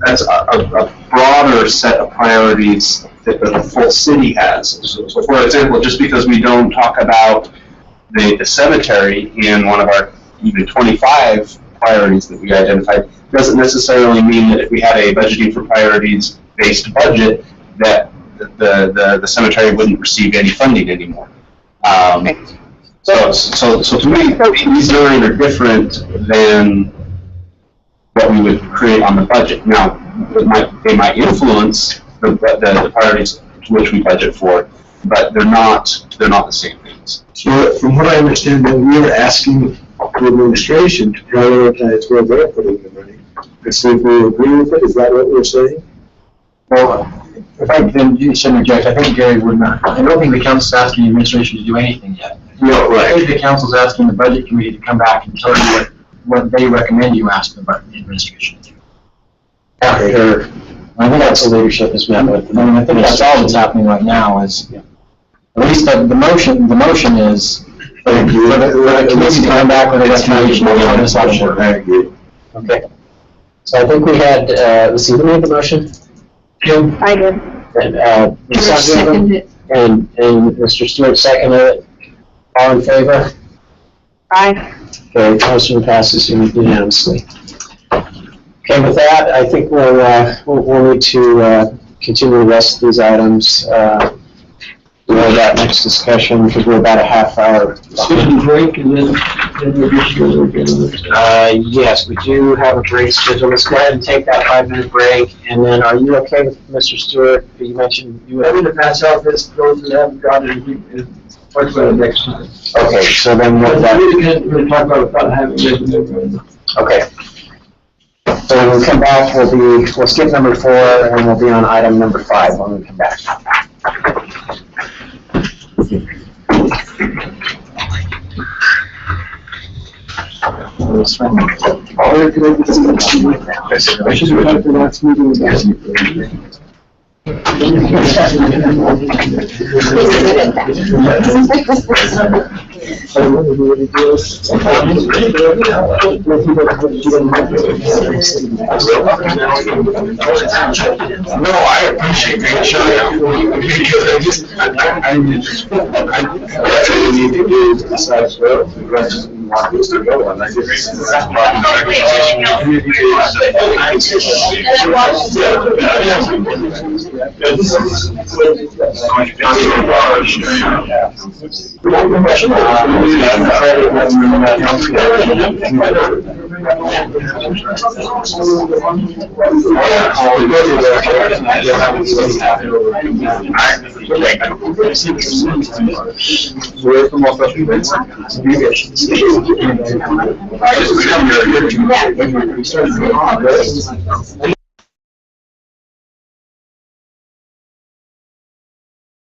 a broader set of priorities that the full city has. So for example, just because we don't talk about the cemetery in one of our even 25 priorities that we identified, doesn't necessarily mean that if we had a budgeting for priorities based budget that the cemetery wouldn't receive any funding anymore. So to me, these 9 are different than what we would create on the budget. Now, they might influence the priorities to which we budget for, but they're not the same things. So from what I understand, then we are asking the administration to prioritize where they're putting the money. And see if we agree with it. Is that what we're saying? Well, if I can just interject, I think Gary would not. I don't think the council's asking the administration to do anything yet. No, right. I think the council's asking the budget committee to come back and tell you what they recommend you ask the administration to do. After, I think that's the leadership is met with. I mean, I think that's all that's happening right now is, at least the motion is for the committee to come back with a recommendation on this option. I agree. Okay. So I think we had, let's see, who made the motion? Kim? I did. And, Seconded. and Mr. Stewart seconded it. All in favor? Aye. Okay, motion passes unanimously. Okay, with that, I think we'll need to continue the rest of these items. We'll have that next discussion because we're about a half hour. Student break and then we'll get together again. Yes, we do have a break scheduled. Let's go ahead and take that 5-minute break. And then, are you okay with Mr. Stewart? You mentioned you I'm going to pass out this, those that haven't got it, and talk about it next time. Okay, so then what that? We're going to talk about having it. Okay. So when we come back, we'll skip number 4 and we'll be on item number 5 when we come back. No, I appreciate being shut out, because I just, I really need to do is decide where the rest want this to go, and I just, that's part of the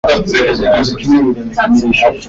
As a community, then the community helps.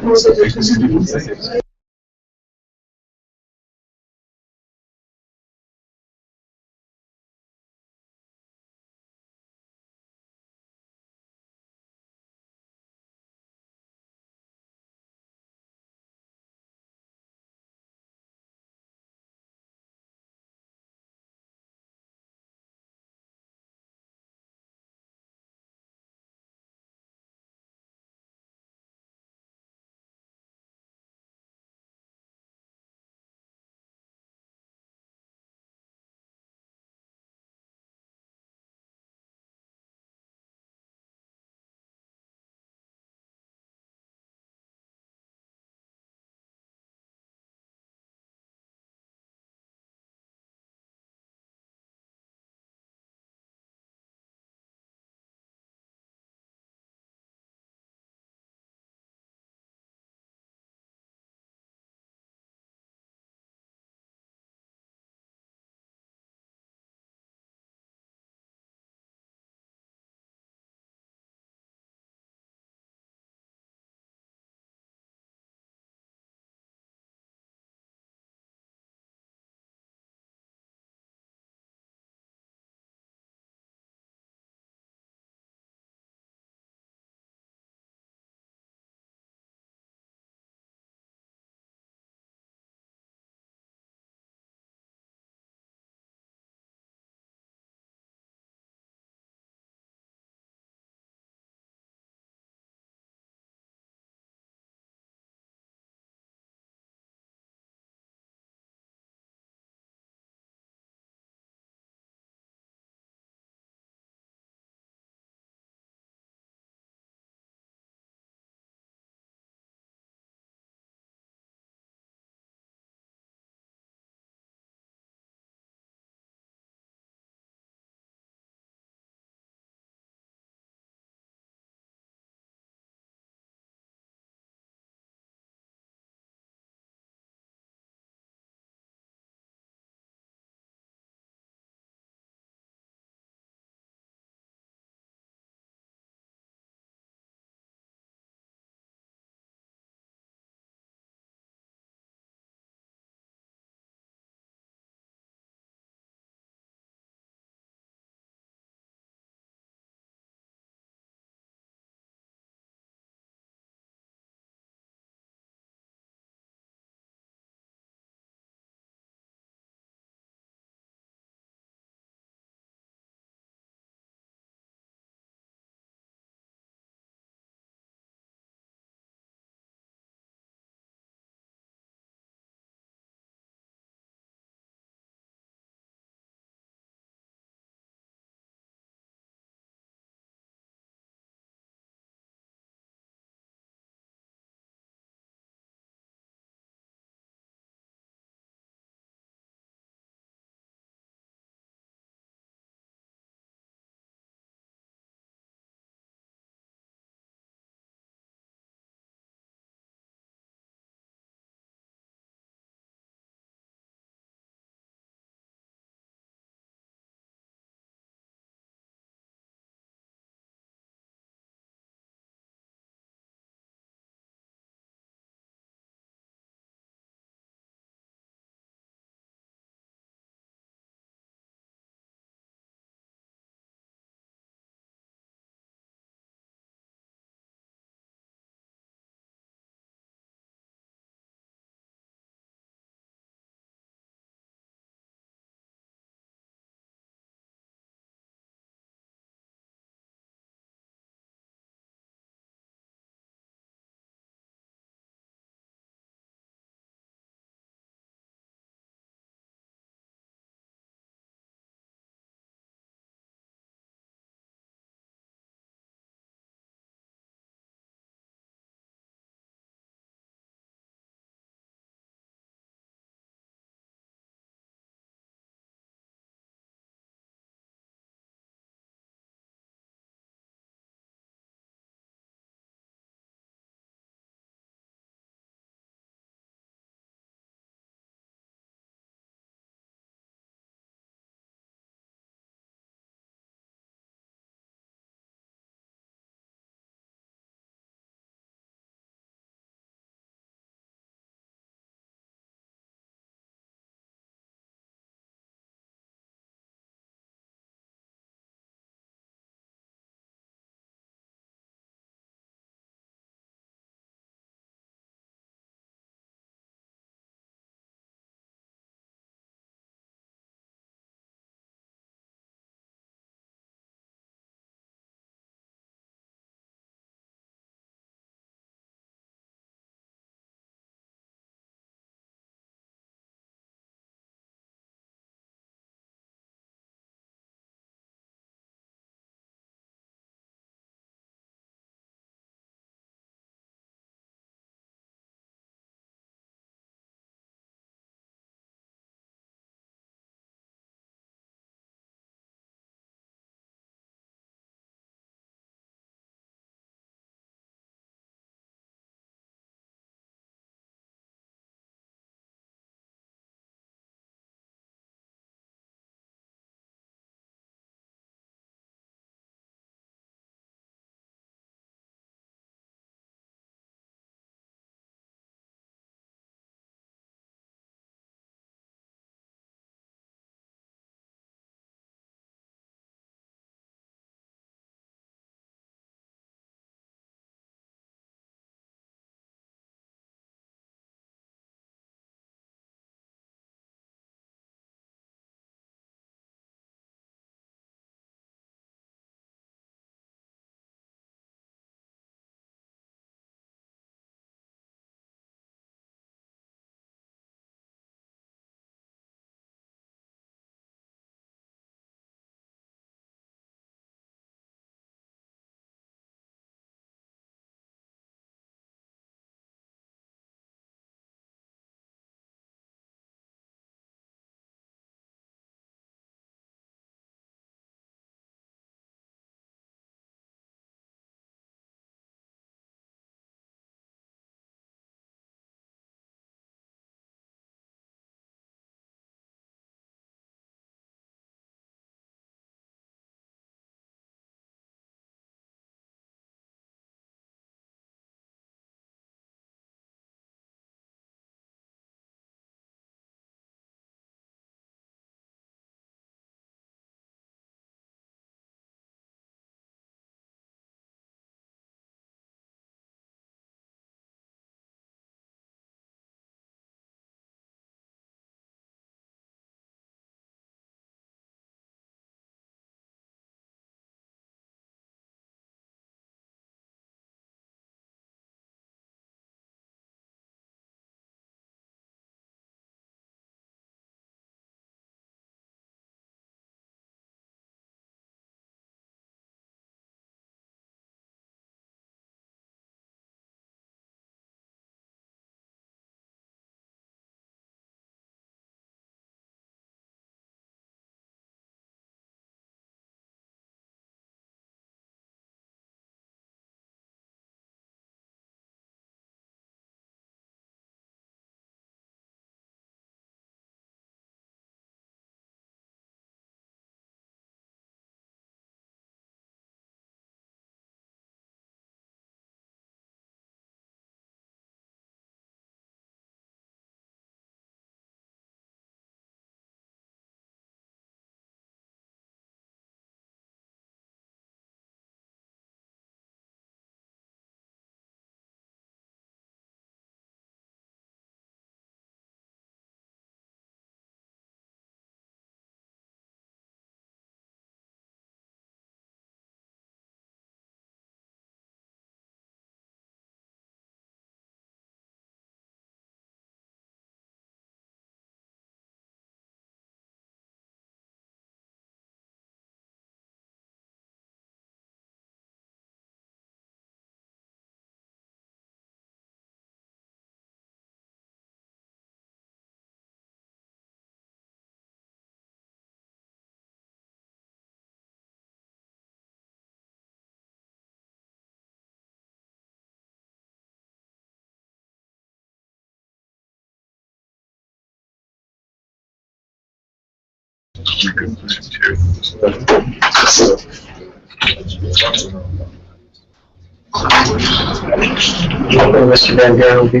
Mr. Van Buren will be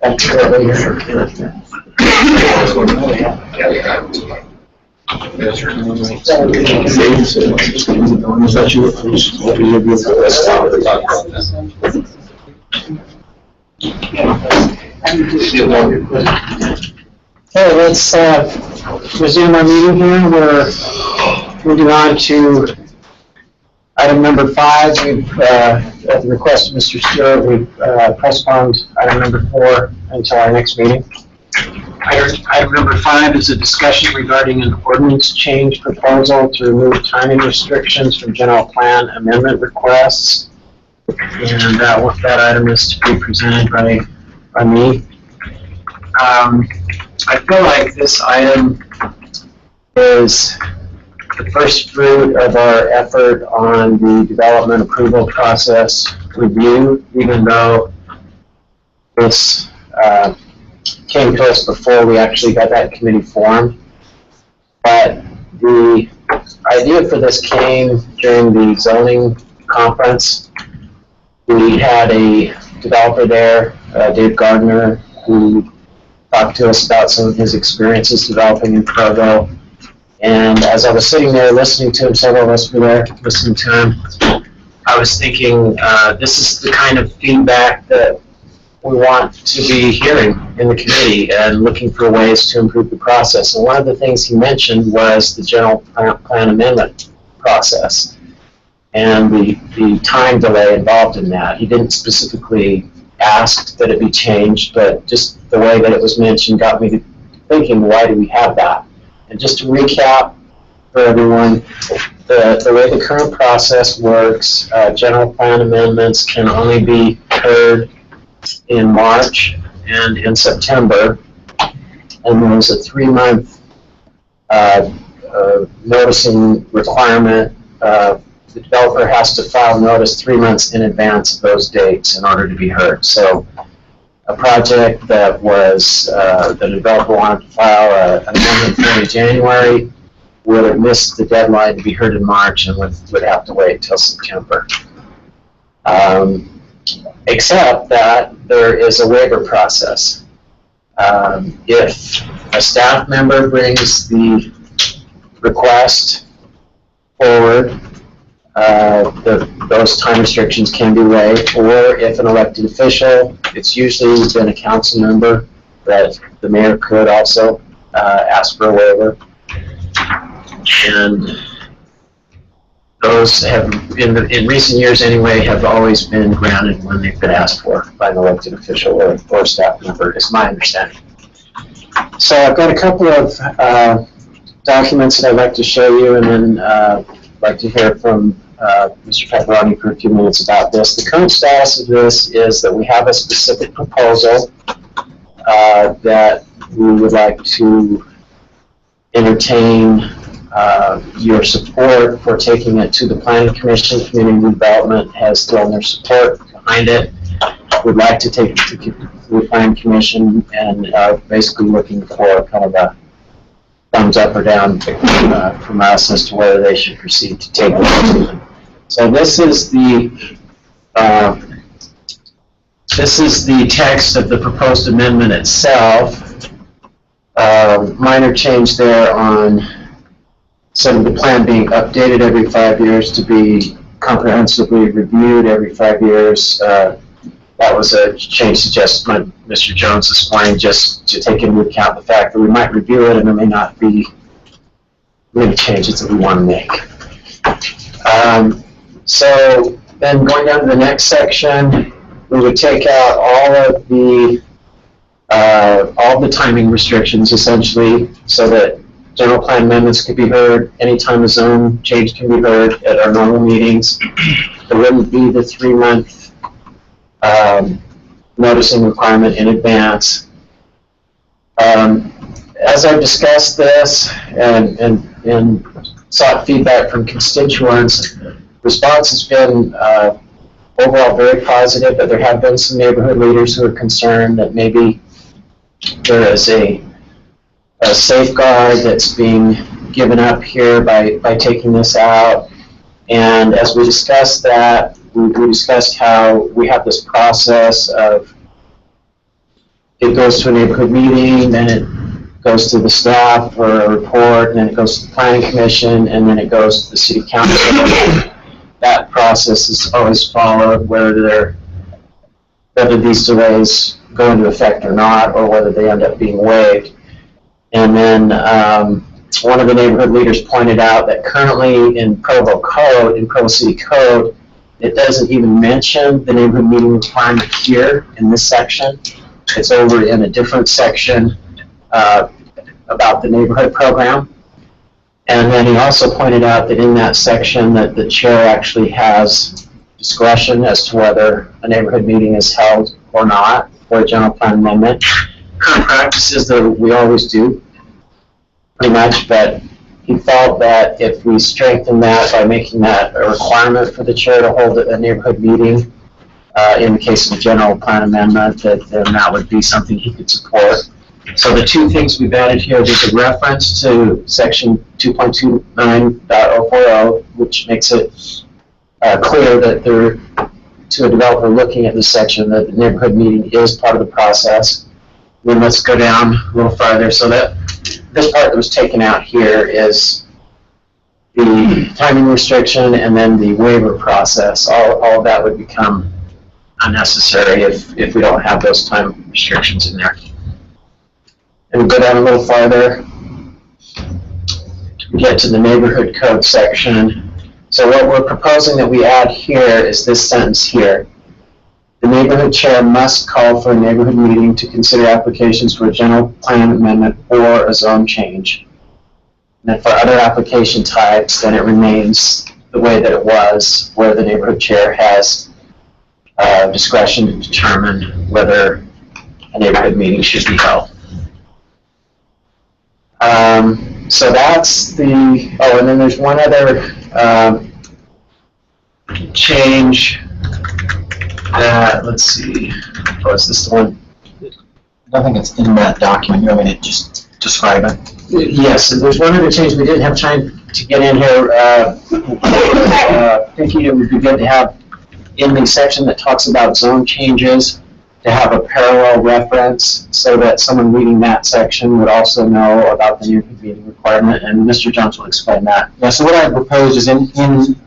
back shortly here. Okay, let's resume our meeting here. We're moving on to item number 5. We've, at the request of Mr. Stewart, we've postponed item number 4 until our next meeting. Item number 5 is a discussion regarding an ordinance change proposal to remove timing restrictions from general plan amendment requests. And that item is to be presented by me. I feel like this item is the first fruit of our effort on the development approval process review, even though this came to us before we actually got that committee formed. But the idea for this came during the zoning conference. We had a developer there, Dave Gardner, who talked to us about some of his experiences developing in Provo. And as I was sitting there listening to him, several of us were there listening to him, I was thinking, this is the kind of feedback that we want to be hearing in the committee and looking for ways to improve the process. And one of the things he mentioned was the general plan amendment process and the time delay involved in that. He didn't specifically ask that it be changed, but just the way that it was mentioned got me thinking, why do we have that? And just to recap for everyone, the way the current process works, general plan amendments can only be heard in March and in September, and there's a 3-month noticing requirement. The developer has to file notice 3 months in advance of those dates in order to be heard. So a project that was, the developer wanted to file an amendment in early January would have missed the deadline to be heard in March and would have to wait until September. Except that there is a waiver process. If a staff member brings the request forward, those time restrictions can be waived, or if an elected official, it's usually been a council member, that the mayor could also ask for a waiver. And those have, in recent years anyway, have always been granted when they've been asked for by an elected official or staff member, is my understanding. So I've got a couple of documents that I'd like to show you, and then I'd like to hear from Mr. Pepperoni for a few minutes about this. The current status of this is that we have a specific proposal that we would like to entertain your support for taking it to the Planning Commission. Community Development has thrown their support behind it. We'd like to take it to the Planning Commission and are basically looking for kind of a thumbs up or down from us as to whether they should proceed to take it. So this is the text of the proposed amendment itself. Minor change there on sort of the plan being updated every 5 years to be comprehensively reviewed every 5 years. That was a change suggested by Mr. Jones this morning, just to take into account the fact that we might review it and there may not be many changes that we want to make. So then going down to the next section, we would take out all the timing restrictions essentially, so that general plan amendments could be heard anytime a zone change can be heard at our normal meetings. There wouldn't be the 3-month noticing requirement in advance. As I've discussed this and sought feedback from constituents, response has been overall very positive, but there have been some neighborhood leaders who are concerned that maybe there is a safeguard that's being given up here by taking this out. And as we discussed that, we discussed how we have this process of it goes to a neighborhood meeting, then it goes to the staff for a report, and then it goes to the planning commission, and then it goes to the city council. That process is always followed, whether these delays go into effect or not, or whether they end up being waived. And then one of the neighborhood leaders pointed out that currently in Provo City Code, it doesn't even mention the neighborhood meeting requirement here in this section. It's over in a different section about the neighborhood program. And then he also pointed out that in that section that the chair actually has discretion as to whether a neighborhood meeting is held or not for a general plan amendment. Current practice is that we always do, pretty much, but he felt that if we strengthen that by making that a requirement for the chair to hold a neighborhood meeting, in the case of a general plan amendment, then that would be something he could support. So the two things we've added here, there's a reference to section 2.29.040, which makes it clear that to a developer looking at this section, that the neighborhood meeting is part of the process. Then let's go down a little farther. So that this part that was taken out here is the timing restriction and then the waiver process. All of that would become unnecessary if we don't have those time restrictions in there. And we go down a little farther, we get to the neighborhood code section. So what we're proposing that we add here is this sentence here. The neighborhood chair must call for a neighborhood meeting to consider applications for a general plan amendment or a zone change. And then for other application types, then it remains the way that it was, where the neighborhood chair has discretion to determine whether a neighborhood meeting should be held. So that's the, and then there's one other change that, let's see, is this the one? I don't think it's in that document. You want me to just describe it? Yes, and there's one other change we didn't have time to get in here. Thinking it would be good to have in the section that talks about zone changes, to have a parallel reference so that someone reading that section would also know about the neighborhood meeting requirement, and Mr. Jones will explain that. Yeah, so what I propose is in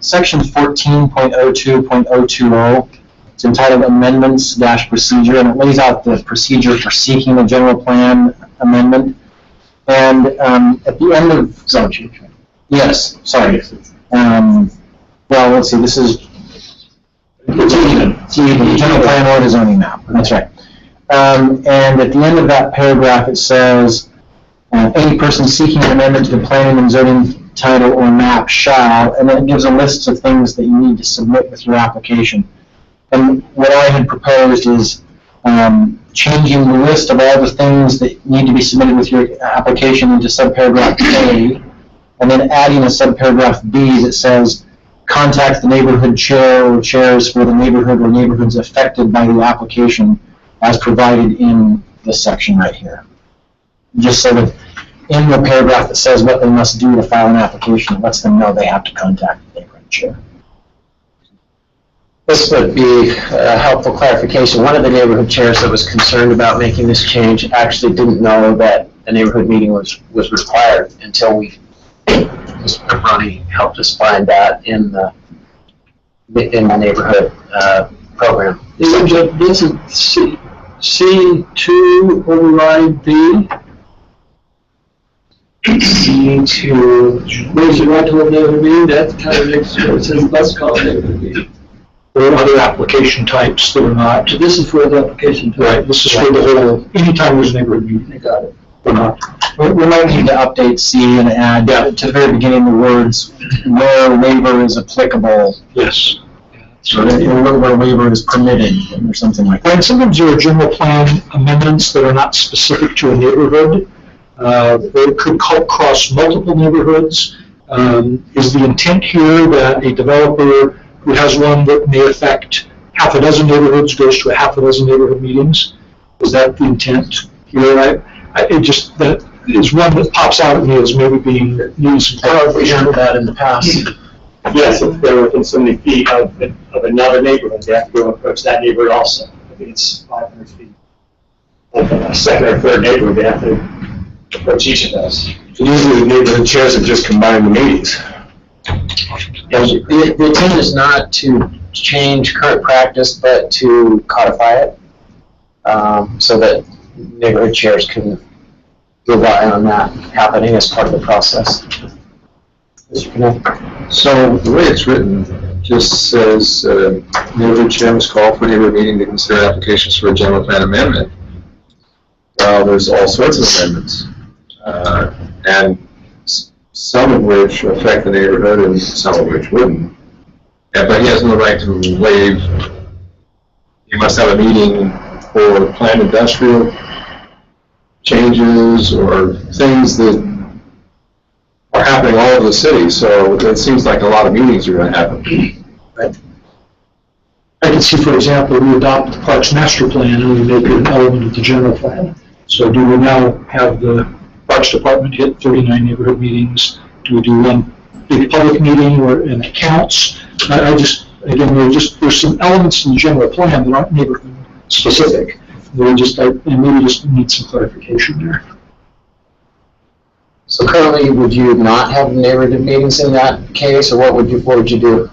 section 14.02.020, it's entitled Amendments-Procedure, and it lays out the procedure for seeking a general plan amendment. And at the end of Zone change. yes, sorry. Well, let's see. This is the general plan or the zoning map. That's right. And at the end of that paragraph, it says, any person seeking an amendment to the planning and zoning title or map shall, and then it gives a list of things that you need to submit with your application. And what I had proposed is changing the list of all the things that need to be submitted with your application into subparagraph A, and then adding a subparagraph B that says, contact the neighborhood chair or chairs for the neighborhood or neighborhoods affected by the application as provided in this section right here. Just so that in the paragraph that says what they must do to file an application, it lets them know they have to contact the neighborhood chair. This would be a helpful clarification. One of the neighborhood chairs that was concerned about making this change actually didn't know that a neighborhood meeting was required until Mr. Ronnie helped us find that in the neighborhood program. Doesn't C2 override B? C2. Raise your right to a neighborhood meeting, that kind of makes it says let's call it neighborhood meeting. There are other application types that are not. This is for the application type. Right, this is for the whole, anytime there's a neighborhood meeting. I got it. Or not. We might need to update C and add to the very beginning the words where waiver is applicable. Yes. So where waiver is permitted or something like that. And sometimes there are general plan amendments that are not specific to a neighborhood. They could cross multiple neighborhoods. Is the intent here that a developer who has one that may affect half a dozen neighborhoods goes to a half a dozen neighborhood meetings? Is that the intent here? It just that is one that pops out at me as maybe being used. How have we handled that in the past? Yes, if they're within so many feet of another neighborhood, they have to go approach that neighborhood also. I think it's 500 feet. Like a second or third neighborhood, they have to approach each of those. Usually the neighborhood chairs have just combined the meetings. The intent is not to change current practice, but to codify it, so that neighborhood chairs can rely on that happening as part of the process. Mr. Connect? So the way it's written just says, neighborhood chair must call for a neighborhood meeting to consider applications for a general plan amendment. Well, there's all sorts of amendments, and some of which affect the neighborhood and some of which wouldn't. But he has no right to waive. He must have a meeting for planned industrial changes or things that are happening all over the city. So it seems like a lot of meetings are going to happen. I can see, for example, we adopt the Parks Master Plan and we make it an element of the general plan. So do we now have the Parks Department hit 39 neighborhood meetings? Do we do one big public meeting and it counts? Again, there's some elements in the general plan that aren't neighborhood specific. We maybe just need some clarification there. So currently, would you not have neighborhood meetings in that case, or what would you do?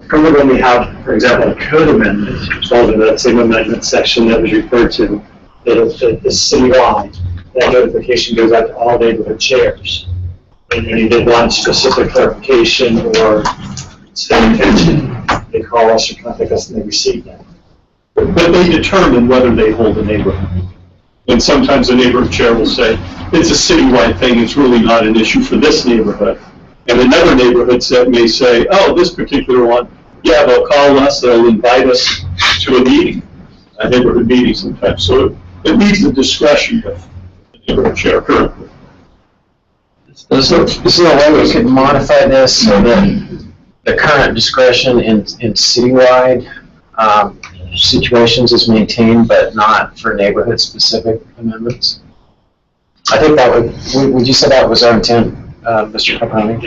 Currently, when we have, for example, a code amendment, falls into that same amendment section that was referred to, that is citywide, that notification goes out to all neighborhood chairs. And when they want specific clarification or say attention, they call us or contact us and they receive that. But they determine whether they hold a neighborhood. And sometimes the neighborhood chair will say, it's a citywide thing, it's really not an issue for this neighborhood. And another neighborhood may say, oh, this particular one, yeah, they'll call us, they'll invite us to a meeting, a neighborhood meeting sometimes. So it leaves the discretion of the neighborhood chair currently. Is there a way we could modify this so that the current discretion in citywide situations is maintained, but not for neighborhood-specific amendments? I think that would you say that was our intent, Mr. Capone,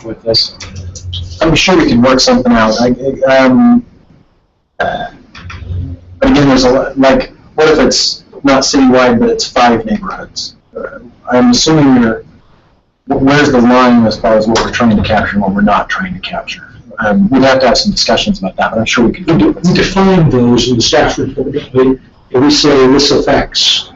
with this? I'm sure we can work something out. But again, there's a lot, like, what if it's not citywide, but it's 5 neighborhoods? I'm assuming where's the line as far as what we're trying to capture and what we're not trying to capture? We'd have to have some discussions about that, but I'm sure we can do it. We define those in the staff report. We say this affects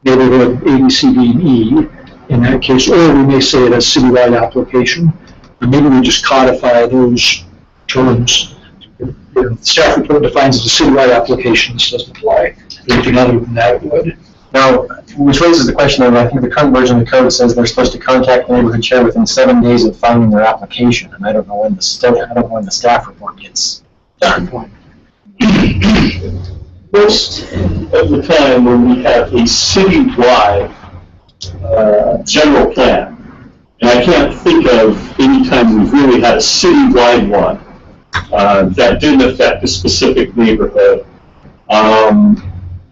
neighborhood A, B, C, D, and E in that case, or we may say it as citywide application, and maybe we just codify those terms. The staff report defines it as citywide application, this doesn't apply. Anything other than that, it would. Now, which raises the question of, I think the current version of the code says they're supposed to contact the neighborhood chair within 7 days of filing their application, and I don't know when the staff report gets done. Most of the time when we have a citywide general plan, and I can't think of any time we've really had a citywide one that didn't affect a specific neighborhood,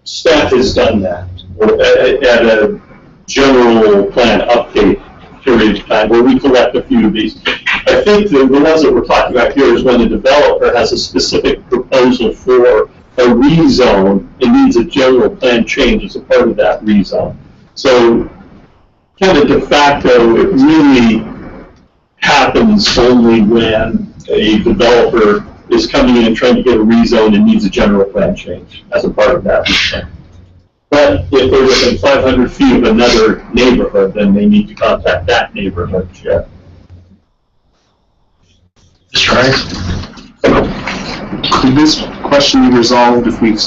staff has done that at a general plan update period of time where we collect a few of these. I think the ones that we're talking about here is when the developer has a specific proposal for a rezone and needs a general plan change as a part of that rezone. So kind of de facto, it really happens only when a developer is coming in and trying to get a rezone and needs a general plan change as a part of that rezone. But if they're within 500 feet of another neighborhood, then they need to contact that neighborhood chair. Mr. Wright? Could this question be resolved if we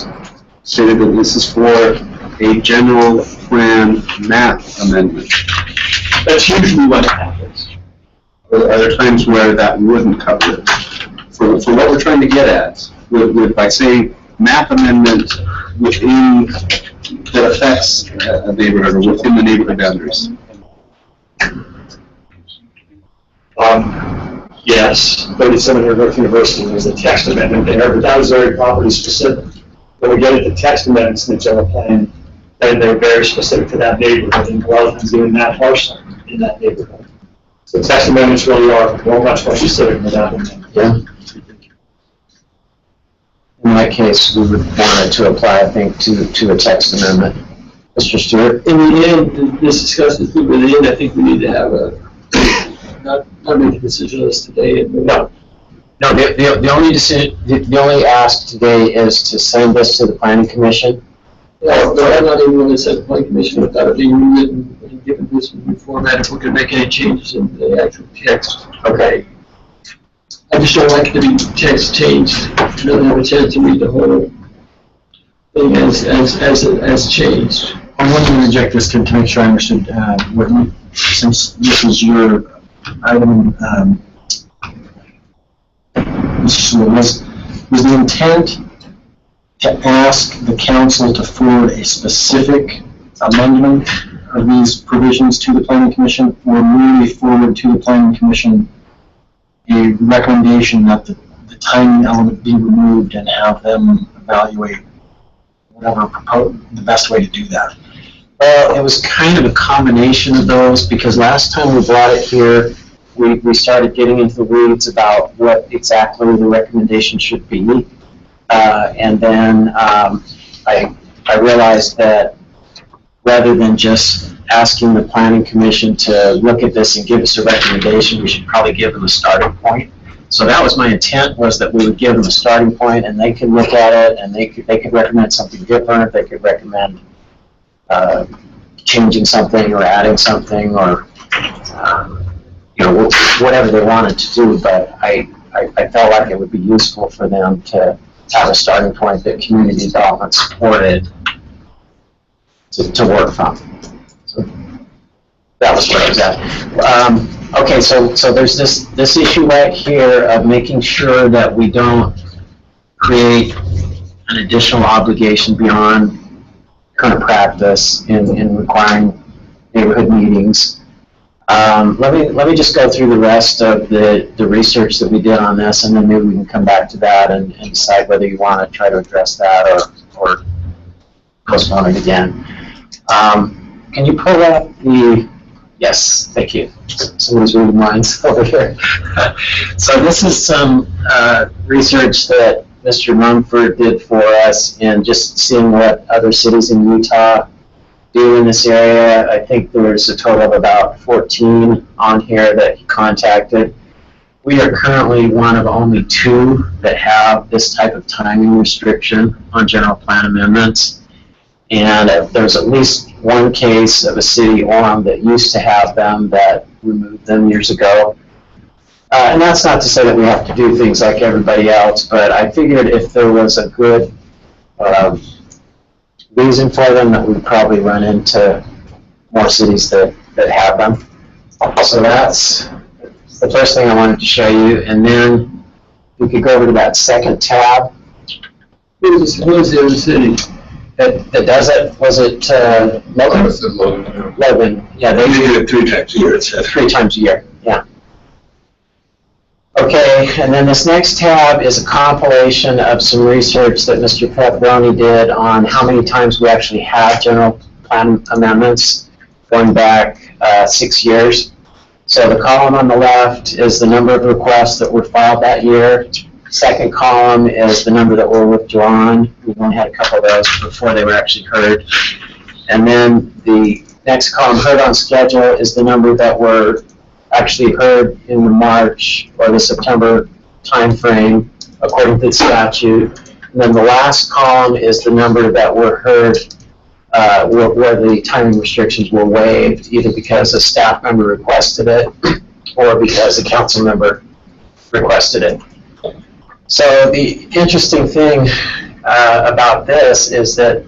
stated that this is for a general plan map amendment? That's usually what happens. Are there times where that wouldn't cover it? For what we're trying to get at, by saying map amendment within, that affects a neighborhood or within the neighborhood boundaries? Yes, 3700 North University, there's a text amendment there, but that was very property specific. When we get into text amendments in the general plan, then they're very specific to that neighborhood, and rather than doing that parcel in that neighborhood. So text amendments really are much more specific than that. Yeah. In that case, we would want it to apply, I think, to a text amendment. Mr. Stewart? In the end, this discussion is good. In the end, I think we need to have not make a decision on this today. No. No, the only decision, the only ask today is to send this to the planning commission. Yeah, but I'm not even going to set the planning commission without it being rewritten and given this new format if we're going to make any changes in the actual text. Okay. I just don't like it to be text changed. I don't have a chance to read the whole thing as changed. I want to reject this to make sure I understood what you, since this is your item, was the intent to ask the council to forward a specific amendment of these provisions to the planning commission, or merely forward to the planning commission a recommendation that the timing element be removed and have them evaluate whatever the best way to do that? Well, it was kind of a combination of those, because last time we brought it here, we started getting into the weeds about what exactly the recommendation should be. And then I realized that rather than just asking the planning commission to look at this and give us a recommendation, we should probably give them a starting point. So that was my intent, was that we would give them a starting point and they could look at it and they could recommend something different. They could recommend changing something or adding something, or whatever they wanted to do. But I felt like it would be useful for them to have a starting point that community development supported to work from. So that was where I was at. Okay, so there's this issue right here of making sure that we don't create an additional obligation beyond current practice in requiring neighborhood meetings. Let me just go through the rest of the research that we did on this, and then maybe we can come back to that and decide whether you want to try to address that or postpone it again. Can you pull up the, yes, thank you. Someone's reading minds over here. So this is some research that Mr. Mumford did for us, and just seeing what other cities in Utah do in this area. I think there's a total of about 14 on here that he contacted. We are currently one of only 2 that have this type of timing restriction on general plan amendments. And there's at least one case of a city, Orem, that used to have them that removed them years ago. And that's not to say that we have to do things like everybody else, but I figured if there was a good reason for them, that we'd probably run into more cities that have them. So that's the first thing I wanted to show you. And then we could go over to that second tab. Who is the other city that does it? Was it Logan? Logan. Yeah, they do it 3 times a year. It says 3 times a year. Yeah. Okay, and then this next tab is a compilation of some research that Mr. Pepperoni did on how many times we actually have general plan amendments going back 6 years. So the column on the left is the number of requests that were filed that year. Second column is the number that were withdrawn. We only had a couple of those before they were actually heard. And then the next column, heard on schedule, is the number that were actually heard in the March or the September timeframe according to the statute. And then the last column is the number that were heard where the timing restrictions were waived, either because a staff member requested it or because a council member requested it. So the interesting thing about this is that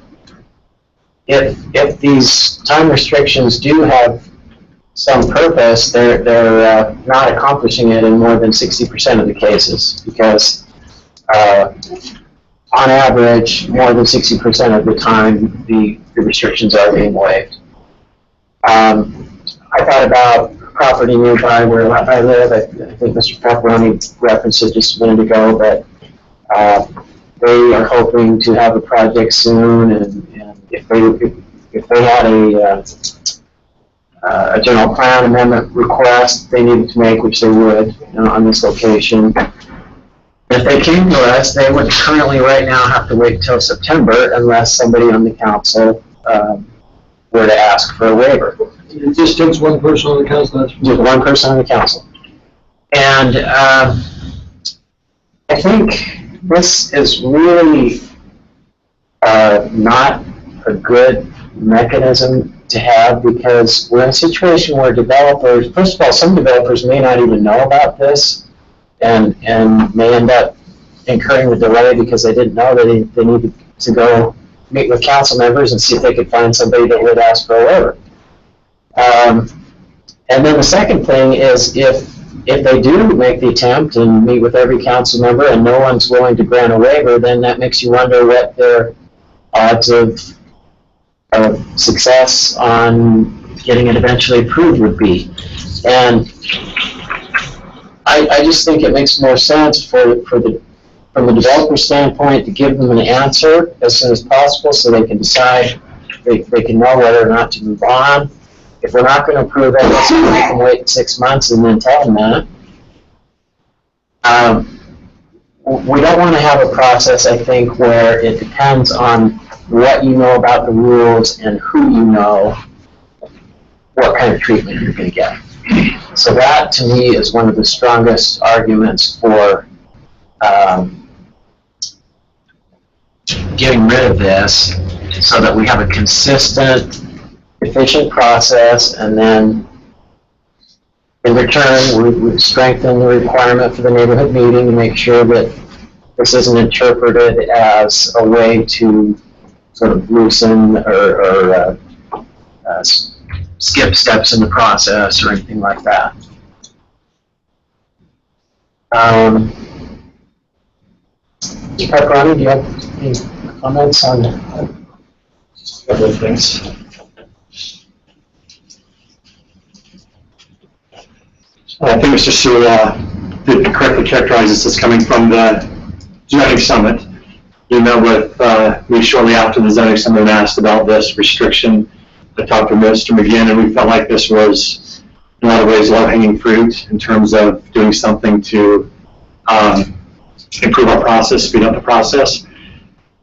if these time restrictions do have some purpose, they're not accomplishing it in more than 60% of the cases, because on average, more than 60% of the time, the restrictions are being waived. I thought about property nearby where I live. I think Mr. Pepperoni referenced it just a minute ago, but they are hoping to have a project soon, and if if they had a general plan amendment request they needed to make, which they would, on this location. If they came to us, they would currently right now have to wait till September unless somebody on the council were to ask for a waiver. It just takes one person on the council. That's Just one person on the council. And I think this is really not a good mechanism to have, because we're in a situation where developers, first of all, some developers may not even know about this and may end up incurring the delay because they didn't know that they needed to go meet with council members and see if they could find somebody that would ask for a waiver. And then the second thing is if they do make the attempt and meet with every council member and no one's willing to grant a waiver, then that makes you wonder what their odds of success on getting it eventually approved would be. And I just think it makes more sense from the developer standpoint to give them an answer as soon as possible so they can decide, they can know whether or not to move on. If we're not going to approve it, let's make them wait 6 months and then tell them that. We don't want to have a process, I think, where it depends on what you know about the rules and who you know what kind of treatment you're going to get. So that, to me, is one of the strongest arguments for getting rid of this so that we have a consistent, efficient process, and then in return, we strengthen the requirement for the neighborhood meeting to make sure that this isn't interpreted as a way to sort of loosen or skip steps in the process or anything like that. Pepperoni, do you have any comments on that? Just a couple of things. I think Mr. Sewell did correctly characterize this as coming from the zoning summit. We met with me shortly after the zoning summit and asked about this restriction. I talked to Mr. McGinn, and we felt like this was, in a lot of ways, low-hanging fruit in terms of doing something to improve our process, speed up the process.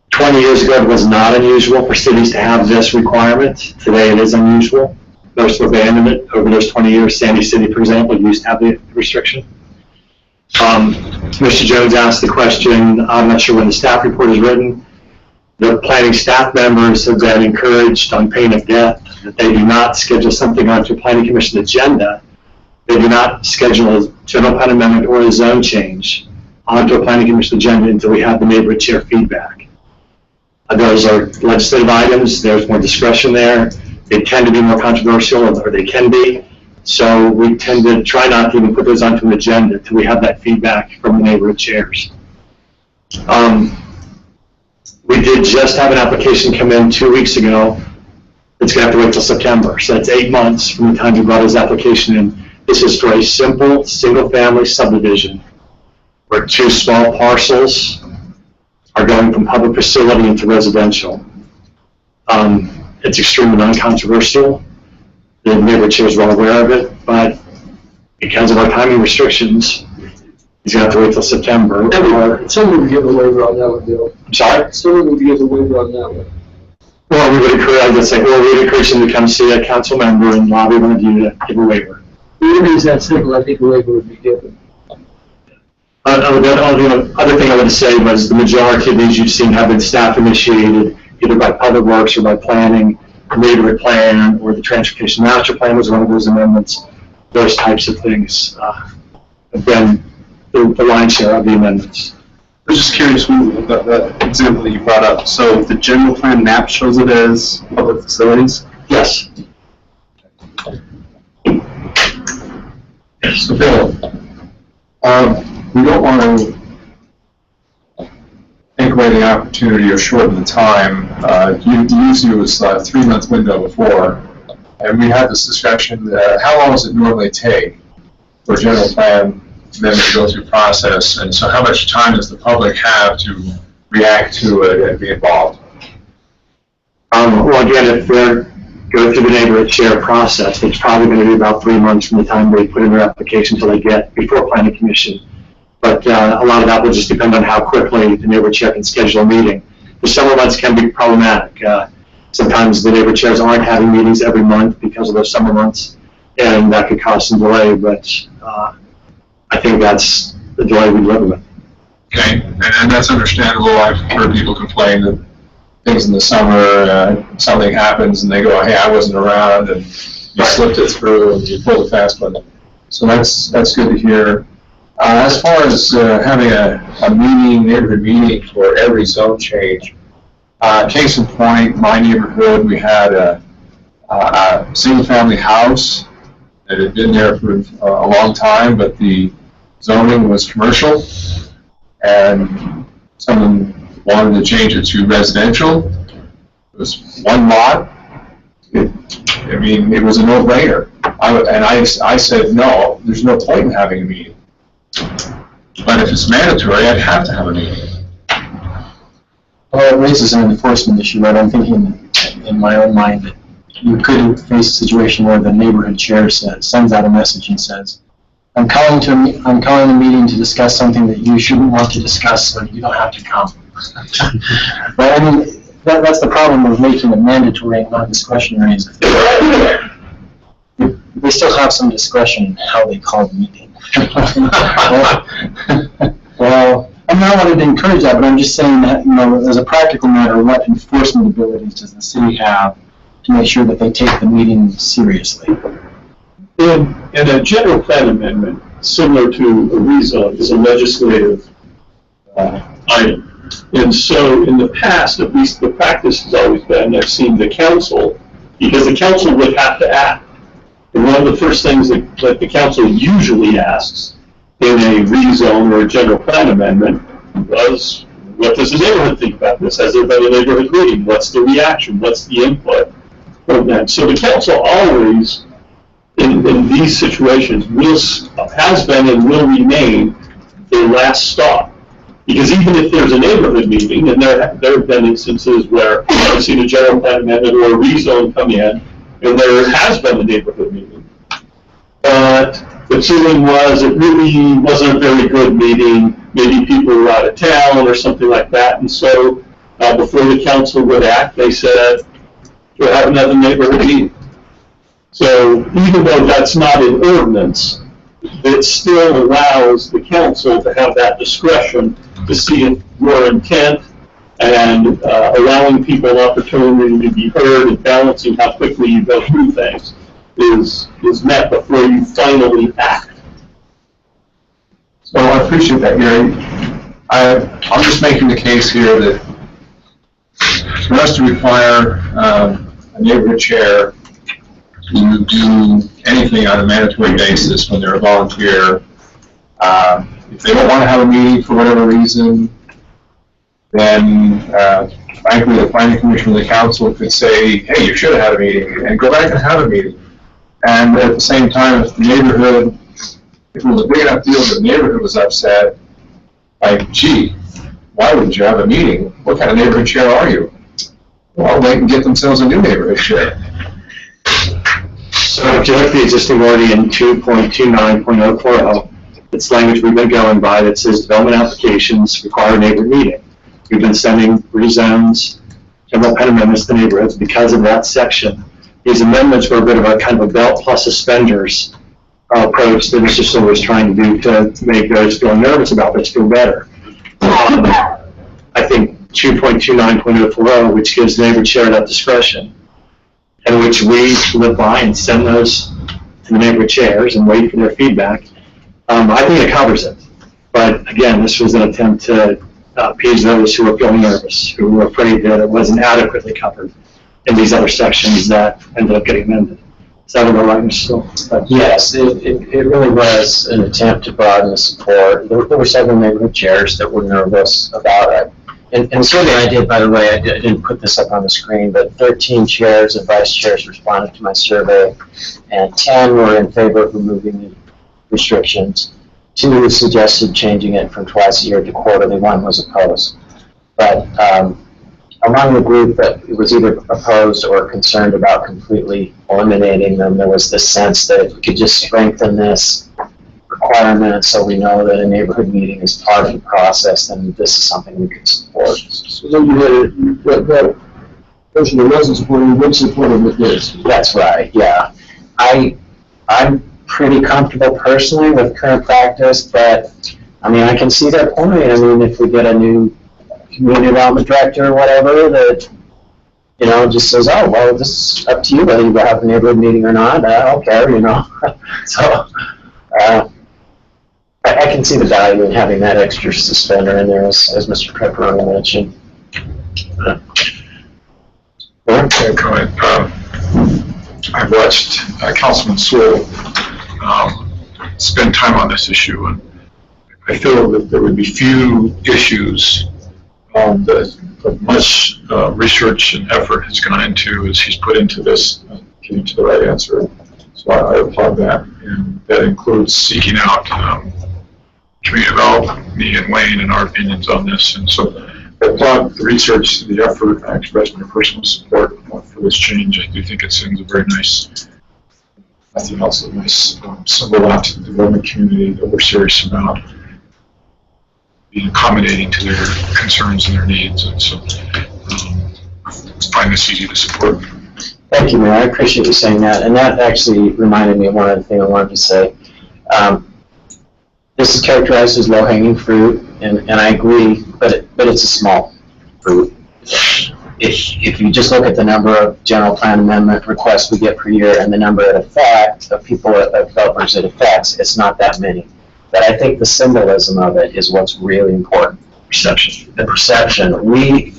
20 years ago, it was not unusual for cities to have this requirement. Today, it is unusual. Most abandoned it over those 20 years. Sandy City, for example, used to have the restriction. Mr. Jones asked the question, I'm not sure when the staff report is written. The planning staff members have been encouraged on pain of death that they do not schedule something onto a planning commission agenda. They do not schedule a general plan amendment or a zone change onto a planning commission agenda until we have the neighborhood chair feedback. Those are legislative items. There's more discretion there. They tend to be more controversial, or they can be. So we tend to try not to even put those onto an agenda until we have that feedback from the neighborhood chairs. We did just have an application come in 2 weeks ago. It's going to have to wait till September. So that's 8 months from the time we brought his application in. This is for a simple single-family subdivision where 2 small parcels are going from public facility into residential. It's extremely non-controversial. The neighborhood chair is well aware of it, but because of our timing restrictions, he's going to have to wait till September. Someone would give a waiver on that one, Bill. I'm sorry? Someone would give a waiver on that one. Well, we would encourage, I would say, well, we would encourage him to come see a council member and lobby one of you to give a waiver. Even if it's that simple, I think a waiver would be given. The other thing I would say was the majority of these you've seen have been staff initiated, either by Public Works or by planning, the neighborhood plan, or the transportation master plan was one of those amendments. Those types of things have been the lion's share of the amendments. I was just curious about that example that you brought up. So the general plan map shows it as public facilities? Yes. So Bill, we don't want to take away the opportunity or shorten the time. You used it was a 3-month window before, and we had this discussion. How long does it normally take for a general plan amendment to go through process, and so how much time does the public have to react to it and be involved? Well, again, if they're go through the neighborhood share process, it's probably going to be about 3 months from the time they put in their application until they get before planning commission. But a lot of that will just depend on how quickly the neighborhood chair can schedule a meeting. The summer months can be problematic. Sometimes the neighborhood chairs aren't having meetings every month because of those summer months, and that could cause some delay, but I think that's the delay we live with. Okay, and that's understandable. I've heard people complain that things in the summer, something happens and they go, hey, I wasn't around, and you slipped it through and you pulled a fast one. So that's good to hear. As far as having a meeting, neighborhood meeting for every zone change, case in point, my neighborhood, we had a single-family house that had been there for a long time, but the zoning was commercial, and someone wanted to change it to residential. It was one lot. It was a no-brainer. I said, no, there's no point in having a meeting. But if it's mandatory, I'd have to have a meeting. Well, it raises an enforcement issue, right? I'm thinking in my own mind that you could face a situation where the neighborhood chair sends out a message and says, I'm calling a meeting to discuss something that you shouldn't want to discuss, so you don't have to come. But I mean, that's the problem with making it mandatory and not discretionary. They still have some discretion in how they call the meeting. Well, I'm not wanting to encourage that, but I'm just saying that, as a practical matter, what enforcement abilities does the city have to make sure that they take the meeting seriously? And a general plan amendment, similar to a rezone, is a legislative item. And so in the past, at least the practice has always been, I've seen the council, because the council would have to act. And one of the first things that the council usually asks in a rezone or a general plan amendment was, what does the neighborhood think about this? Has there been a neighborhood meeting? What's the reaction? What's the input from that? So the council always, in these situations, has been and will remain their last stop. Because even if there's a neighborhood meeting, and there have been instances where I've seen a general plan amendment or a rezone come in, and there has been a neighborhood meeting. But the feeling was it really wasn't a very good meeting. Maybe people were out of town or something like that. And so before the council would act, they said, we'll have another neighborhood meeting. So even though that's not an ordinance, it still allows the council to have that discretion to see if your intent and allowing people an opportunity to be heard and balancing how quickly you go through things is met before you finally act. So I appreciate that, Gary. I'm just making the case here that for us to require a neighborhood chair to do anything on a mandatory basis when they're a volunteer, if they don't want to have a meeting for whatever reason, then frankly the planning commission or the council could say, hey, you should have had a meeting, and go back and have a meeting. And at the same time, if the neighborhood, if it was a big enough deal that the neighborhood was upset, like, gee, why wouldn't you have a meeting? What kind of neighborhood chair are you? Well, they can get themselves a new neighborhood chair. So if you look at the existing wording in 2.29.040, it's language we've been going by that says development applications require a neighborhood meeting. We've been sending rezones, general plan amendments to neighborhoods because of that section. These amendments were a bit of a kind of a belt plus suspenders approach that Mr. Silver was trying to do to make those feel nervous about this feel better. I think 2.29.040, which gives the neighborhood chair that discretion, and which we live by and send those to the neighborhood chairs and wait for their feedback. I think it covers it. But again, this was an attempt to appease those who were feeling nervous, who were afraid that it wasn't adequately covered in these other sections that ended up getting amended. Is that about right, Mr. Still? Yes, it really was an attempt to broaden the support. There were several neighborhood chairs that were nervous about it. And survey I did, by the way, I didn't put this up on the screen, but 13 chairs and vice chairs responded to my survey, and 10 were in favor of removing the restrictions. 2 suggested changing it from twice a year to quarterly. 1 was opposed. But among the group that was either opposed or concerned about completely eliminating them, there was this sense that if we could just strengthen this requirement so we know that a neighborhood meeting is part of the process, then this is something we could support. So then you had that person that wasn't supporting, would support it with this. That's right, yeah. I'm pretty comfortable personally with current practice, but I mean, I can see their point. I mean, if we get a new community development director or whatever that, you know, just says, oh, well, this is up to you whether you have a neighborhood meeting or not. I don't care, you know. So, I can see the value in having that extra suspender in there, as Mr. Pepperoni mentioned. Okay, comment. I've watched Councilman Sewell spend time on this issue, and I feel that there would be few issues that much research and effort has gone into as he's put into this, getting to the right answer. So I applaud that, and that includes seeking out community development, me and Wayne, and our opinions on this. And so I applaud the research, the effort. I express my personal support for this change. I do think it sends a very nice, nothing else, a nice symbol out to the development community that we're serious about being accommodating to their concerns and their needs. And so I find this easy to support. Thank you, Mayor. I appreciate you saying that. And that actually reminded me of one other thing I wanted to say. This is characterized as low-hanging fruit, and I agree, but it's a small fruit. If you just look at the number of general plan amendment requests we get per year and the number of people, developers it affects, it's not that many. But I think the symbolism of it is what's really important. Perception. The perception. We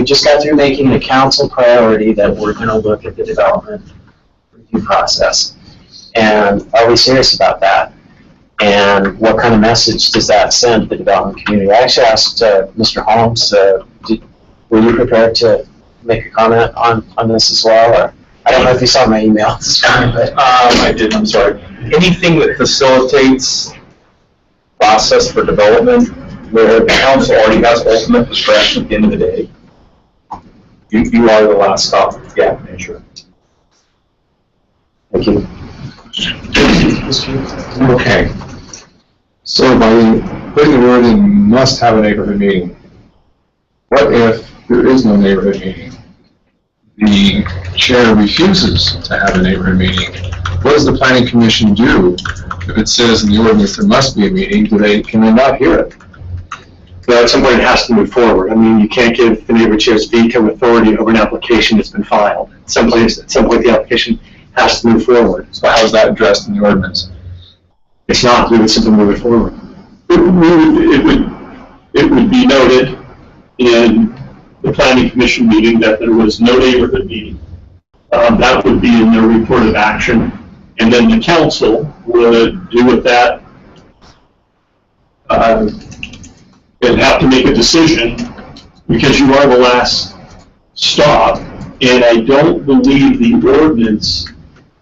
just got through making it a council priority that we're going to look at the development review process. And are we serious about that? And what kind of message does that send to the development community? I actually asked Mr. Holmes, were you prepared to make a comment on this as well? Or I don't know if you saw my email this time, but I did, I'm sorry. Anything that facilitates process for development where the council already has ultimate discretion at the end of the day, you are the last stop of the gap measure. Thank you. Okay. So by putting the word in must have a neighborhood meeting, what if there is no neighborhood meeting? The chair refuses to have a neighborhood meeting. What does the planning commission do if it says in the ordinance there must be a meeting? Can they not hear it? Well, at some point it has to move forward. I mean, you can't give the neighborhood chair's veto authority over an application that's been filed. At some point the application has to move forward. So how is that addressed in the ordinance? It's not. We would simply move it forward. It would be noted in the planning commission meeting that there was no neighborhood meeting. That would be in their report of action, and then the council would do with that and have to make a decision because you are the last stop. And I don't believe the ordinance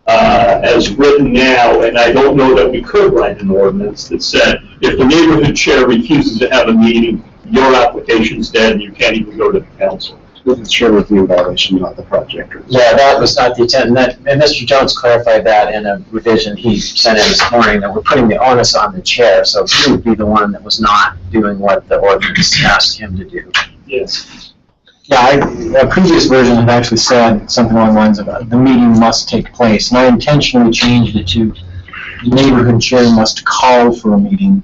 as written now, and I don't know that we could write an ordinance that said if the neighborhood chair refuses to have a meeting, your application's dead and you can't even go to the council. The chair review violation, not the project. Yeah, that was not the intent, and Mr. Jones clarified that in a revision he sent in this morning, that we're putting the onus on the chair, so he would be the one that was not doing what the ordinance asked him to do. Yes. Yeah, a previous version had actually said something along the lines of the meeting must take place, and I intentionally changed it to the neighborhood chair must call for a meeting.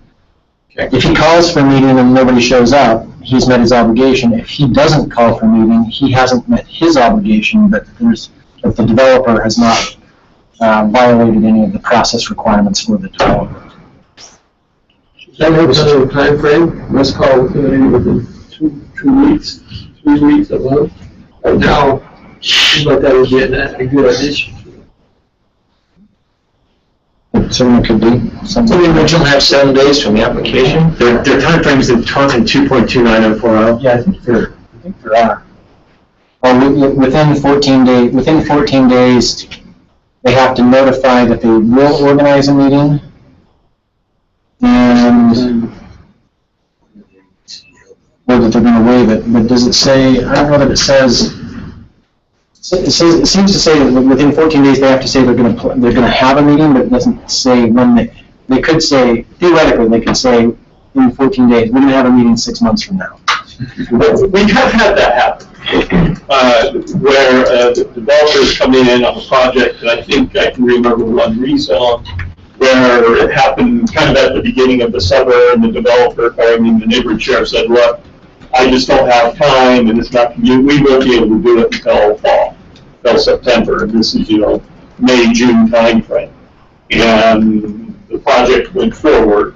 Okay. If he calls for a meeting and nobody shows up, he's met his obligation. If he doesn't call for a meeting, he hasn't met his obligation, but the developer has not violated any of the process requirements for the developer. Does that have a time frame? Must call within 2 weeks, 3 weeks, a month. Right now, seems like that would be a good addition. Certainly could be. So we originally have 7 days from the application. Their time frame is determined in 2.29040. Yeah, I think there are. Well, within 14 days, they have to notify that they will organize a meeting. And or that they're gonna waive it, but does it say, I don't know that it says, it seems to say that within 14 days they have to say they're gonna have a meeting, but it doesn't say when they could say, theoretically, they could say in 14 days, we're gonna have a meeting 6 months from now. We have had that happen, where the developers come in on a project, and I think I can remember one rezone, where it happened kind of at the beginning of the summer, and the developer, I mean, the neighborhood chair said, look, I just don't have time, and it's not, we won't be able to do it until fall, until September, and this is, May, June timeframe. And the project went forward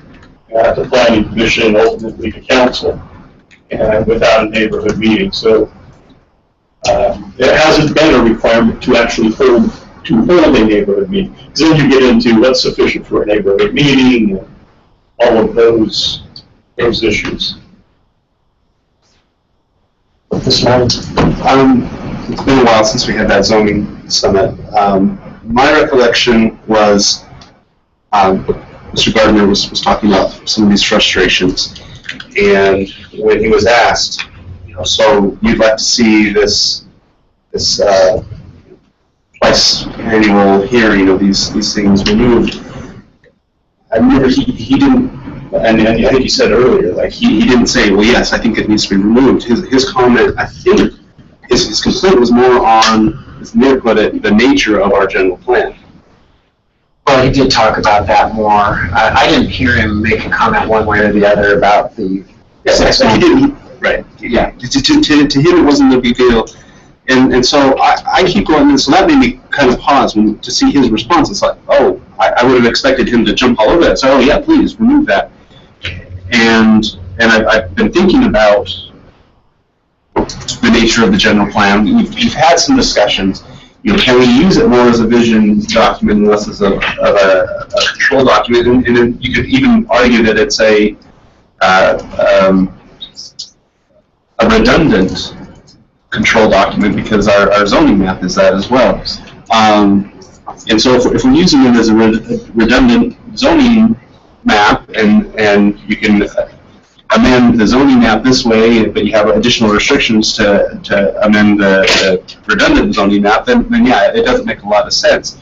to planning commission and ultimately to council, and without a neighborhood meeting. So it hasn't been a requirement to actually hold a neighborhood meeting. Because then you get into what's sufficient for a neighborhood meeting and all of those issues. This one, it's been a while since we had that zoning summit. My recollection was Mr. Gardner was talking about some of these frustrations, and when he was asked, so you'd like to see this twice annual hearing of these things removed. I remember he didn't, and I think he said earlier, like he didn't say, well, yes, I think it needs to be removed. His comment, I think, his complaint was more on, as Nick put it, the nature of our general plan. Well, he did talk about that more. I didn't hear him make a comment one way or the other about the. Yes, he didn't. Right. Yeah. To him, it wasn't a big deal. And so I keep going, and so that made me kind of pause to see his response. It's like, oh, I would have expected him to jump all over that. So, oh yeah, please remove that. And I've been thinking about the nature of the general plan. You've had some discussions. Can we use it more as a vision document and less as a control document? And then you could even argue that it's a redundant control document because our zoning map is that as well. And so if we're using it as a redundant zoning map and you can amend the zoning map this way, but you have additional restrictions to amend the redundant zoning map, then yeah, it doesn't make a lot of sense.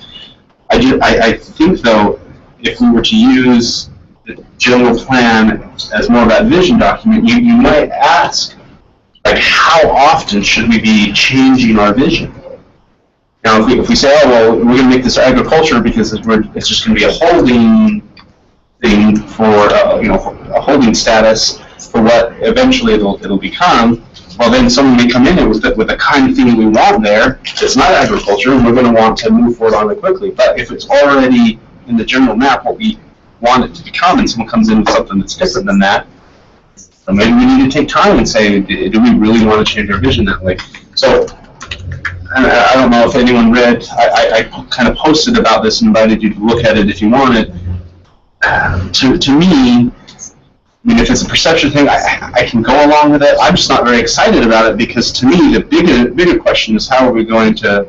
I think though, if we were to use the general plan as more of that vision document, you might ask, like, how often should we be changing our vision? Now, if we say, oh, well, we're going to make this agriculture because it's just going to be a holding thing for, a holding status for what eventually it'll become, well, then someone may come in with the kind of thing we want there. It's not agriculture, and we're going to want to move forward on it quickly. But if it's already in the general map what we want it to become, and someone comes in with something that's different than that, so maybe we need to take time and say, do we really want to change our vision that way? So, I don't know if anyone read, I kind of posted about this and invited you to look at it if you wanted. To me, if it's a perception thing, I can go along with it. I'm just not very excited about it because to me, the bigger question is how are we going to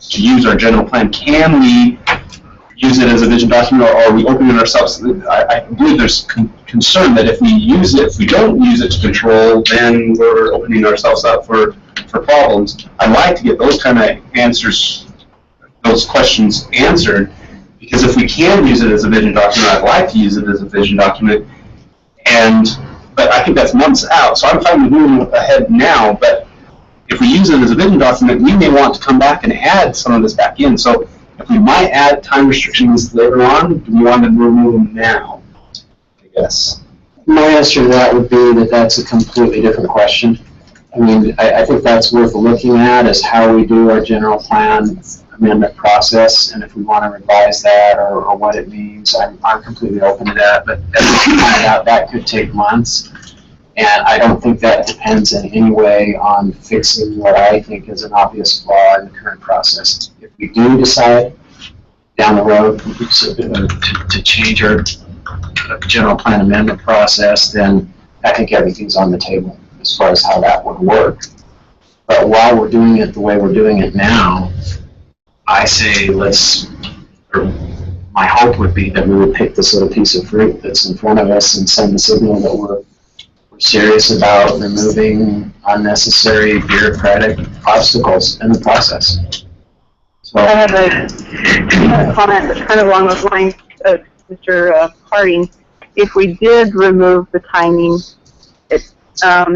use our general plan? Can we use it as a vision document, or are we opening ourselves? I believe there's concern that if we don't use it to control, then we're opening ourselves up for problems. I'd like to get those kind of answers, those questions answered, because if we can use it as a vision document, I'd like to use it as a vision document, but I think that's months out, so I'm fine with moving ahead now, but if we use it as a vision document, we may want to come back and add some of this back in. So if we might add time restrictions later on, do we want to remove them now? I guess. My answer to that would be that that's a completely different question. I think that's worth looking at, is how we do our general plan amendment process, and if we want to revise that or what it means. I'm completely open to that, but as you pointed out, that could take months, and I don't think that depends in any way on fixing what I think is an obvious flaw in the current process. If we do decide down the road to change our general plan amendment process, then I think everything's on the table as far as how that would work. But while we're doing it the way we're doing it now, I say my hope would be that we would pick this little piece of fruit that's in front of us and send the signal that we're we're serious about removing unnecessary bureaucratic obstacles in the process. So, I have a comment that's kind of along those lines, Mr. Harding. If we did remove the timing, it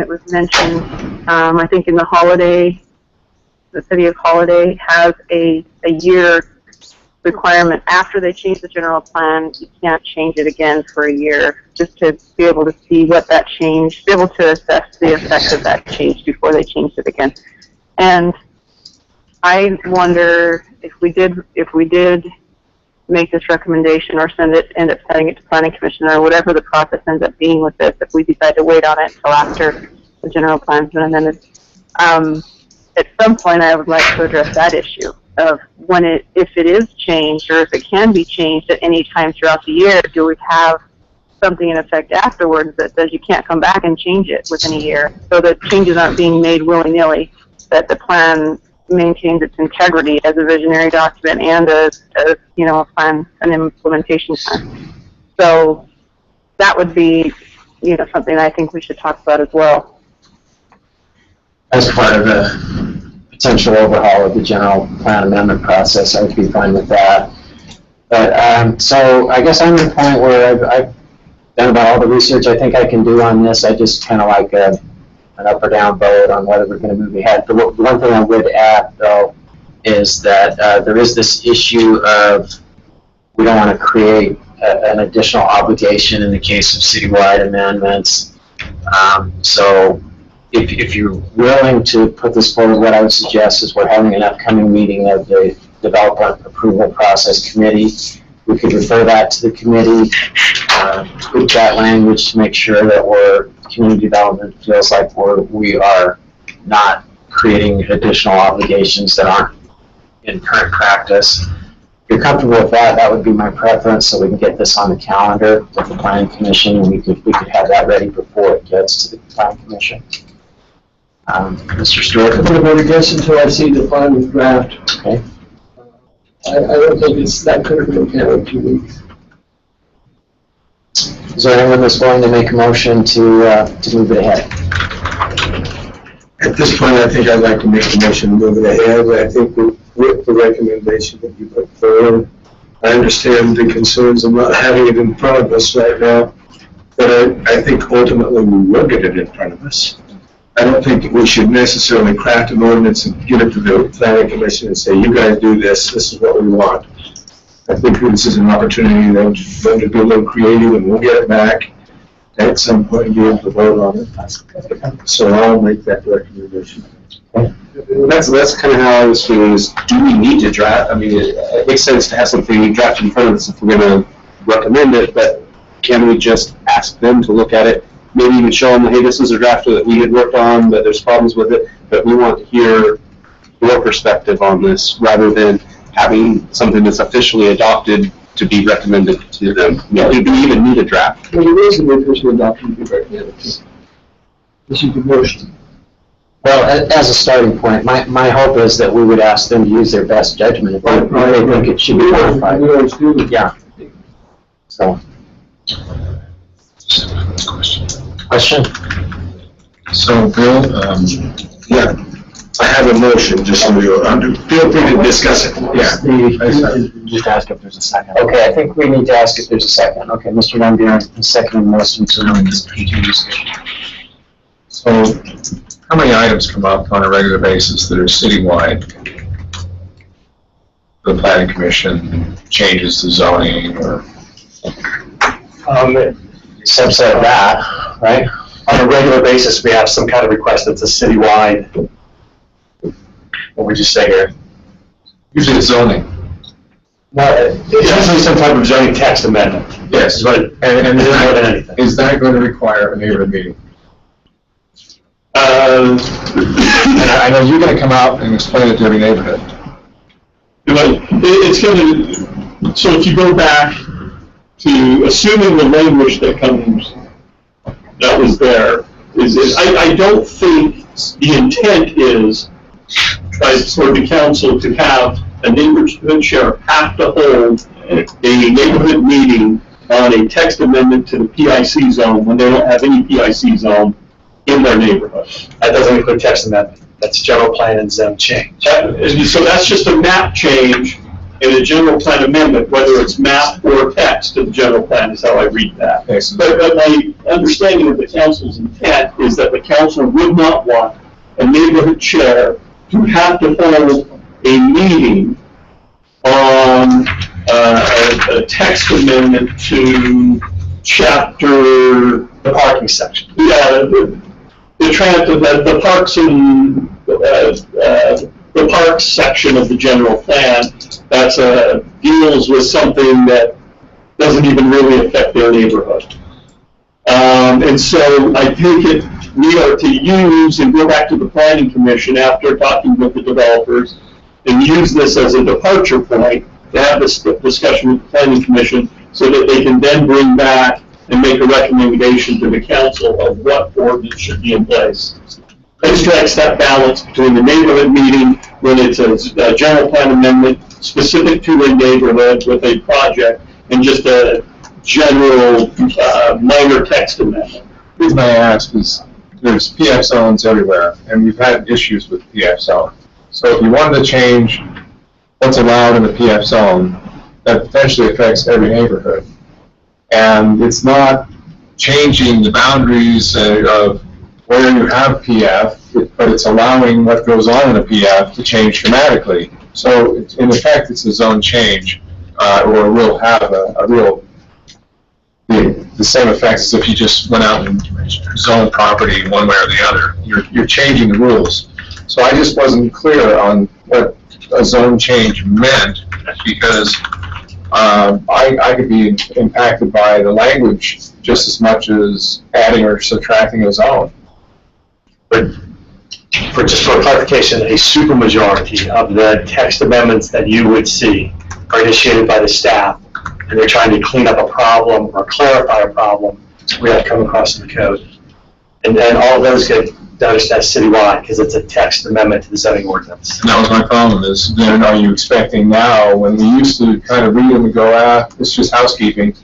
was mentioned, I think in the holiday, the city of Holiday has a year requirement. After they change the general plan, you can't change it again for a year, just to be able to see what that changed, be able to assess the effect of that change before they changed it again. And I wonder if we did make this recommendation or end up sending it to planning commission or whatever the process ends up being with this, if we decide to wait on it until after the general plan's been amended. At some point, I would like to address that issue of if it is changed or if it can be changed at any time throughout the year, do we have something in effect afterwards that says you can't come back and change it within a year, so that changes aren't being made willy-nilly, that the plan maintains its integrity as a visionary document and a plan, an implementation plan. So that would be, something I think we should talk about as well. as part of the potential overhaul of the general plan amendment process, I would be fine with that. But, so I guess I'm at a point where I've done about all the research I think I can do on this. I just kind of like an up or down vote on whether we're going to move ahead. The one thing I would add, though, is that there is this issue of we don't want to create an additional obligation in the case of citywide amendments. So if you're willing to put this forward, what I would suggest is we're having an upcoming meeting of the Development Approval Process Committee. We could refer that to the committee, tweak that language to make sure that community development feels like we are not creating additional obligations that aren't in current practice. If you're comfortable with that, that would be my preference, so we can get this on the calendar with the Planning Commission, and we could have that ready before it gets to the Planning Commission. Mr. Stewart? I'm going to vote against until I see the final draft. Okay. I don't think it's that critical to have in 2 weeks. Is there anyone that's willing to make a motion to move it ahead? At this point, I think I'd like to make a motion to move it ahead. I think with the recommendation that you put forward, I understand the concerns of not having it in front of us right now, but I think ultimately we will get it in front of us. I don't think we should necessarily craft an ordinance and give it to the Planning Commission and say, you guys do this, this is what we want. I think this is an opportunity for them to be a little creative, and we'll get it back at some point and be able to vote on it. So I'll make that recommendation. That's kind of how I was feeling, is do we need to draft? I mean, it makes sense to have something drafted in front of us if we're going to recommend it, but can we just ask them to look at it? Maybe even show them, hey, this is a draft that we had worked on, but there's problems with it, but we want to hear your perspective on this rather than having something that's officially adopted to be recommended to them. Do we even need a draft? Well, there is an official adoption to be recommended. This is the motion. Well, as a starting point, my hope is that we would ask them to use their best judgment if they think it should be modified. We always do. Yeah. So. Question? So, Bill, yeah, I have a motion, just so you're under. Feel free to discuss it. Yeah. Just ask if there's a second. Okay, I think we need to ask if there's a second. Okay, Mr. Van Buren, second motion to continue. So, how many items come up on a regular basis that are citywide? The Planning Commission changes the zoning or? Subset of that, right? On a regular basis, we have some kind of request that's a citywide. What would you say here? Usually it's zoning. Well, it's usually some type of zoning text amendment. Yes. But And more than anything. is that going to require a neighborhood meeting? And I know you're going to come out and explain it to every neighborhood. It's going to, so if you go back to assuming the language that was there, I don't think the intent is for the council to have a neighborhood sheriff have to hold a neighborhood meeting on a text amendment to the PIC zone when they don't have any PIC zone in their neighborhood. That doesn't include text amendment. That's general plan and zone change. So that's just a map change in a general plan amendment, whether it's map or text to the general plan is how I read that. But my understanding of the council's intent is that the council would not want a neighborhood chair to have to hold a meeting on a text amendment to chapter. The parking section. Yeah, the parks and the parks section of the general plan that's deals with something that doesn't even really affect their neighborhood. And so I take it we are to use and go back to the planning commission after talking with the developers and use this as a departure point to have this discussion with the planning commission so that they can then bring back and make a recommendation to the council of what ordinance should be in place. It strikes that balance between the neighborhood meeting when it's a general plan amendment specific to a neighborhood with a project and just a general minor text amendment. The reason I ask is there's PF zones everywhere, and we've had issues with PF zone. So if you wanted to change what's allowed in the PF zone, that potentially affects every neighborhood. And it's not changing the boundaries of where you have PF, but it's allowing what goes on in a PF to change dramatically. So in effect, it's a zone change, or will have a real, the same effects as if you just went out and zoned property one way or the other. You're changing the rules. So I just wasn't clear on what a zone change meant, because I could be impacted by the language just as much as adding or subtracting a zone. But just for clarification, a supermajority of the text amendments that you would see are initiated by the staff, and they're trying to clean up a problem or clarify a problem we have come across in the code. And then all of those get done as citywide because it's a text amendment to the zoning ordinance. And that was my problem, is then are you expecting now, when we used to kind of read them and go, it's just housekeeping,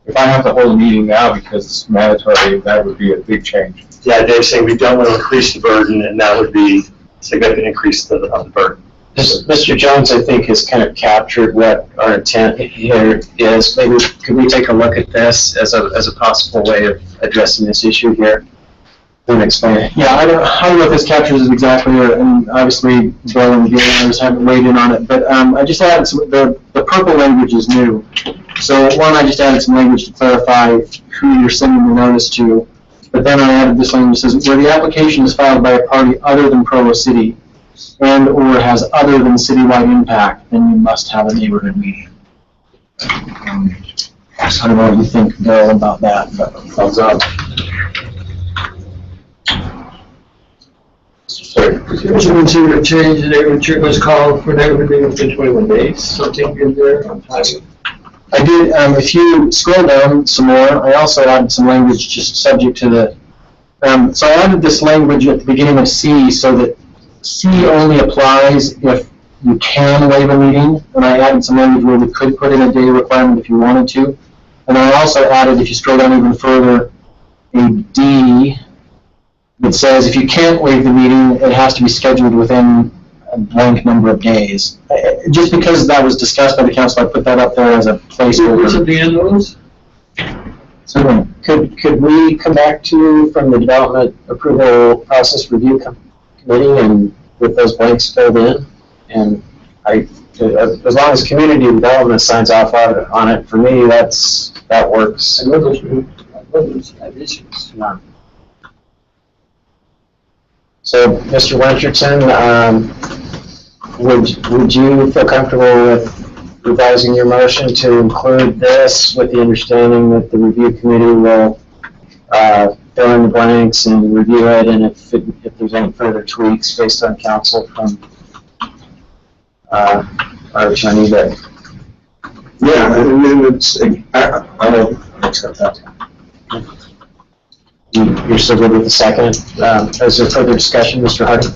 if I have to hold a meeting now because it's mandatory, that would be a big change. Yeah, Dave's saying we don't want to increase the burden, and that would be a significant increase of the burden. Mr. Jones, I think, has kind of captured what our intent here is. Maybe could we take a look at this as a possible way of addressing this issue here? And explain it. Yeah, I don't know if this captures it exactly, and obviously Bill and the others haven't weighed in on it, but I just added some, the purple language is new. So one, I just added some language to clarify who you're sending the notice to, but then I added this language that says, where the application is filed by a party other than Provo City and or has other than citywide impact, then you must have a neighborhood meeting. So I don't know what you think, Bill, about that, but thumbs up. Would you consider a change in neighborhood chair was called for neighborhood meeting within 21 days? Something in there on timing? I did, if you scroll down some more, I also added some language just subject to the, so I added this language at the beginning of C so that C only applies if you can waive a meeting, and I added some language where we could put in a day requirement if you wanted to. And I also added, if you scroll down even further, a D that says if you can't waive the meeting, it has to be scheduled within a blank number of days. Just because that was discussed by the council, I put that up there as a placeholder. What's at the end of those? So, Could we come back to you from the development approval process review committee and with those blanks filled in? And as long as community development signs off on it, for me, that works. I love those issues. Yeah. So, Mr. Winterton, would you feel comfortable with revising your motion to include this with the understanding that the review committee will fill in the blanks and review it, and if there's any further tweaks based on counsel from our attorney, that Yeah, and then I don't accept that. you're still good with the second. Is there further discussion, Mr. Hardy?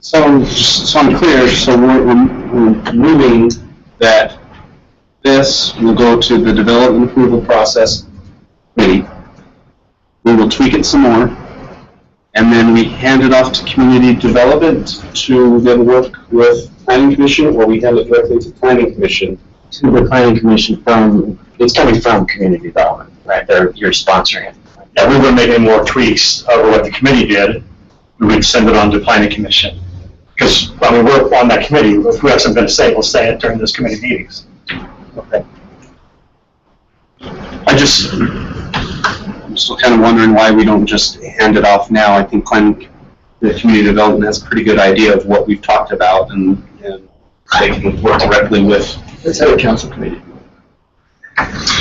So I'm clear, so we're moving that this will go to the development approval process committee. We will tweak it some more, and then we hand it off to community development to then work with planning commission, or we hand it directly to planning commission. To the planning commission it's coming from community development, right? You're sponsoring it. Yeah, we wouldn't make any more tweaks over what the committee did. We would send it on to planning commission. Because, I mean, we're on that committee. If we have something to say, we'll say it during those committee meetings. Okay. I'm still kind of wondering why we don't just hand it off now. I think the community development has a pretty good idea of what we've talked about, and they can work directly with. Let's have a council committee.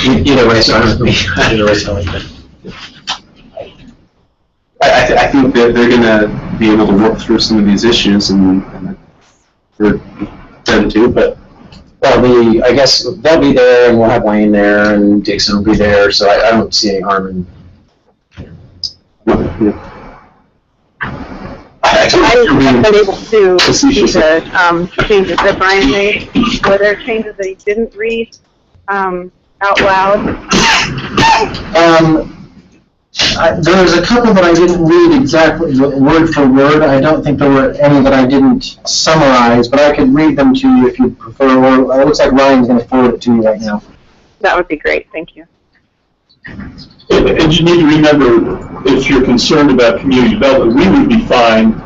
Either way, so either way, so I think that they're going to be able to work through some of these issues, and for them too. But well, I guess they'll be there, and we'll have Wayne there, and Dixon will be there. So I don't see any harm in. I've been able to see the changes that Brian made. Were there changes that he didn't read out loud? There was a couple that I didn't read exactly word for word. I don't think there were any that I didn't summarize, but I could read them to you if you prefer. Or it looks like Ryan's going to forward it to you right now. That would be great. Thank you. And you need to remember, if you're concerned about community development, we would be fine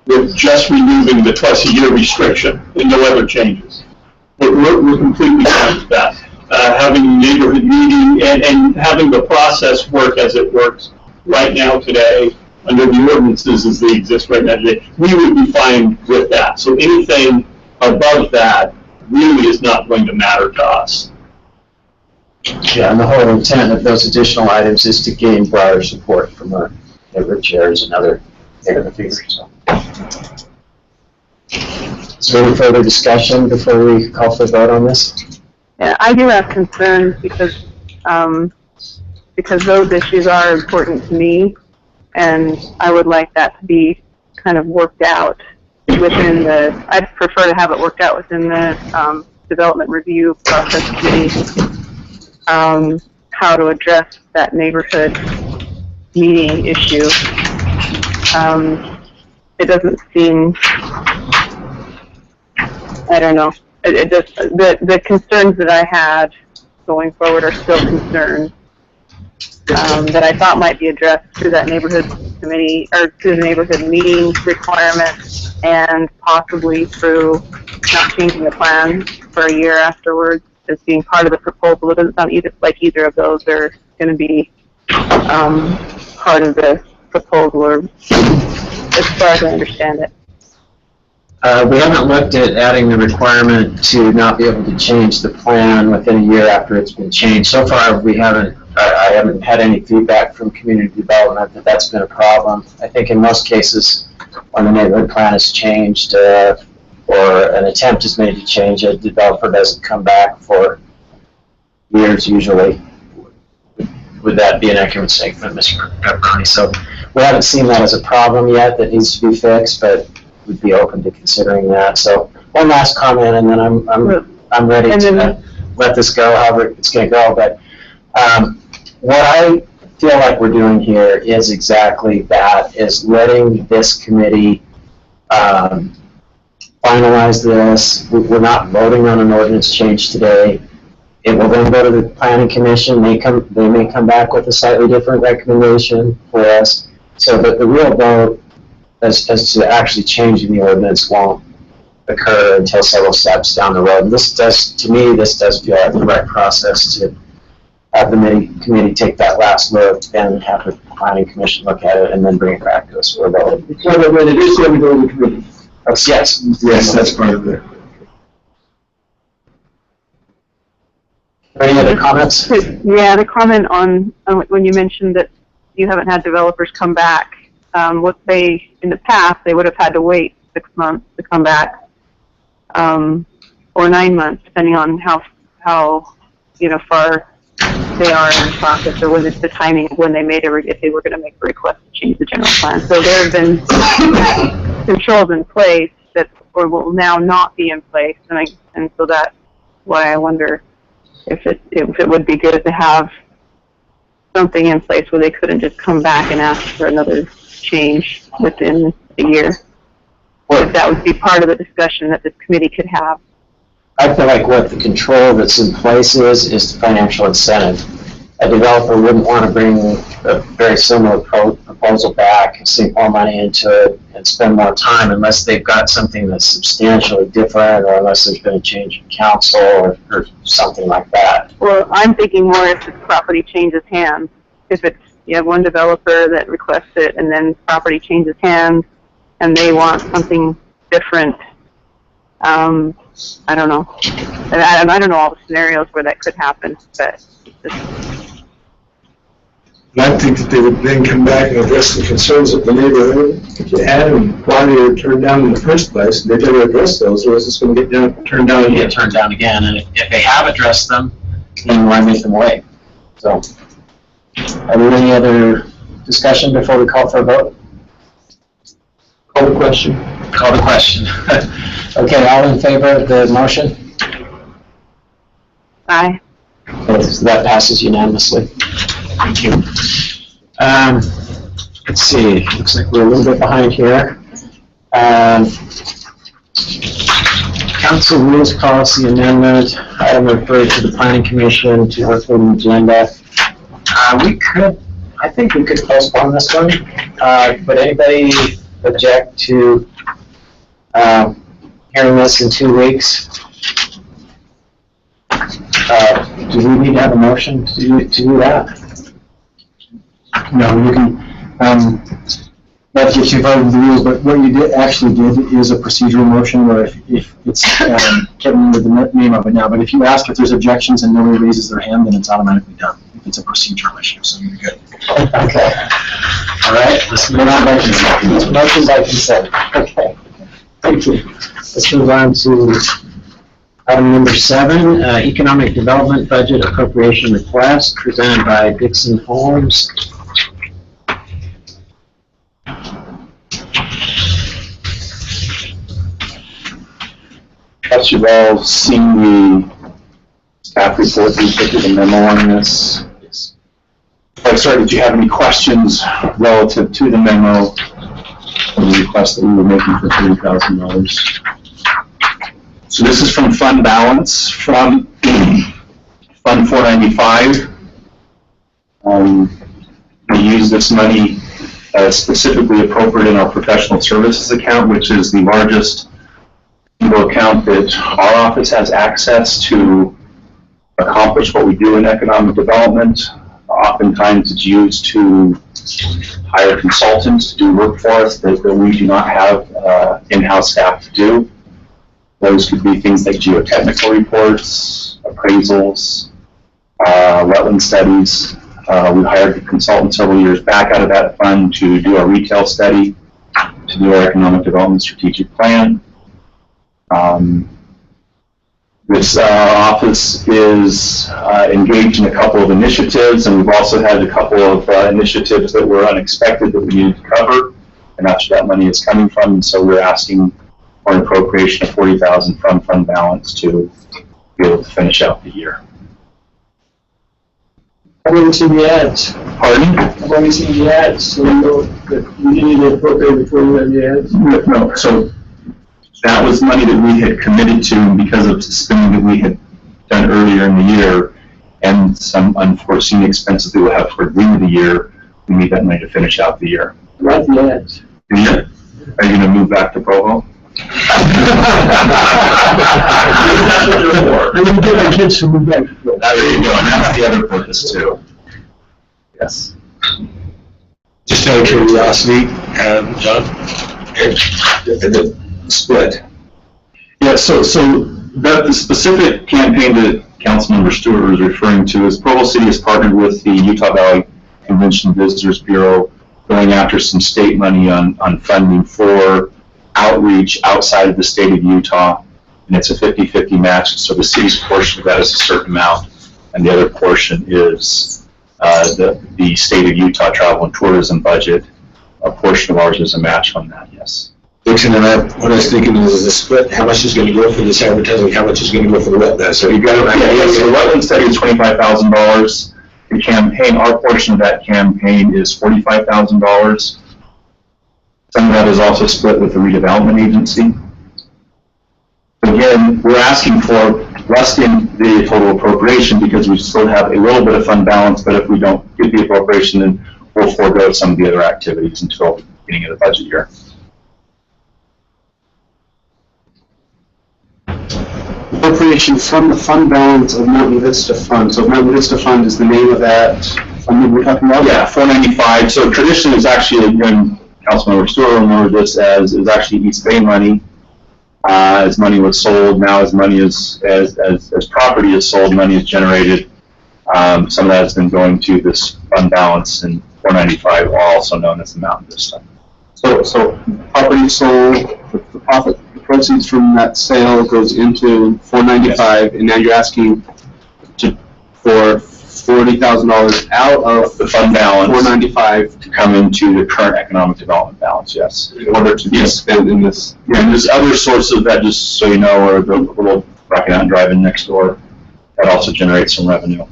with just removing the twice-a-year restriction and no other changes. We're completely fine with that. Having neighborhood meeting and having the process work as it works right now today under the ordinances as they exist right now today, we would be fine with that. So anything above that really is not going to matter to us. Yeah, and the whole intent of those additional items is to gain broader support from our neighborhood chairs and other neighborhood figures. So. Is there any further discussion before we call for a vote on this? Yeah, I do have concerns because those issues are important to me, and I would like that to be kind of worked out within the. I'd prefer to have it worked out within the development review process committee. How to address that neighborhood meeting issue. It doesn't seem. I don't know. It just the concerns that I had going forward are still concerns that I thought might be addressed through that neighborhood committee or through the neighborhood meeting requirement, and possibly through not changing the plan for a year afterwards as being part of the proposal. It doesn't sound like either of those are going to be part of the proposal, or as far as I understand it. We haven't looked at adding the requirement to not be able to change the plan within a year after it's been changed. So far, I haven't had any feedback from community development that that's been a problem. I think in most cases, when the neighborhood plan is changed or an attempt is made to change it, the developer doesn't come back for years usually. Would that be an accurate statement, Mr. Pepperoni? So we haven't seen that as a problem yet that needs to be fixed, but we'd be open to considering that. So one last comment, and then I'm ready to let this go, however it's going to go. But what I feel like we're doing here is exactly that: is letting this committee finalize this. We're not voting on an ordinance change today. It will then go to the planning commission. They may come back with a slightly different recommendation for us. So that the real vote as to actually changing the ordinance won't occur until several steps down the road. And this does feel like the right process to have the committee take that last look, then have the planning commission look at it, and then bring it back to us for a vote. So when it is going to go to the committee. Yes, that's part of it. Any other comments? Yeah, the comment on when you mentioned that you haven't had developers come back. In the past, they would have had to wait 6 months to come back, or 9 months, depending on how far they are in the process, or was it the timing of when they if they were going to make a request to change the general plan. So there have been controls in place that will now not be in place, and so that's why I wonder if it would be good to have something in place where they couldn't just come back and ask for another change within a year. Or if that would be part of the discussion that this committee could have. I feel like what the control that's in place is the financial incentive. A developer wouldn't want to bring a very similar proposal back, sink more money into it, and spend more time unless they've got something that's substantially different, or unless there's been a change in council or something like that. Well, I'm thinking more if the property changes hands. If it's, you have one developer that requests it and then property changes hands and they want something different. I don't know. And I don't know all the scenarios where that could happen, but And I think that they would then come back and address the concerns of the neighborhood had and why they were turned down in the first place. They better address those, or else it's going to get turned down again. Get turned down again, and if they have addressed them, then why make them wait? So, are there any other discussion before we call for a vote? Call the question. Call the question. Okay, all in favor of the motion? aye. Okay, so that passes unanimously. Thank you. Let's see, looks like we're a little bit behind here. Council rules policy amendment, item referred to the planning commission to work with the agenda. We could, I think we could postpone this one. Would anybody object to hearing this in 2 weeks? Do we need to have a motion to do that? No, you can, not to get you involved with the rules, but what you actually did is a procedural motion where if it's, can't remember the name of it now, but if you ask if there's objections and nobody raises their hand, then it's automatically done. If it's a procedural issue, so you're good. Okay. All right, let's move on by consent. Motion by consent. Okay. Thank you. Let's move on to item number 7, economic development budget appropriation request presented by Dixon Holmes. Perhaps you've all seen the staff report, we put the memo on this. Sorry, did you have any questions relative to the memo or the request that we were making for $30,000? So this is from fund balance, from Fund 495. We use this money specifically appropriate in our professional services account, which is the largest single account that our office has access to accomplish what we do in economic development. Oftentimes it's used to hire consultants to do work for us that we do not have in-house staff to do. Those could be things like geotechnical reports, appraisals, wetland studies. We hired a consultant several years back out of that fund to do our retail study, to do our economic development strategic plan. This office is engaged in a couple of initiatives, and we've also had a couple of initiatives that were unexpected that we needed to cover, and that's where that money is coming from. And so we're asking for an appropriation of $40,000 from fund balance to be able to finish out the year. I've only seen the ads. Pardon? I've only seen the ads, so you know that you need to appropriate before you have the ads. No, so that was money that we had committed to because of spending that we had done earlier in the year and some unforeseen expenses that we'll have toward the end of the year. We need that money to finish out the year. Like the ads. Yeah. Are you going to move back to Provo? I'm going to get my kids to move back. There you go, and that's the other purpose too. Yes. Just out of curiosity, John, the split. Yeah, so that the specific campaign that Councilmember Stewart was referring to is Provo City has partnered with the Utah Valley Convention Visitors Bureau going after some state money on funding for outreach outside of the state of Utah, and it's a 50-50 match, so the city's portion of that is a certain amount, and the other portion is the state of Utah travel and tourism budget. A portion of ours is a match on that, yes. Dixon, and what I was thinking was a split, how much is gonna go for this advertising, how much is gonna go for the wetlands, so you got it. Yeah, so the wetland study is $25,000. The campaign, our portion of that campaign is $45,000. Some of that is also split with the redevelopment agency. Again, we're asking for less than the total appropriation because we still have a little bit of fund balance, but if we don't get the appropriation, then we'll forego some of the other activities until the beginning of the budget year. Appropriation from the fund balance of Mountain Vista Fund. So Mountain Vista Fund is the name of that fund that we're talking about? Yeah, 495. So traditionally, it's actually, and Councilmember Stewart will remember this as, it was actually East Bay money. As money was sold, now as money is, as property is sold, money is generated. Some of that has been going to this fund balance in 495, also known as the Mountain Vista. So property sold, the profit, the proceeds from that sale goes into 495, and now you're asking for $40,000 out of the fund balance 495 to come into the current economic development balance, yes. in order to be spent in this. Yeah, and there's other sources of that, just so you know, are the little Rocky Mountain Drive-in next door. That also generates some revenue.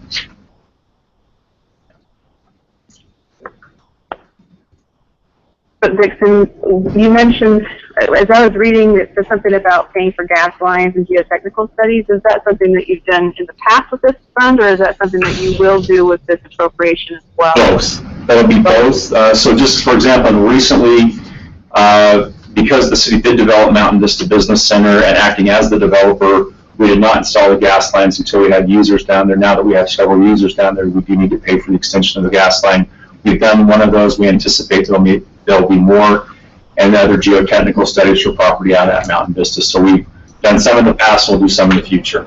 But Dixon, you mentioned, as I was reading, it said something about paying for gas lines and geotechnical studies. Is that something that you've done in the past with this fund, or is that something that you will do with this appropriation as well? Both. That would be both. So just for example, recently, because the city did develop Mountain Vista Business Center and acting as the developer, we did not install the gas lines until we had users down there. Now that we have several users down there, we do need to pay for the extension of the gas line. We've done one of those. We anticipate there'll be more, and other geotechnical studies for property out at Mountain Vista. So we've done some in the past, we'll do some in the future.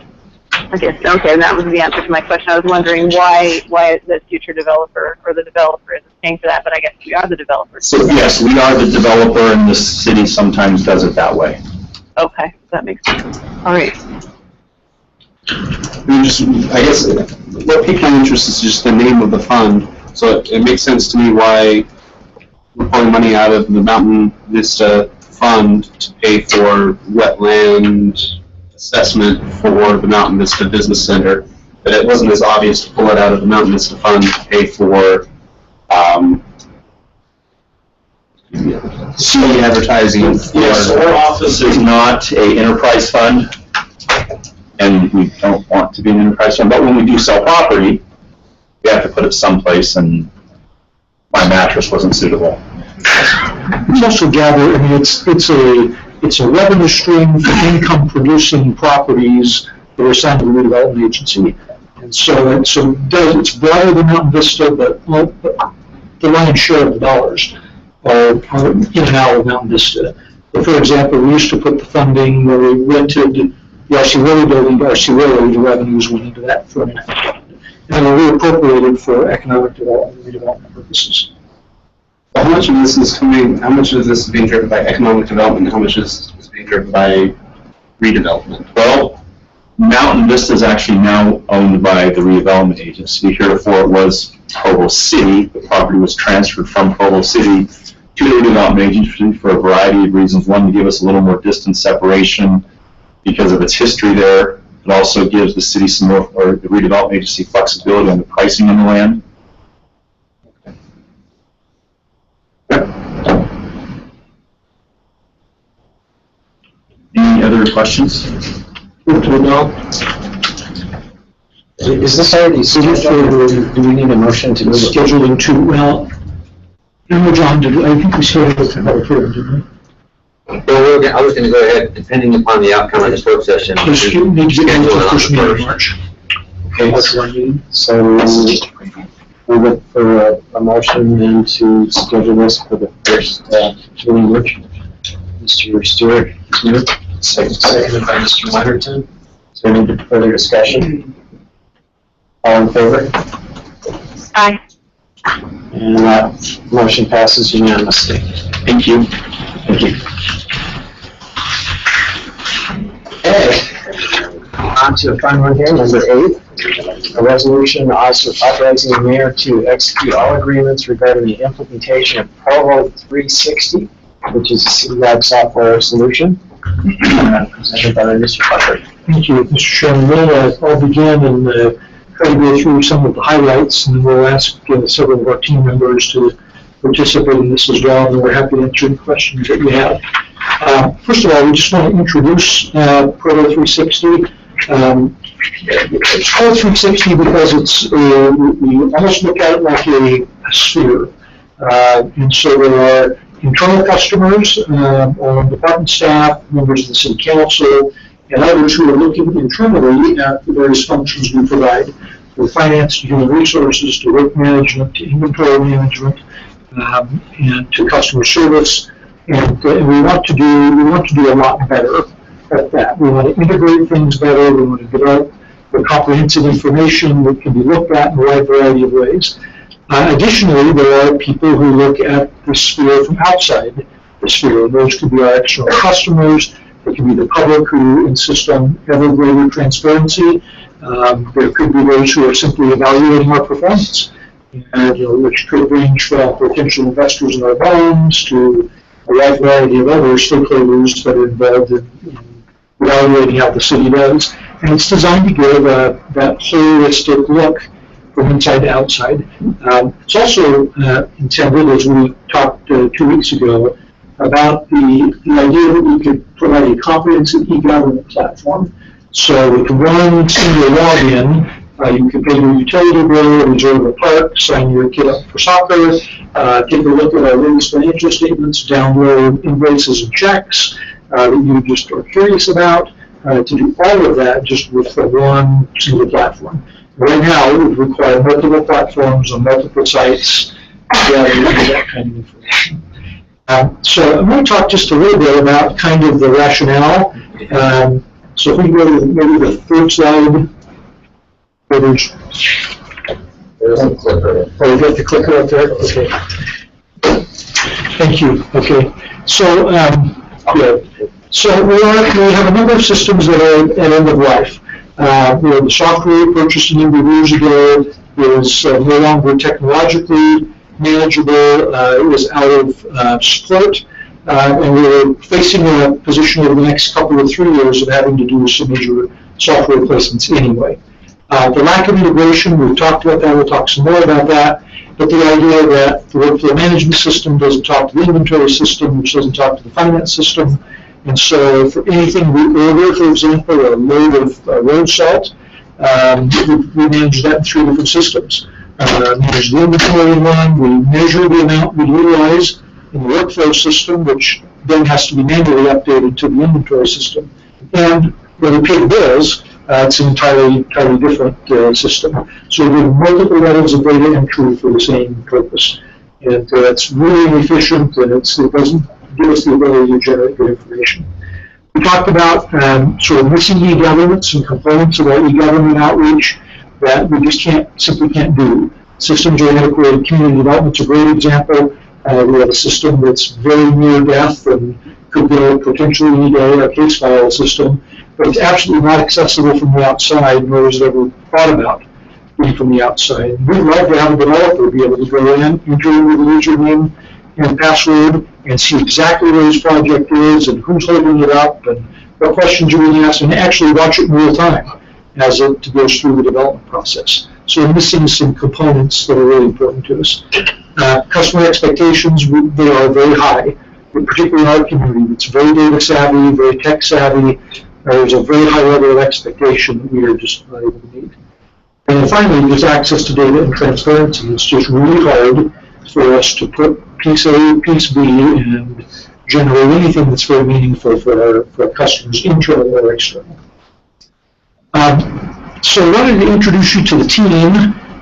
Okay, and that was the answer to my question. I was wondering why the future developer or the developer isn't paying for that, but I guess we are the developer. So yes, we are the developer, and the city sometimes does it that way. Okay, that makes sense. All right. I guess what piqued my interest is just the name of the fund. So it makes sense to me why we're pulling money out of the Mountain Vista Fund to pay for wetland assessment for the Mountain Vista Business Center, but it wasn't as obvious to pull it out of the Mountain Vista Fund to pay for city advertising. Yes, our office is not an enterprise fund, and we don't want to be an enterprise fund, but when we do sell property, we have to put it someplace, and my mattress wasn't suitable. You also gather, I mean, it's a revenue stream for income producing properties that are assigned to the redevelopment agency. And so it's broader than Mountain Vista, but the lion's share of the dollars are in and out of Mountain Vista. But for example, we used to put the funding where we rented the RC Willie building to RC Willie, the revenues went into that fund. And were reappropriated for economic development and redevelopment purposes. Well, how much of this is being driven by economic development, and how much is being driven by redevelopment? Well, Mountain Vista is actually now owned by the redevelopment agency. Heretofore it was Provo City. The property was transferred from Provo City to the redevelopment agency for a variety of reasons. One, to give us a little more distance separation because of its history there. It also gives the city some more, or the redevelopment agency, flexibility on the pricing on the land. Any other questions? Is this already scheduled, or do we need a motion to move it? Scheduling to, well, no, John, I think we scheduled it to another hearing, didn't we? Well, I was going to go ahead, depending upon the outcome of this work session. Just need to get into the first meeting in March. Okay, so we look for a motion then to schedule this for the first meeting in March. Mr. Stewart, seconded by Mr. Leonardson. Is there any further discussion? All in favor? Aye. And that motion passes unanimously. Thank you. Thank you. Okay. On to the final one here, number 8. A resolution authorizing the mayor to execute all agreements regarding the implementation of Provo 360 which is a citywide software solution. Presented by Mr. Clark. Thank you, Mr. Chairman. I'll begin and try to go through some of the highlights, and then we'll ask several of our team members to participate in this as well, and we're happy to answer any questions that you have. First of all, we just want to introduce Provo 360. It's called 360 because we almost look at it like a sphere. And so there are internal customers, or department staff, members of the city council, and others who are looking internally at the various functions we provide, from finance to human resources to work management to inventory management, and to customer service. And we want to do a lot better at that. We want to integrate things better. We want to develop the comprehensive information that can be looked at in a wide variety of ways. Additionally, there are people who look at the sphere from outside the sphere. Those could be our external customers. It could be the public who insist on ever greater transparency. There could be those who are simply evaluating our performance, and which could range from potential investors in our bonds to a wide variety of other stakeholders that are involved in evaluating how the city does. And it's designed to give that holistic look from inside to outside. It's also intended, as we talked 2 weeks ago, about the idea that we could provide a comprehensive e-government platform. So with one single login, you can pay your utility bill, reserve a park, sign your kid up for soccer, take a look at our latest financial statements, download invoices and checks that you just are curious about, to do all of that just with one single platform. Right now, it would require multiple platforms on multiple sites to gather that kind of information. So I'm going to talk just a little bit about kind of the rationale. So if we go to maybe the third slide, there's a clicker. Oh, you got the clicker up there? Okay. Thank you. Okay. So, so we have a number of systems that are at end of life. The software we purchased a number of years ago is no longer technologically manageable. It was out of support. And we're facing a position over the next couple of 3 years of having to do some major software replacements anyway. The lack of integration, we've talked about that, we'll talk some more about that, but the idea that the workflow management system doesn't talk to the inventory system, which doesn't talk to the finance system, and so for anything we order, for example, a load of road salt, we manage that in 3 different systems. Manage the inventory in one, we measure the amount we utilize in the workflow system, which then has to be manually updated to the inventory system. And when we pay the bills, it's an entirely different system. So we have multiple levels of data entry for the same purpose. And it's really efficient, and it doesn't give us the ability to generate good information. We talked about sort of missing e-governance and components of our e-government outreach that we just simply can't do. Systems are antiquated. Community development's a great example. We have a system that's very near death and could go potentially any day, our case file system, but it's absolutely not accessible from the outside, nor is it ever thought about being from the outside. We'd love to have a developer be able to go in, enter in with a username and password, and see exactly where his project is and who's holding it up and what questions are being asked, and actually watch it in real time as it goes through the development process. So we're missing some components that are really important to us. Customer expectations, they are very high, particularly in our community. It's very data savvy, very tech savvy. There's a very high level of expectation that we are just not able to meet. And then finally, there's access to data and transparency. It's just really hard for us to put piece A, piece B, and generate anything that's very meaningful for our customers, internal or external. So I wanted to introduce you to the team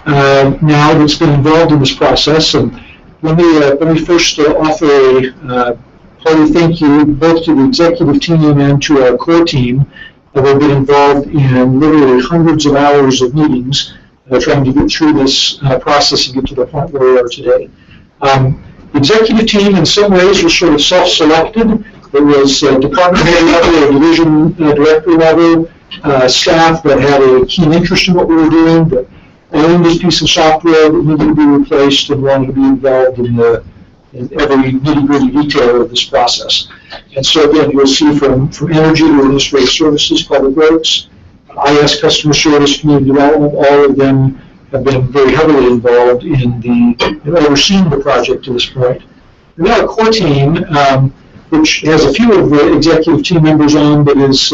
now that's been involved in this process. And let me first offer a hearty thank you both to the executive team and to our core team that have been involved in literally hundreds of hours of meetings trying to get through this process and get to the point where we are today. The executive team in some ways was sort of self-selected. It was department head level or division director level staff that had a keen interest in what we were doing, that owned this piece of software that needed to be replaced and wanted to be involved in the every nitty-gritty detail of this process. And so again, you'll see from energy to administrative services, public works, IS customer service, community development, all of them have been very heavily involved in overseeing the project to this point. And then our core team, which has a few of the executive team members on, but is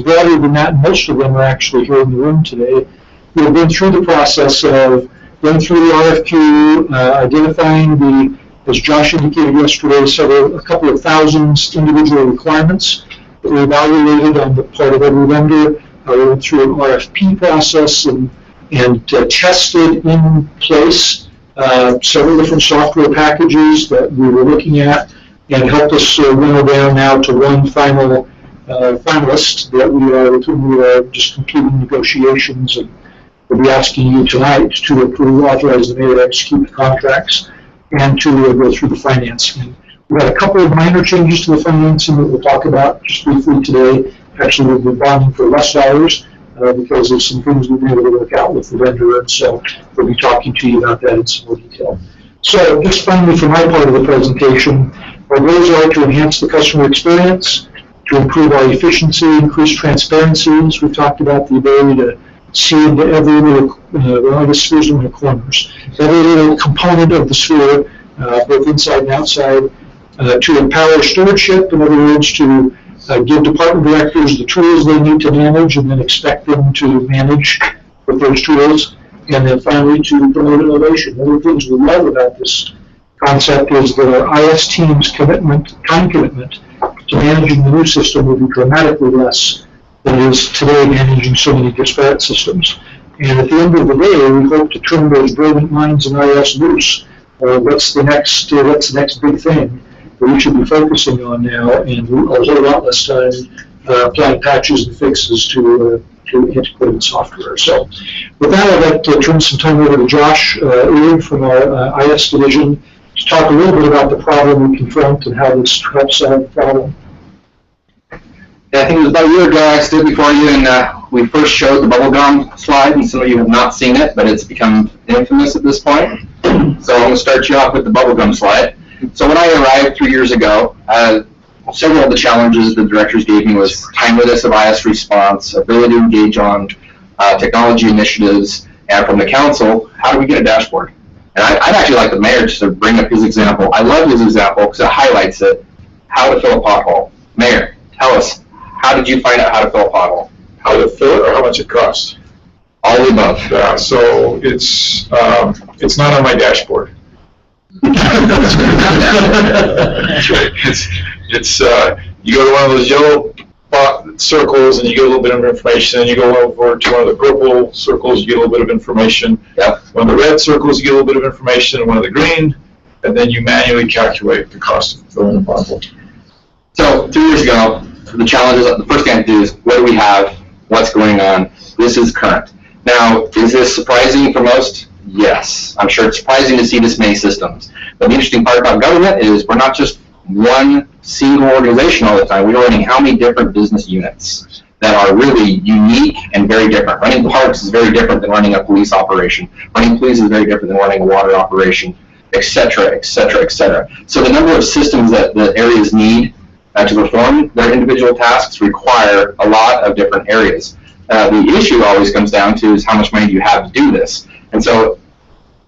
broader than that, and most of them are actually here in the room today. We've been through the process of going through the RFQ, identifying as Josh indicated yesterday, a couple of thousand individual requirements that were evaluated on the part of every vendor. We went through an RFP process and tested in place several different software packages that we were looking at, and helped us whittle down now to one final finalist with whom we are just completing negotiations, and we'll be asking you tonight to approve, authorize the mayor to execute the contracts and to go through the financing. We've had a couple of minor changes to the financing that we'll talk about just briefly today. Actually, we've been bonding for less dollars because of some things we've been able to work out with the vendor, and so we'll be talking to you about that in some more detail. So just finally, for my part of the presentation, our goals are to enhance the customer experience, to improve our efficiency, increase transparency. As we've talked about, the ability to see into every little, the spheres and the corners, every little component of the sphere, both inside and outside, to empower stewardship, in other words, to give department directors the tools they need to manage and then expect them to manage with those tools, and then finally to promote innovation. One of the things we love about this concept is that our IS team's time commitment to managing the new system will be dramatically less than it is today managing so many disparate systems. And at the end of the day, we hope to turn those brilliant minds in IS loose. What's the next big thing that we should be focusing on now, and a whole lot less time applying patches and fixes to antiquated software. So with that, I'd like to turn some time over to Josh Uri from our IS division to talk a little bit about the problem we confront and how this helps solve the problem. Yeah, I think it was about a year ago I stood before you and we first showed the bubblegum slide, and some of you have not seen it, but it's become infamous at this point. So I'm going to start you off with the bubblegum slide. So when I arrived 3 years ago, several of the challenges the directors gave me was timeliness of IS response, ability to engage on technology initiatives, and from the council, how do we get a dashboard? And I'd actually like the mayor just to bring up his example. I love his example because it highlights it, how to fill a pothole. Mayor, tell us, how did you find out how to fill a pothole? How to fill it or how much it costs? All the above. Yeah, so it's not on my dashboard. It's you go to one of those yellow circles and you get a little bit of information, and you go over to one of the purple circles, you get a little bit of information. Yep. One of the red circles, you get a little bit of information, and one of the green, and then you manually calculate the cost of filling the pothole. So 2 years ago, the challenges, the first thing I do is, what do we have? What's going on? This is current. Now, is this surprising for most? Yes. I'm sure it's surprising to see this many systems. But the interesting part about government is we're not just one single organization all the time. We're running how many different business units that are really unique and very different. Running parks is very different than running a police operation. Running police is very different than running a water operation, et cetera, et cetera, et cetera. So the number of systems that the areas need to perform their individual tasks require a lot of different areas. The issue always comes down to is how much money do you have to do this? And so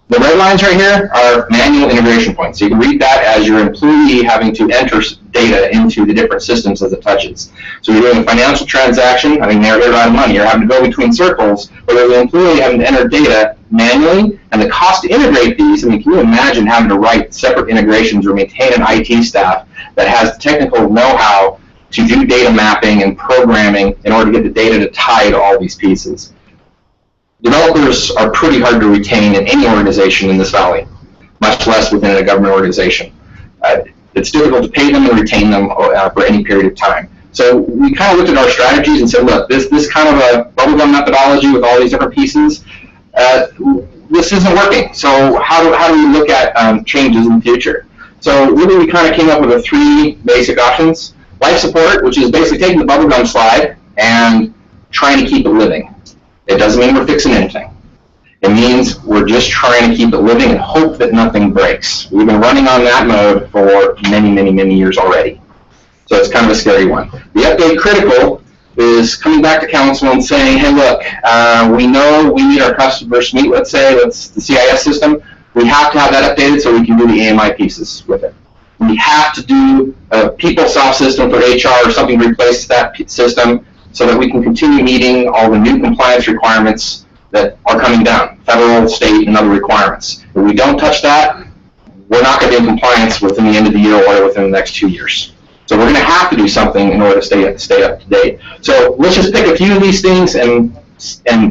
the red lines right here are manual integration points. So you can read that as your employee having to enter data into the different systems as it touches. So you're doing a financial transaction, I mean, they're a lot of money. You're having to go between circles, but there's an employee having to enter data manually, and the cost to integrate these, I mean, can you imagine having to write separate integrations or maintain an IT staff that has the technical know-how to do data mapping and programming in order to get the data to tie to all these pieces? Developers are pretty hard to retain in any organization in this valley, much less within a government organization. It's difficult to pay them and retain them for any period of time. So we kind of looked at our strategies and said, look, this kind of a bubblegum methodology with all these different pieces, this isn't working. So how do we look at changes in the future? So really we kind of came up with 3 basic options. Life support, which is basically taking the bubblegum slide and trying to keep it living. It doesn't mean we're fixing anything. It means we're just trying to keep it living and hope that nothing breaks. We've been running on that mode for many, many, many years already. So it's kind of a scary one. The update critical is coming back to council and saying, hey, look, we know we need our customers to meet, let's say, that's the CIS system. We have to have that updated so we can do the AMI pieces with it. We have to do a PeopleSoft system for HR or something to replace that system so that we can continue meeting all the new compliance requirements that are coming down, federal, state, and other requirements. If we don't touch that, we're not going to be in compliance within the end of the year or within the next 2 years. So we're going to have to do something in order to stay up to date. So let's just pick a few of these things and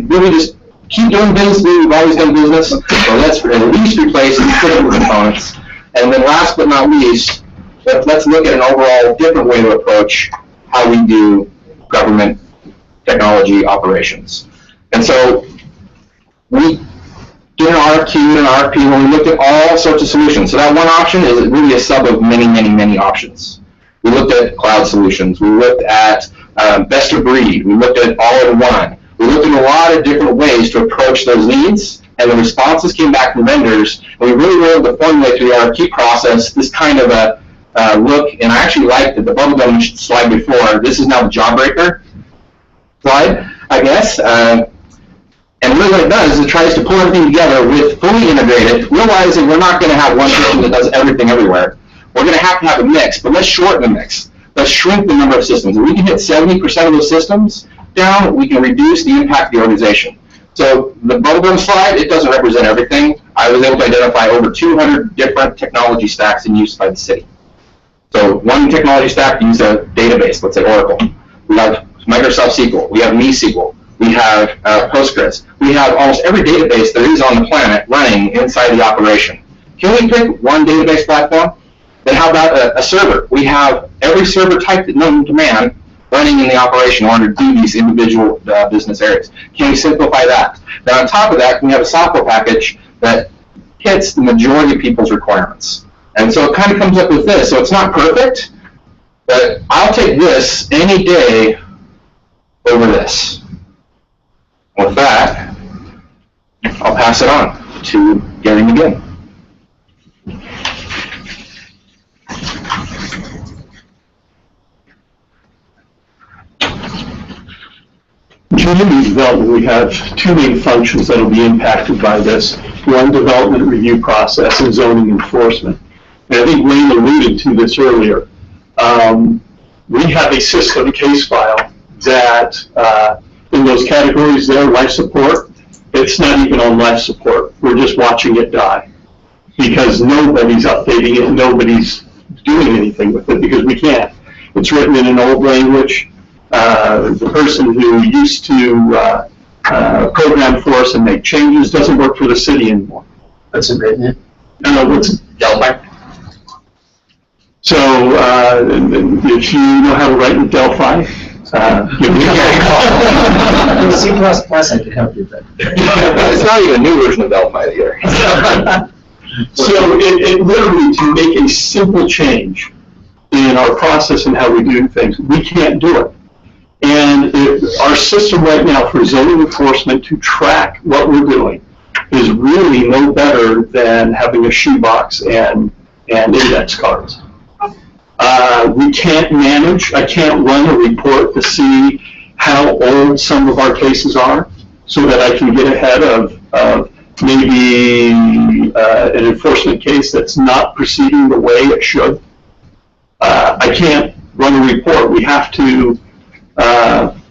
really just keep doing business the way we've always done business. So let's at least replace these critical components. And then last but not least, let's look at an overall different way to approach how we do government technology operations. And so we did an RFQ and an RFP when we looked at all sorts of solutions. So that one option is really a sub of many, many, many options. We looked at cloud solutions. We looked at best of breed. We looked at all-in-one. We looked at a lot of different ways to approach those needs, and the responses came back from vendors, and we really were able to formulate through the RFQ process this kind of a look, and I actually liked it, the bubblegum slide before. This is now the Jawbreaker slide, I guess. And really what it does is it tries to pull everything together with fully integrated, realizing we're not going to have one system that does everything everywhere. We're going to have a mix, but let's shorten the mix. Let's shrink the number of systems. If we can hit 70% of those systems down, we can reduce the impact of the organization. So the bubblegum slide, it doesn't represent everything. I was able to identify over 200 different technology stacks in use by the city. So one technology stack uses a database, let's say Oracle. We have Microsoft SQL. We have MeSQL. We have Postgres. We have almost every database there is on the planet running inside the operation. Can we pick one database platform? Then how about a server? We have every server type that known to man running in the operation in order to do these individual business areas. Can we simplify that? Then on top of that, we have a software package that hits the majority of people's requirements. And so it kind of comes up with this. So it's not perfect, but I'll take this any day over this. With that, I'll pass it on to Gary McGinn. Community development, we have two main functions that will be impacted by this. One, development review process and zoning enforcement. And I think Wayne alluded to this earlier. We have a system case file that in those categories there, life support, it's not even on life support. We're just watching it die because nobody's updating it, nobody's doing anything with it because we can't. It's written in an old language. The person who used to program for us and make changes doesn't work for the city anymore. What's it written in? No, it's Delphi. So if you know how to write in Delphi, give me a call. C++, I could help you with that. It's not even a new version of Delphi here. So it literally, to make a simple change in our process and how we do things, we can't do it. And our system right now for zoning enforcement to track what we're doing is really no better than having a shoebox and index cards. We can't manage, I can't run a report to see how old some of our cases are so that I can get ahead of maybe an enforcement case that's not proceeding the way it should. I can't run a report. We have to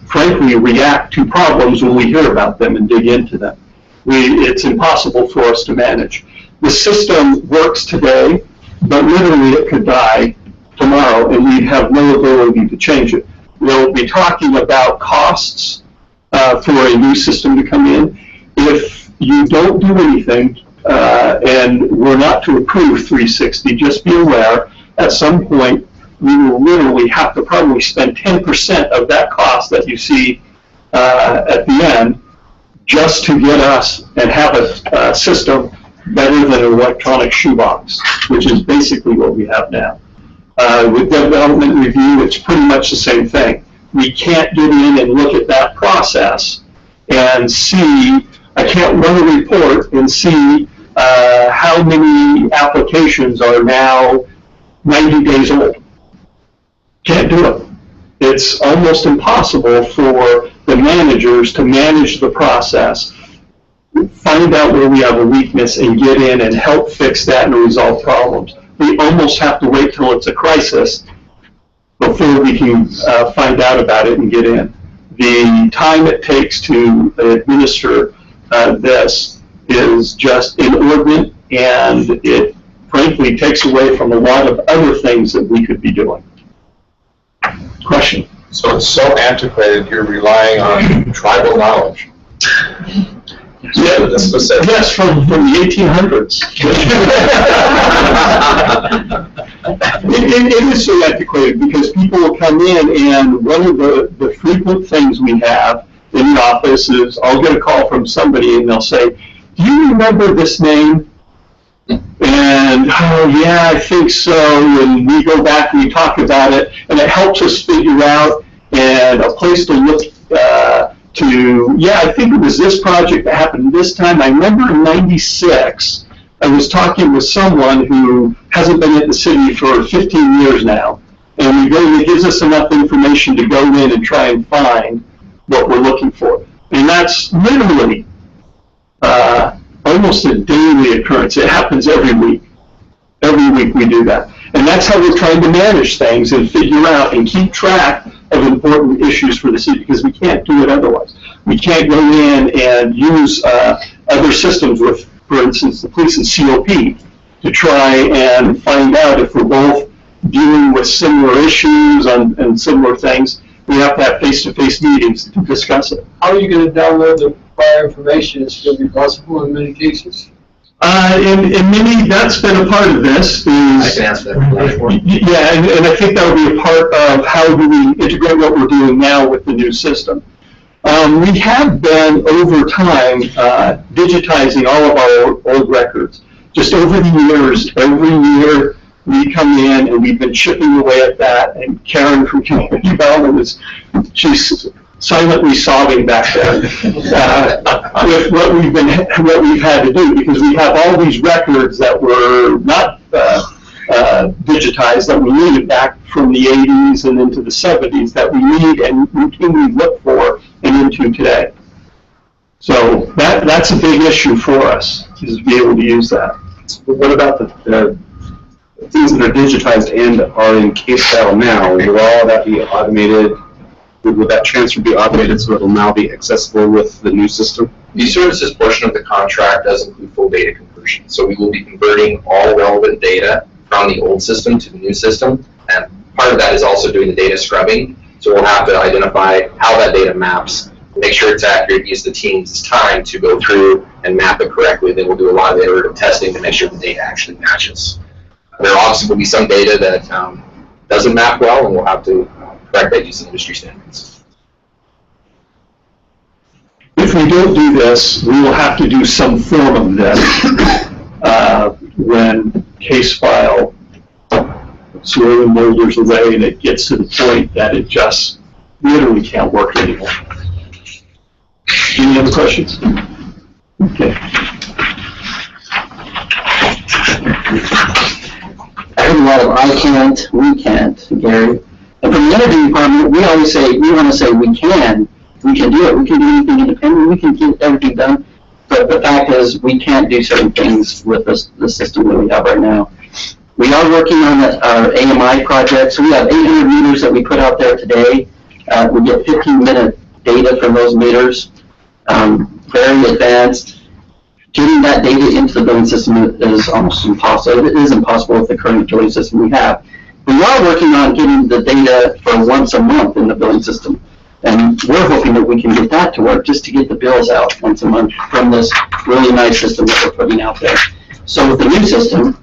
frankly react to problems when we hear about them and dig into them. It's impossible for us to manage. The system works today, but literally it could die tomorrow and we'd have no ability to change it. We'll be talking about costs for a new system to come in. If you don't do anything and we're not to approve 360, just be aware at some point we will literally have to probably spend 10% of that cost that you see at the end just to get us and have a system better than an electronic shoebox, which is basically what we have now. With development review, it's pretty much the same thing. We can't get in and look at that process and see I can't run a report and see how many applications are now 90 days old. Can't do it. It's almost impossible for the managers to manage the process, find out where we have a weakness, and get in and help fix that and resolve problems. We almost have to wait till it's a crisis before we can find out about it and get in. The time it takes to administer this is just inordinate, and it frankly takes away from a lot of other things that we could be doing. Question? So it's so antiquated, you're relying on tribal knowledge. Yeah, yes, from the 1800s. It is so antiquated because people will come in, and one of the frequent things we have in the office is I'll get a call from somebody and they'll say, "Do you remember this name?" And, "Oh, yeah, I think so." And we go back and we talk about it, and it helps us figure out and a place to look yeah, I think it was this project that happened this time. I remember in '96, I was talking with someone who hasn't been at the city for 15 years now, and it gives us enough information to go in and try and find what we're looking for. And that's literally almost a daily occurrence. It happens every week. Every week we do that. And that's how we're trying to manage things and figure out and keep track of important issues for the city, because we can't do it otherwise. We can't go in and use other systems with, for instance, the police and COP to try and find out if we're both dealing with similar issues and similar things. We have to have face-to-face meetings to discuss it. How are you going to download the prior information? It's going to be possible in many cases. In many, that's been a part of this. I can answer that. Yeah, and I think that will be a part of how do we integrate what we're doing now with the new system. We have been, over time, digitizing all of our old records. Just over the years, every year we come in and we've been chipping away at that, and Karen from Community Development she's silently sobbing back there with what we've had to do, because we have all these records that were not digitized, that we needed back from the 80s and into the 70s, that we need and routinely look for and into today. So that's a big issue for us, is to be able to use that. What about the things that are digitized and are in case file now? Will all that be automated? Would that transfer be automated so it will now be accessible with the new system? The services portion of the contract does include full data conversion. So we will be converting all relevant data from the old system to the new system. And part of that is also doing the data scrubbing. So we'll have to identify how that data maps, make sure it's accurate, use the team's time to go through and map it correctly. Then we'll do a lot of iterative testing to make sure the data actually matches. There obviously will be some data that doesn't map well, and we'll have to correct that using industry standards. If we don't do this, we will have to do some form of this when case file slowly molders away and it gets to the point that it just literally can't work anymore. Any other questions? Okay. I heard a lot of I can't, we can't, Gary. And from the energy department, we always say, we want to say we can do it, we can do anything independent, we can get everything done. But the fact is, we can't do certain things with the system that we have right now. We are working on our AMI project, so we have 800 meters that we put out there today. We get 15-minute data from those meters, very advanced. Getting that data into the billing system is almost impossible. It is impossible with the current billing system we have. We are working on getting the data for once a month in the billing system. And we're hoping that we can get that to work, just to get the bills out once a month from this really nice system that we're putting out there. So with the new system,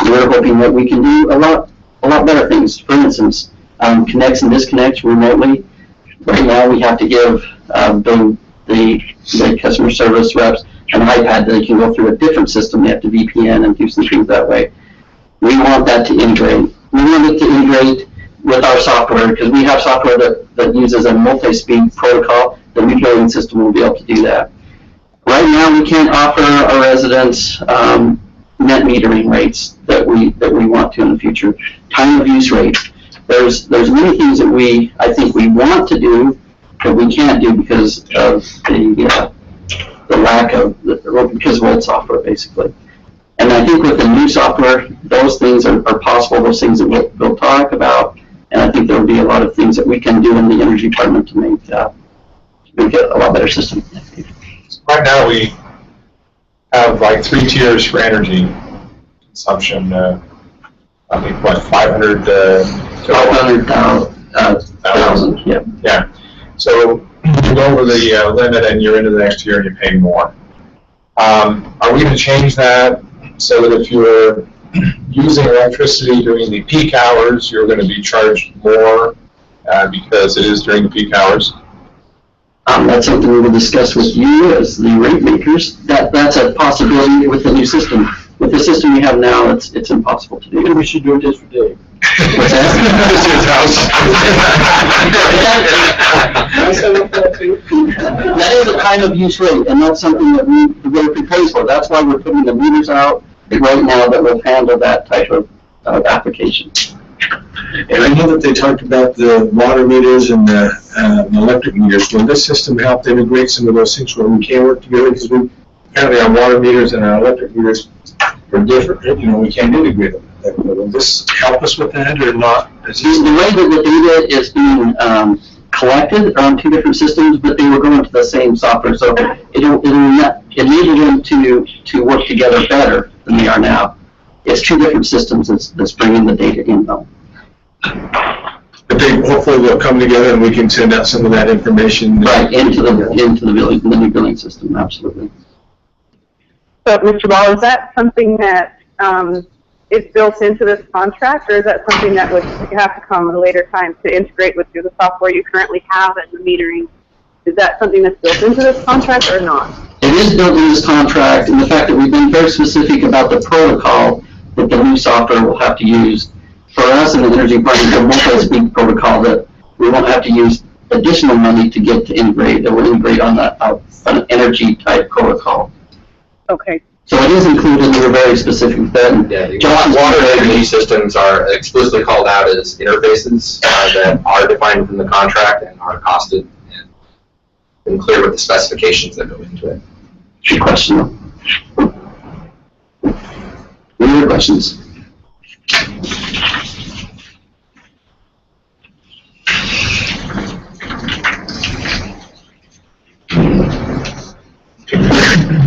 we're hoping that we can do a lot better things. For instance, connects and disconnects remotely. Right now we have to give the customer service reps an iPad that they can go through a different system. They have to VPN and do some things that way. We want that to integrate. We want it to integrate with our software, because we have software that uses a multi-speed protocol. The new billing system will be able to do that. Right now, we can't offer our residents net metering rates that we want to in the future. Time of use rate. There's many things that I think we want to do that we can't do because of the lack of because of old software, basically. And I think with the new software, those things are possible. Those things that we'll talk about, and I think there will be a lot of things that we can do in the energy department to make it a lot better system. Right now, we have like 3 tiers for energy consumption. I think, what, 500,000? Yeah. Yeah. So you go over the limit and you're into the next tier and you pay more. Are we going to change that so that if you're using electricity during the peak hours, you're going to be charged more because it is during the peak hours? That's something we will discuss with you as the rate makers. That's a possibility with the new system. With the system we have now, it's impossible to do. Maybe we should do it just for Dave. What's that? That is a time of use rate, and that's something that we developer pays for. That's why we're putting the meters out right now that will handle that type of application. And I know that they talked about the water meters and the electric meters. Will this system help integrate some of those things where we can work together? Because apparently our water meters and our electric meters are different. We can't integrate them. Will this help us with that or not? The way that the data is being collected on 2 different systems, but they will go into the same software, so it'll enable them to work together better than they are now. It's 2 different systems that's bringing the data in, though. But hopefully they'll come together and we can send out some of that information. Right, into the billing, the new billing system, absolutely. So, Mr. Ball, is that something that is built into this contract, or is that something that would have to come at a later time to integrate with the software you currently have and the metering? Is that something that's built into this contract or not? It is built in this contract, and the fact that we've been very specific about the protocol that the new software will have to use. For us in the energy department, the multi-speed protocol that we won't have to use additional money to get to integrate, that will integrate on an energy type protocol. Okay. So it is included, we're very specific with that. Water and energy systems are explicitly called out as interfaces that are defined within the contract and are costed and clear with the specifications that go into it. Good question. Any other questions?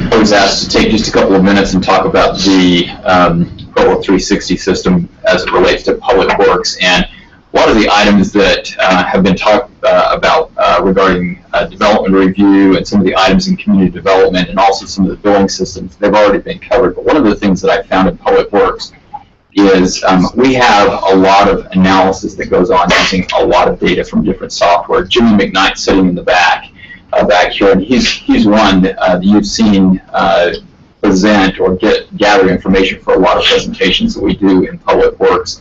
I was asked to take just a couple of minutes and talk about the Provo 360 system as it relates to public works, and a lot of the items that have been talked about regarding development review and some of the items in community development and also some of the billing systems, they've already been covered. But one of the things that I found in public works is we have a lot of analysis that goes on using a lot of data from different software. Jimmy McKnight sitting in the back here, and he's one that you've seen present or gather information for a lot of presentations that we do in public works.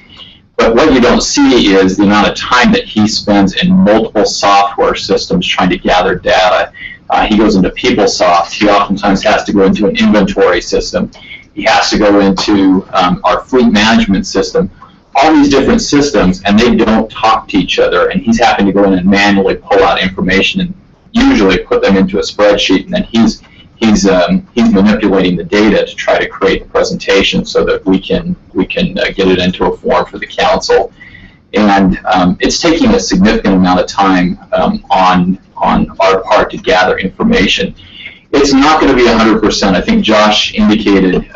But what you don't see is the amount of time that he spends in multiple software systems trying to gather data. He goes into PeopleSoft. He oftentimes has to go into an inventory system. He has to go into our fleet management system. All these different systems, and they don't talk to each other. And he's having to go in and manually pull out information and usually put them into a spreadsheet. And then he's manipulating the data to try to create the presentation so that we can get it into a form for the council. And it's taking a significant amount of time on our part to gather information. It's not going to be 100%. I think Josh indicated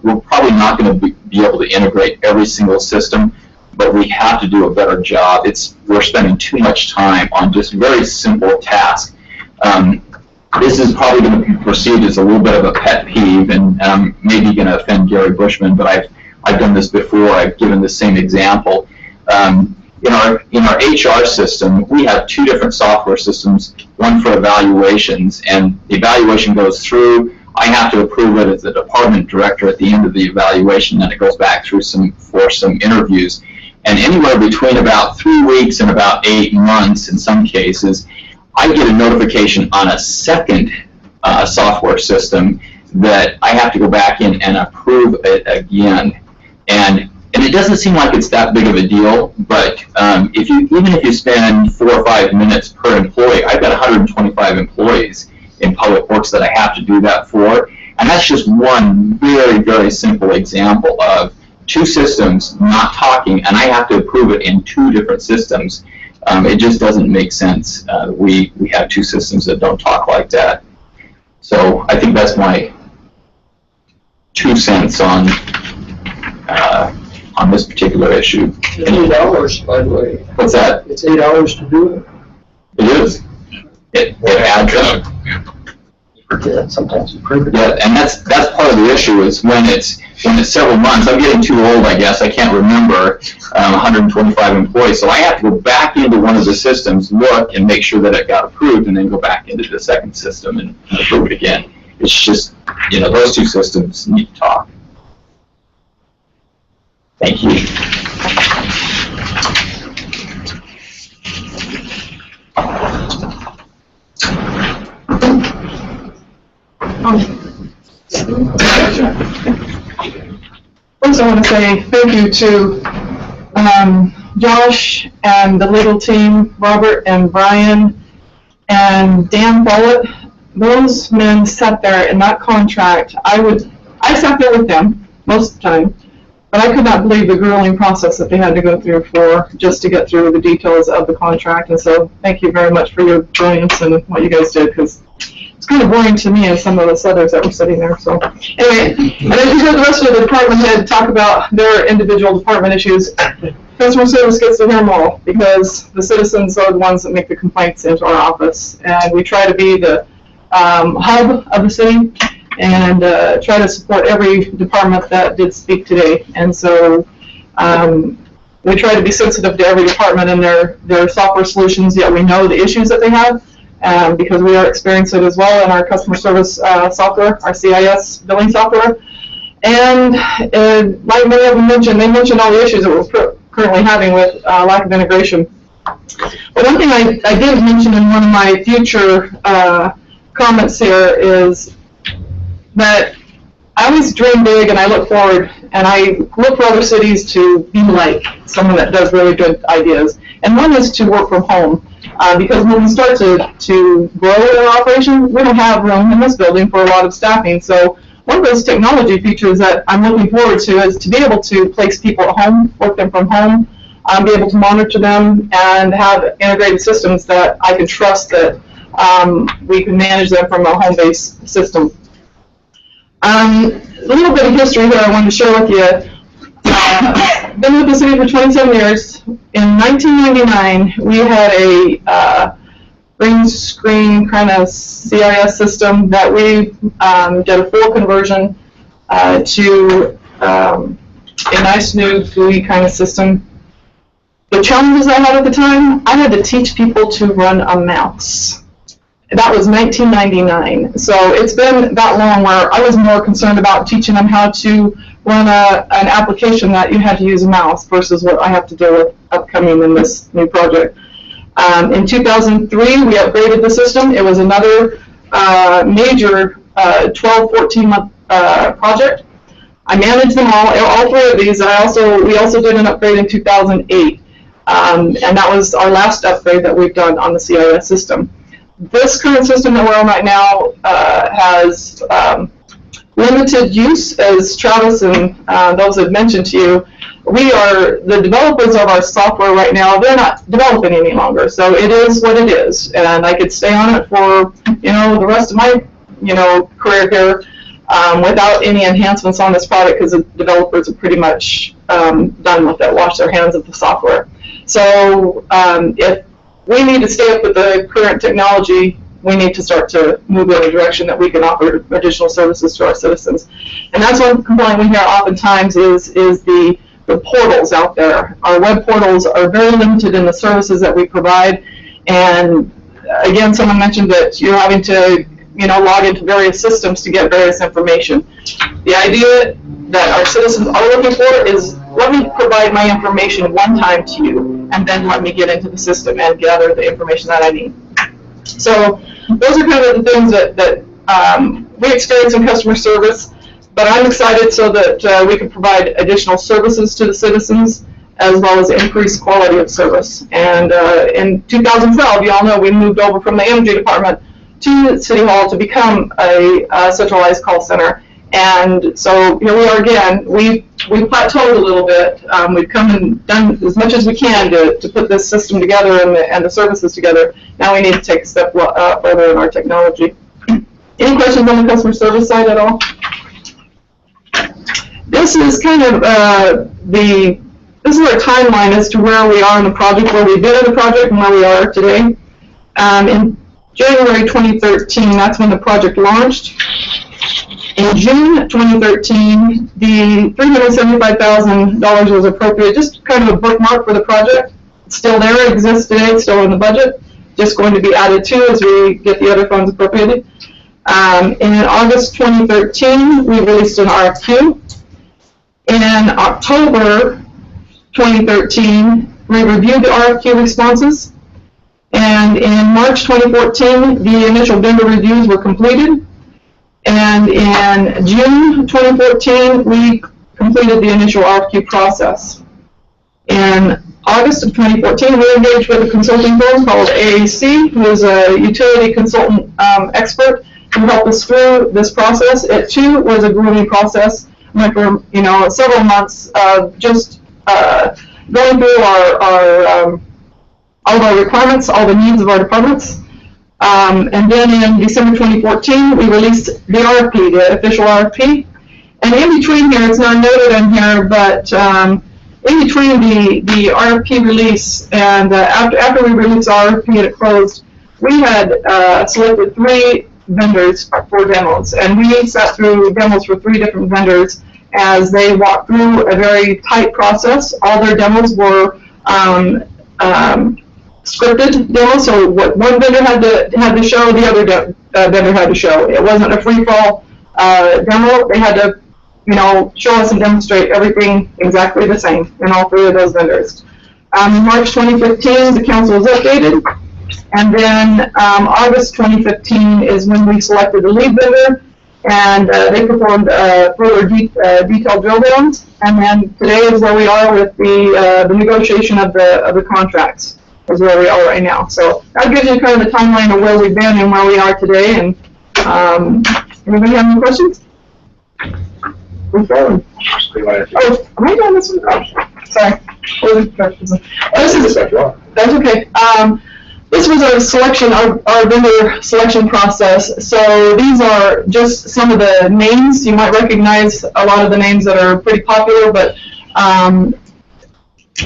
we're probably not going to be able to integrate every single system, but we have to do a better job. We're spending too much time on just very simple tasks. This is probably going to be perceived as a little bit of a pet peeve, and maybe going to offend Gary Bushman, but I've done this before. I've given the same example. In our HR system, we have 2 different software systems, one for evaluations, and the evaluation goes through. I have to approve it as the department director at the end of the evaluation, and it goes back through for some interviews. And anywhere between about 3 weeks and about 8 months in some cases, I get a notification on a second software system that I have to go back in and approve it again. And it doesn't seem like it's that big of a deal, but even if you spend 4 or 5 minutes per employee, I've got 125 employees in Public Works that I have to do that for. And that's just one very, very simple example of 2 systems not talking, and I have to approve it in 2 different systems. It just doesn't make sense. We have 2 systems that don't talk like that. So I think that's my 2 cents on this particular issue. It's $8, by the way. What's that? It's $8 to do it. It is. It adds up. Sometimes you Yeah, and that's part of the issue is when it's several months. I'm getting too old, I guess. I can't remember 125 employees, so I have to go back into one of the systems, look, and make sure that it got approved, and then go back into the second system and approve it again. It's just, those 2 systems need to talk. Thank you. First, I want to say thank you to Josh and the legal team, Robert and Brian and Dan Follett. Those men sat there in that contract. I sat there with them most of the time, but I could not believe the grueling process that they had to go through just to get through the details of the contract. And so thank you very much for your brilliance and what you guys did, because it's kind of boring to me and some of the others that were sitting there. So anyway, and then you heard the rest of the department head talk about their individual department issues. Customer service gets to hear them all, because the citizens are the ones that make the complaints into our office, and we try to be the hub of the city and try to support every department that did speak today. And so we try to be sensitive to every department and their software solutions, yet we know the issues that they have. Because we are experiencing it as well in our customer service software, our CIS billing software. And like many of them mentioned, they mentioned all the issues that we're currently having with lack of integration. But one thing I did mention in one of my future comments here is that I always dream big and I look forward, and I look for other cities to be like someone that does really good ideas. And one is to work from home. Because when we start to grow our operation, we don't have room in this building for a lot of staffing. So one of those technology features that I'm looking forward to is to be able to place people at home, work them from home, be able to monitor them, and have integrated systems that I can trust that we can manage them from a home-based system. A little bit of history here I wanted to share with you. Been with the city for 27 years. In 1999, we had a green screen kind of CIS system that we did a full conversion to a nice new GUI kind of system. The challenges I had at the time, I had to teach people to run a mouse. That was 1999. So it's been that long where I was more concerned about teaching them how to run an application that you had to use a mouse versus what I have to deal with upcoming in this new project. In 2003, we upgraded the system. It was another major 12, 14-month project. I managed them all 3 of these. We also did an upgrade in 2008, and that was our last upgrade that we've done on the CIS system. This current system that we're on right now has limited use, as Travis and those have mentioned to you. We are the developers of our software right now. They're not developing any longer, so it is what it is. And I could stay on it for the rest of my career here without any enhancements on this product, because the developers are pretty much done with it, wash their hands of the software. So if we need to stay up with the current technology, we need to start to move in a direction that we can offer additional services to our citizens. And that's one complaint we hear oftentimes is the portals out there. Our web portals are very limited in the services that we provide. And again, someone mentioned that you're having to log into various systems to get various information. The idea that our citizens are looking for is, let me provide my information one time to you, and then let me get into the system and gather the information that I need. So those are kind of the things that we experienced some customer service, but I'm excited so that we can provide additional services to the citizens as well as increased quality of service. And in 2012, you all know we moved over from the energy department to City Hall to become a centralized call center. And so here we are again. We've plateaued a little bit. We've come and done as much as we can to put this system together and the services together. Now we need to take a step further in our technology. Any questions on the customer service side at all? This is kind of this is our timeline as to where we are in the project, where we've been in the project, and where we are today. In January 2013, that's when the project launched. In June 2013, the $375,000 was appropriated, just kind of a bookmark for the project. It's still there, it exists today, it's still in the budget, just going to be added to as we get the other funds appropriated. In August 2013, we released an RFQ. In October 2013, we reviewed the RFQ responses. And in March 2014, the initial vendor reviews were completed. And in June 2014, we completed the initial RFQ process. In August of 2014, we engaged with a consulting firm called AAC, who is a utility consultant expert who helped us through this process. It too was a grueling process. Went for several months of just going through all of our requirements, all the needs of our departments. And then in December 2014, we released the RFP, the official RFP. And in between here, it's not noted in here, but in between the RFP release and after we released our RFP and it closed, we had selected 3 vendors for demos. And we sat through demos for 3 different vendors as they walked through a very tight process. All their demos were scripted demos, so what one vendor had to show, the other vendor had to show. It wasn't a free-for-all demo. They had to, show us and demonstrate everything exactly the same in all 3 of those vendors. In March 2015, the council was updated, and then August 2015 is when we selected the lead vendor, and they performed further detailed drill downs, and then today is where we are with the negotiation of the contracts. Is where we are right now. So that gives you kind of the timeline of where we've been and where we are today. And anybody have any questions? We're going. Oh, am I doing this one? Oh, sorry. That's okay. This was our selection, our vendor selection process. So these are just some of the names. You might recognize a lot of the names that are pretty popular, but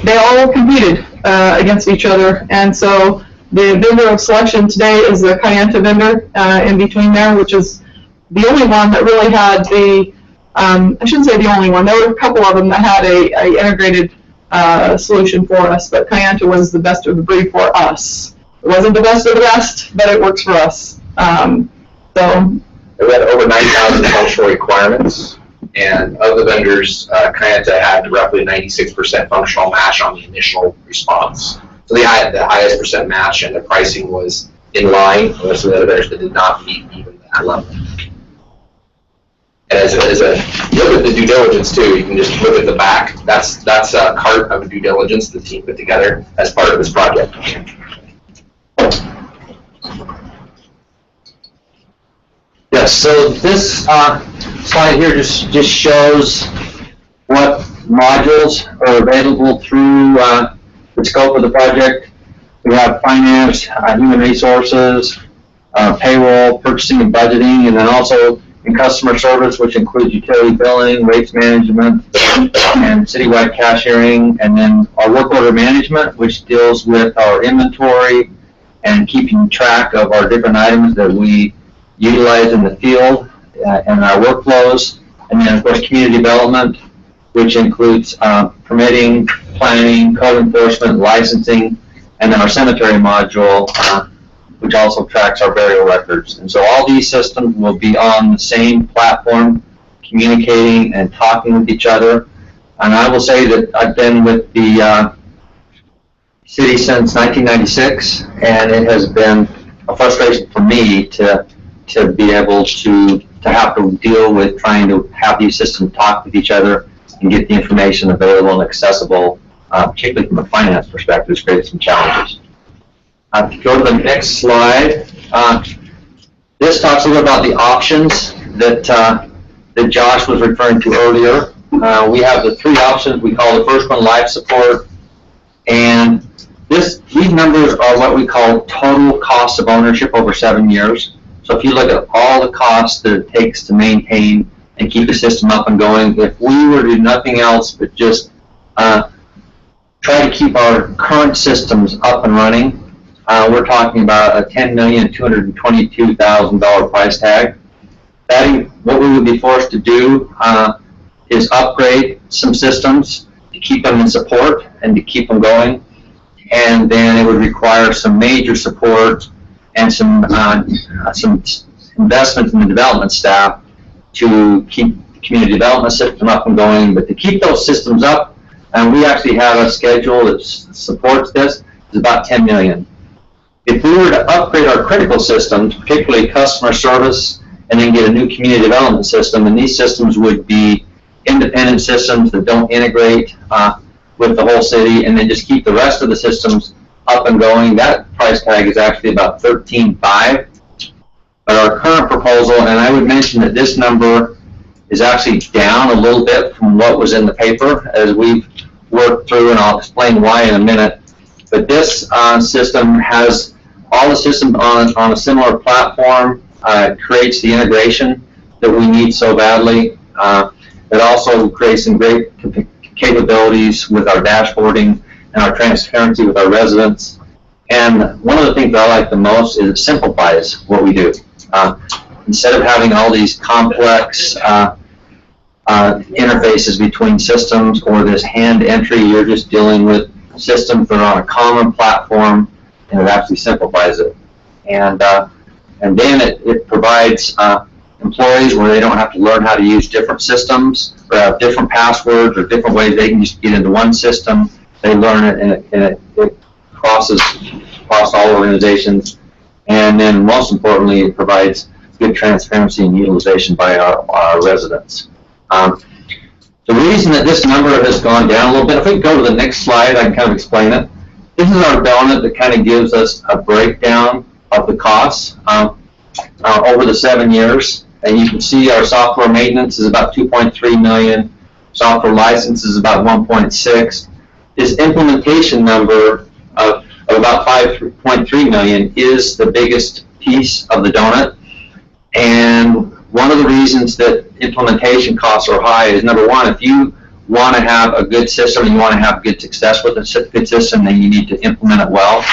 they all competed against each other, and so the vendor of selection today is the Kayenta vendor in between there, which is the only one that really had I shouldn't say the only one, there were a couple of them that had a integrated solution for us, but Kayenta was the best of the breed for us. It wasn't the best of the best, but it works for us. So we had over 9,000 functional requirements. And of the vendors, Kayenta had roughly 96% functional match on the initial response. So they had the highest percent match, and the pricing was in line with some of the other vendors that did not meet even that level. And as a look at the due diligence too, you can just look at the back. That's a cart of due diligence the team put together as part of this project. Yes, so this slide here just shows what modules are available through the scope of the project. We have finance, human resources, payroll, purchasing and budgeting, and then also in customer service, which includes utility billing, rates management, and citywide cashiering, and then our work order management, which deals with our inventory and keeping track of our different items that we utilize in the field and our workflows, and then of course community development, which includes permitting, planning, code enforcement, licensing, and then our cemetery module, which also tracks our burial records. And so all these systems will be on the same platform, communicating and talking with each other. And I will say that I've been with the city since 1996, and it has been a frustration for me to to be able to have to deal with trying to have these systems talk with each other and get the information available and accessible, particularly from a finance perspective, has created some challenges. If you go to the next slide, this talks a little about the options that Josh was referring to earlier. We have the three options. We call the first one life support, and these numbers are what we call total cost of ownership over 7 years. So if you look at all the costs that it takes to maintain and keep the system up and going, if we were to do nothing else but just try to keep our current systems up and running, we're talking about a $10,222,000 price tag. What we would be forced to do is upgrade some systems to keep them in support and to keep them going. And then it would require some major support and some investment in the development staff to keep the community development system up and going. But to keep those systems up, and we actually have a schedule that supports this, is about $10 million. If we were to upgrade our critical systems, particularly customer service, and then get a new community development system, and these systems would be independent systems that don't integrate with the whole city, and then just keep the rest of the systems up and going, that price tag is actually about $13,500. But our current proposal, and I would mention that this number is actually down a little bit from what was in the paper as we've worked through, and I'll explain why in a minute. But this system has all the systems on a similar platform. It creates the integration that we need so badly. It also creates some great capabilities with our dashboarding and our transparency with our residents. And one of the things that I like the most is it simplifies what we do. Instead of having all these complex interfaces between systems or this hand entry, you're just dealing with systems that are on a common platform, and it actually simplifies it. And then it provides employees where they don't have to learn how to use different systems or have different passwords or different ways. They can just get into one system. They learn it, and it crosses across all organizations. And then most importantly, it provides good transparency and utilization by our residents. The reason that this number has gone down a little bit, if we go to the next slide, I can kind of explain it. This is our donut that kind of gives us a breakdown of the costs over the 7 years. And you can see our software maintenance is about $2.3 million. Software license is about $1.6. This implementation number of about $5.3 million is the biggest piece of the donut. And one of the reasons that implementation costs are high is, number one, if you want to have a good system and you want to have good success with a good system, then you need to implement it well.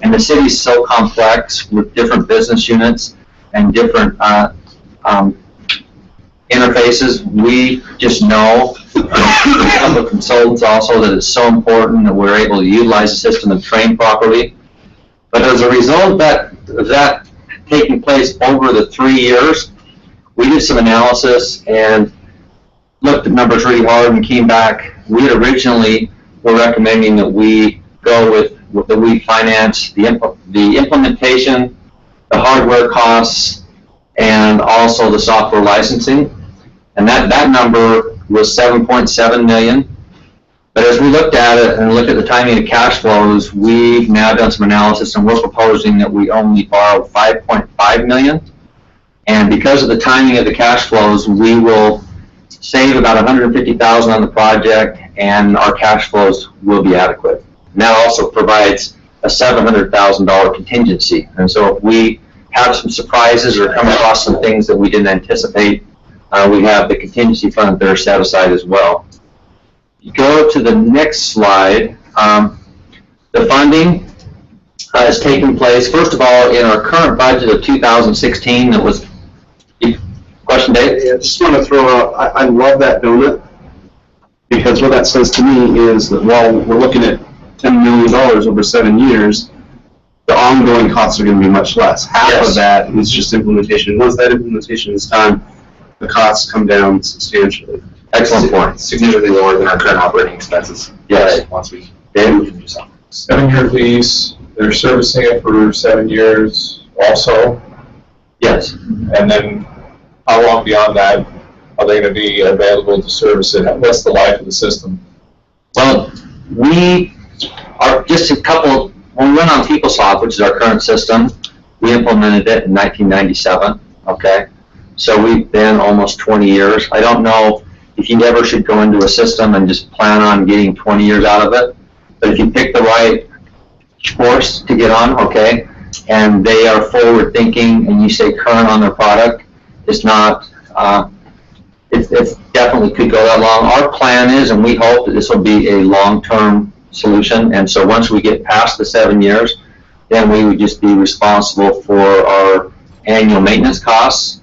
And the city is so complex with different business units and different interfaces. We just know from the consultants also that it's so important that we're able to utilize the system and train properly. But as a result of that taking place over the 3 years, we did some analysis and looked at numbers really hard and came back. We originally were recommending that we go with that we finance the implementation, the hardware costs, and also the software licensing. And that number was $7.7 million. But as we looked at it and looked at the timing of cash flows, we've now done some analysis and we're proposing that we only borrow $5.5 million. And because of the timing of the cash flows, we will save about $150,000 on the project, and our cash flows will be adequate. And that also provides a $700,000 contingency. And so if we have some surprises or come across some things that we didn't anticipate, we have the contingency fund there set aside as well. You go to the next slide. The funding has taken place, first of all, in our current budget of 2016. That was, question, Dave? I just want to throw out, I love that donut, because what that says to me is that while we're looking at $10 million over 7 years, the ongoing costs are going to be much less. Half of that is just implementation. Once that implementation is done, the costs come down substantially. Excellent point. Significantly lower than our current operating expenses. Yes. Once we can do something. 7-year lease, they're servicing it for 7 years also. Yes. is. And then how long beyond that are they going to be available to service it? What's the life of the system? Well, we are just a couple, when we went on PeopleSoft, which is our current system, we implemented it in 1997, okay? So we've been almost 20 years. I don't know if you ever should go into a system and just plan on getting 20 years out of it, but if you pick the right course to get on, okay, and they are forward thinking and you stay current on their product, it's not, it definitely could go that long. Our plan is, and we hope that this will be a long-term solution, and so once we get past the 7 years, then we would just be responsible for our annual maintenance costs,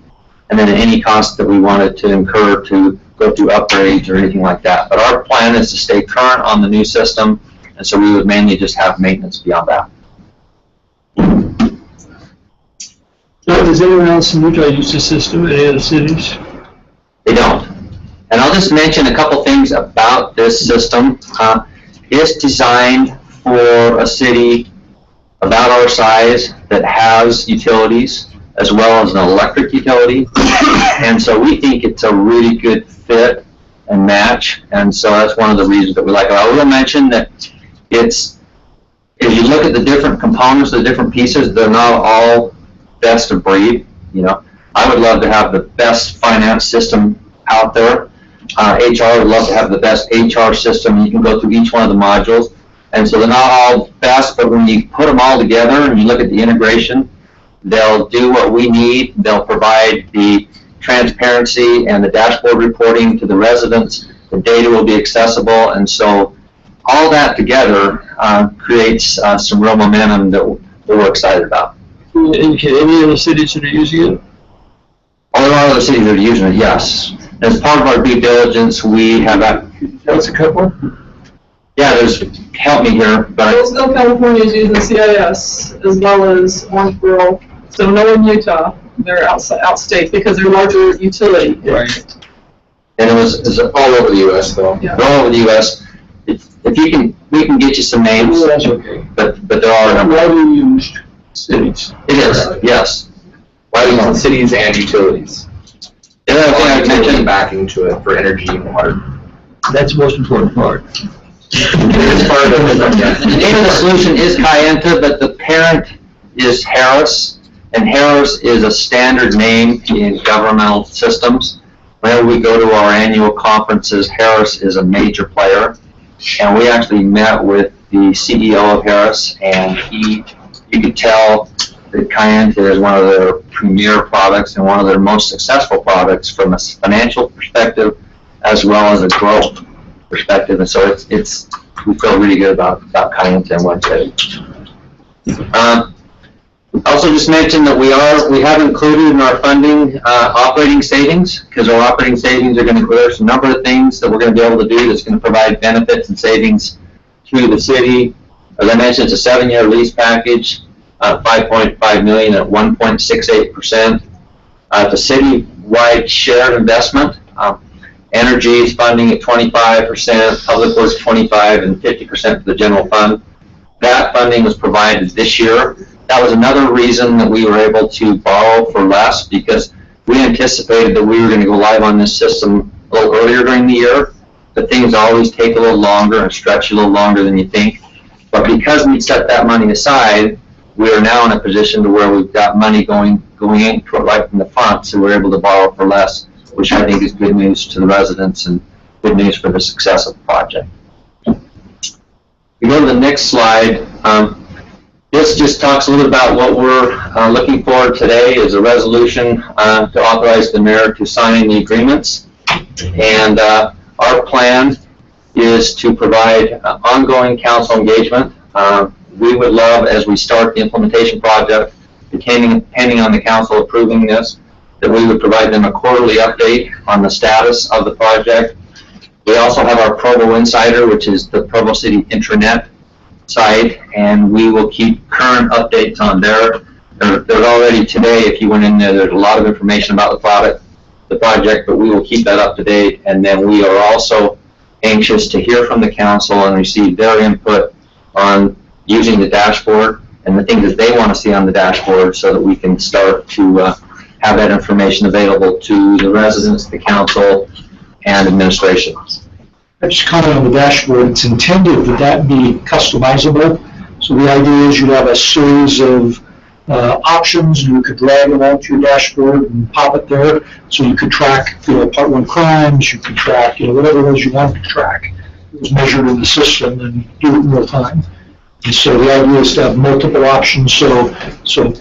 and then any costs that we wanted to incur to go through upgrades or anything like that. But our plan is to stay current on the new system, and so we would mainly just have maintenance beyond that. Now, does anyone else in Utah use this system, any other cities? They don't. And I'll just mention a couple things about this system. It's designed for a city about our size that has utilities as well as an electric utility. And so we think it's a really good fit and match. And so that's one of the reasons that we like it. I will mention that it's, if you look at the different components, the different pieces, they're not all best of breed. You know, I would love to have the best finance system out there. HR would love to have the best HR system. You can go through each one of the modules. And so they're not all best, but when you put them all together and you look at the integration, they'll do what we need. They'll provide the transparency and the dashboard reporting to the residents. The data will be accessible. And so all that together creates some real momentum that we're excited about. Any other cities that are using it? All there are other cities that are using it, yes. As part of our due diligence, we have What's a couple? Yeah, there's, help me here, but Hillsdale, California is using CIS as well as Orange Rural. So no in Utah, they're outstate because they're larger utility. Right. And it's all over the U.S. though. Yeah. They're all over the U.S. If you can, we can get you some names. Oh, that's okay. But there are a number. Widely used cities. It is, yes. Widely used cities and utilities. The other thing I mentioned, backing to it for energy and water. That's the most important part. it's part of it. The name of the solution is Kayenta, but the parent is Harris, and Harris is a standard name in governmental systems. Whenever we go to our annual conferences, Harris is a major player, and we actually met with the CEO of Harris, and you could tell that Kayenta is one of their premier products and one of their most successful products from a financial perspective as well as a growth perspective. And so it's we feel really good about Kayenta and what it's doing. Also just mention that we have included in our funding operating savings, because our operating savings are going to, there's a number of things that we're going to be able to do that's going to provide benefits and savings to the city. As I mentioned, it's a 7-year lease package, $5.5 million at 1.68%. The city-wide shared investment, energy is funding at 25%, public works 25%, and 50% for the general fund. That funding was provided this year. That was another reason that we were able to borrow for less, because we anticipated that we were going to go live on this system a little earlier during the year, but things always take a little longer and stretch a little longer than you think. But because we set that money aside, we are now in a position to where we've got money going in right from the front, so we're able to borrow for less, which I think is good news to the residents and good news for the success of the project. We go to the next slide. This just talks a little bit about what we're looking for today is a resolution to authorize the mayor to sign the agreements. And our plan is to provide ongoing council engagement. We would love, as we start the implementation project, depending on the council approving this, that we would provide them a quarterly update on the status of the project. We also have our Provo Insider, which is the Provo City intranet site, and we will keep current updates on there. There's already today, if you went in there, there's a lot of information about the project, but we will keep that up to date. And then we are also anxious to hear from the council and receive their input on using the dashboard and the things that they want to see on the dashboard, so that we can start to have that information available to the residents, the council, and administration. I just comment on the dashboard. It's intended that that be customizable. So the idea is you have a series of options, and you could drag them onto your dashboard and pop it there. So you could track, Part 1 crimes, you could track, whatever it is you want to track. It was measured in the system and do it in real time. And so the idea is to have multiple options. So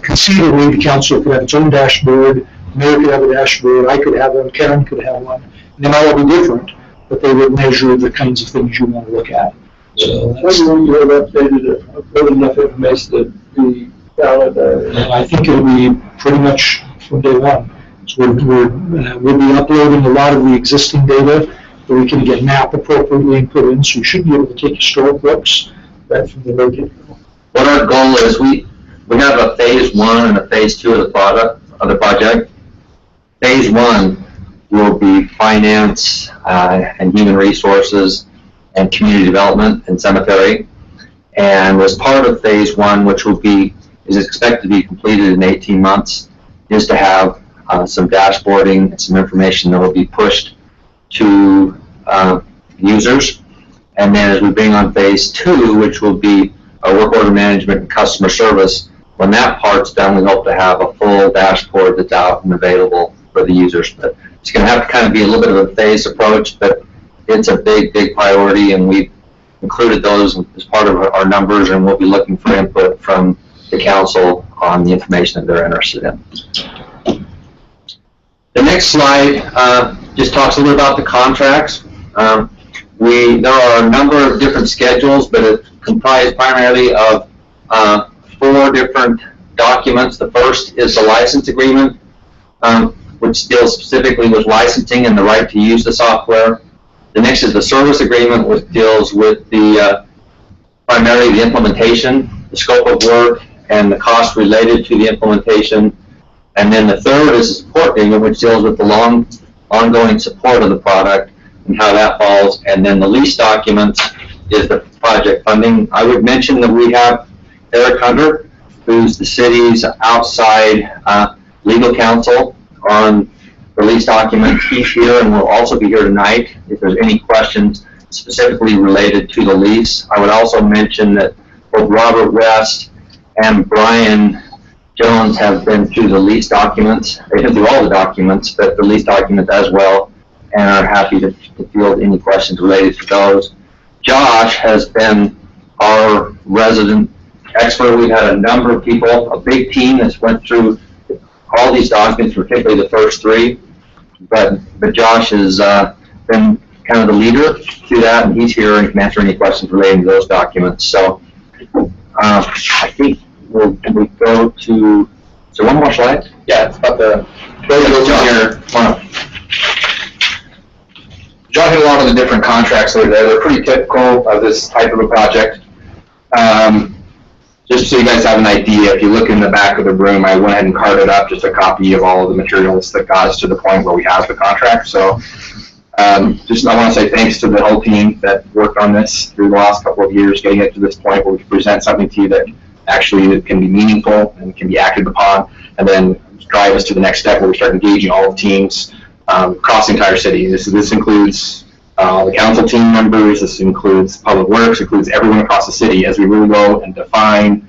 conceivably, the council could have its own dashboard, Mayor could have a dashboard, I could have one, Karen could have one. And they might all be different, but they would measure the kinds of things you want to look at. So when you have updated enough information to be valid, I think it'll be pretty much from day one. So we'll be uploading a lot of the existing data that we can get mapped appropriately and put in. So we should be able to take historic looks right from the very get-go. What our goal is, we have a phase 1 and a phase 2 of the project. Phase 1 will be finance and human resources and community development and cemetery. And as part of phase 1, which is expected to be completed in 18 months, is to have some dashboarding and some information that will be pushed to users. And then as we bring on phase 2, which will be work order management and customer service, when that part's done, we hope to have a full dashboard that's out and available for the users. But it's going to have to kind of be a little bit of a phased approach, but it's a big, big priority, and we've included those as part of our numbers, and we'll be looking for input from the council on the information that they're interested in. The next slide just talks a little about the contracts. There are a number of different schedules, but it's comprised primarily of 4 different documents. The first is the license agreement, which deals specifically with licensing and the right to use the software. The next is the service agreement, which deals with primarily the implementation, the scope of work, and the cost related to the implementation. And then the third is the support agreement, which deals with the ongoing support of the product and how that falls. And then the lease documents is the project funding. I would mention that we have Eric Hunter, who's the city's outside legal counsel on the lease documents. He's here and will also be here tonight if there's any questions specifically related to the lease. I would also mention that both Robert West and Brian Jones have been through the lease documents. They've been through all the documents, but the lease documents as well, and are happy to field any questions related to those. Josh has been our resident expert. We've had a number of people, a big team that's went through all these documents, particularly the first 3. But Josh has been kind of the leader through that, and he's here and can answer any questions relating to those documents. So I think we go to, is there one more slide? Yeah, it's about the, John hit a lot of the different contracts that are there. They're pretty typical of this type of a project. Just so you guys have an idea, if you look in the back of the room, I went ahead and carted up just a copy of all of the materials that got us to the point where we have the contract. So I want to say thanks to the whole team that worked on this through the last couple of years, getting it to this point where we can present something to you that actually can be meaningful and can be acted upon, and then drive us to the next step where we start engaging all the teams across the entire city. This includes the council team members, this includes Public Works, includes everyone across the city as we really go and define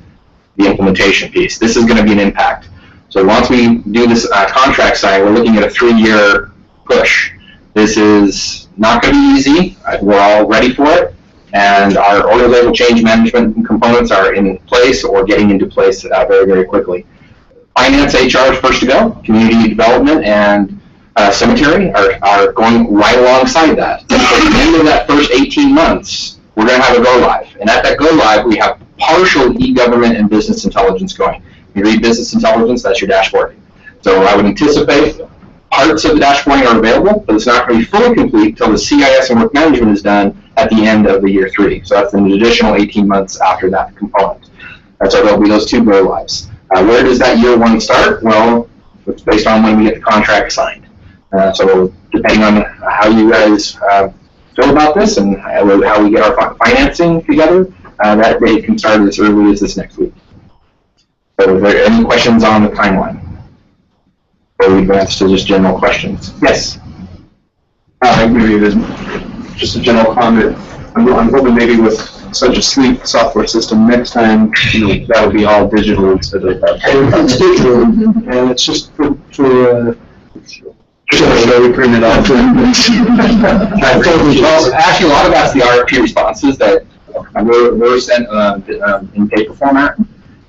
the implementation piece. This is going to be an impact. So once we do this contract sign, we're looking at a 3-year push. This is not going to be easy. We're all ready for it, and our order label change management components are in place or getting into place very, very quickly. Finance, HR is first to go. Community development and cemetery are going right alongside that. At the end of that first 18 months, we're going to have a go live. And at that go live, we have partial e-government and business intelligence going. You read business intelligence, that's your dashboarding. So I would anticipate parts of the dashboarding are available, but it's not going to be fully complete until the CIS and work management is done at the end of the year 3. So that's an additional 18 months after that component. So there'll be those 2 go lives. Where does that year 1 start? Well, it's based on when we get the contract signed. So depending on how you guys feel about this and how we get our financing together, that date can start as early as this next week. So are there any questions on the timeline? before we advance to just general questions. Yes? Maybe it is just a general comment. I'm hoping maybe with such a sleek software system, next time, that would be all digital instead of that. It's digital, and it's just for we print it off. Well, actually, a lot of that's the RFP responses that were sent in paper format.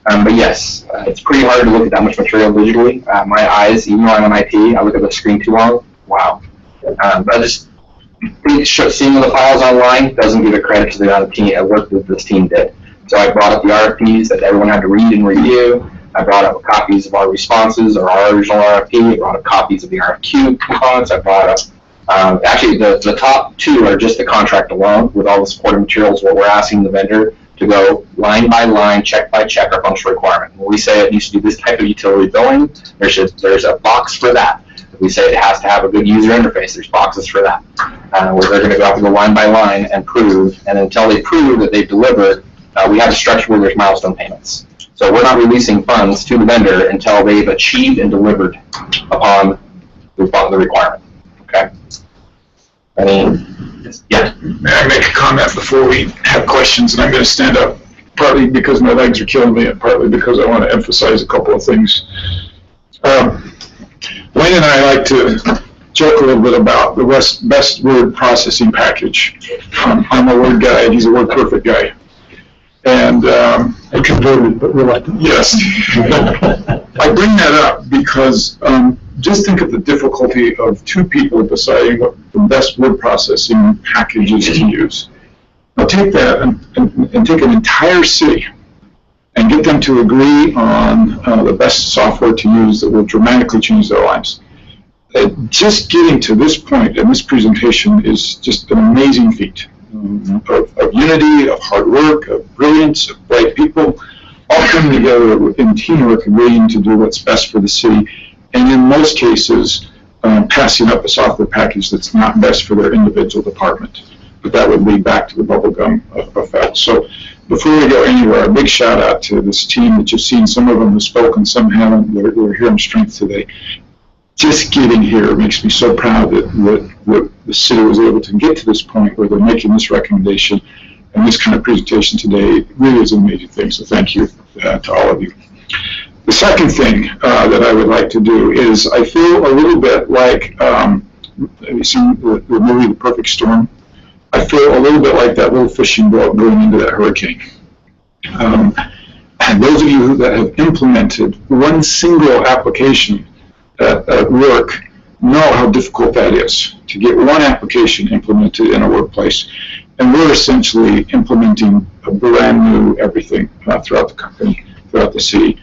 But yes, it's pretty hard to look at that much material digitally. My eyes, even though I'm on IT, I look at the screen too long. Wow. But I just think seeing the files online doesn't give it credit to the amount of work that this team did. So I brought up the RFPs that everyone had to read and review. I brought up copies of our responses or our original RFP. I brought up copies of the RFQ components. I brought up, actually the top two are just the contract alone with all the supporting materials where we're asking the vendor to go line by line, check by check our functional requirement. When we say it needs to do this type of utility billing, there's a box for that. If we say it has to have a good user interface, there's boxes for that. Where they're going to have to go line by line and prove, and until they prove that they've delivered, we have a structure where there's milestone payments. So we're not releasing funds to the vendor until they've achieved and delivered upon the requirement. Okay? Yeah. May I make a comment before we have questions? And I'm going to stand up, partly because my legs are killing me, and partly because I want to emphasize a couple of things. Wayne and I like to joke a little bit about the best word processing package. I'm a word guy, he's a word perfect guy. And I converted, but reluctant. Yes. I bring that up because just think of the difficulty of two people deciding what the best word processing package is to use. Now take that and take an entire city and get them to agree on the best software to use that will dramatically change their lives. Just getting to this point in this presentation is just an amazing feat of unity, of hard work, of brilliance, of bright people, all coming together in teamwork, agreeing to do what's best for the city, and in most cases, passing up a software package that's not best for their individual department. But that would lead back to the bubblegum effect. So before we go anywhere, a big shout out to this team that you've seen. Some of them have spoken, some haven't. We're here in strength today. Just getting here makes me so proud that the city was able to get to this point where they're making this recommendation, and this kind of presentation today really is an amazing thing. So thank you to all of you. The second thing that I would like to do is I feel a little bit like, have you seen the movie The Perfect Storm? I feel a little bit like that little fishing boat going into that hurricane. And those of you that have implemented one single application at work know how difficult that is, to get one application implemented in a workplace. And we're essentially implementing a brand new everything throughout the company, throughout the city.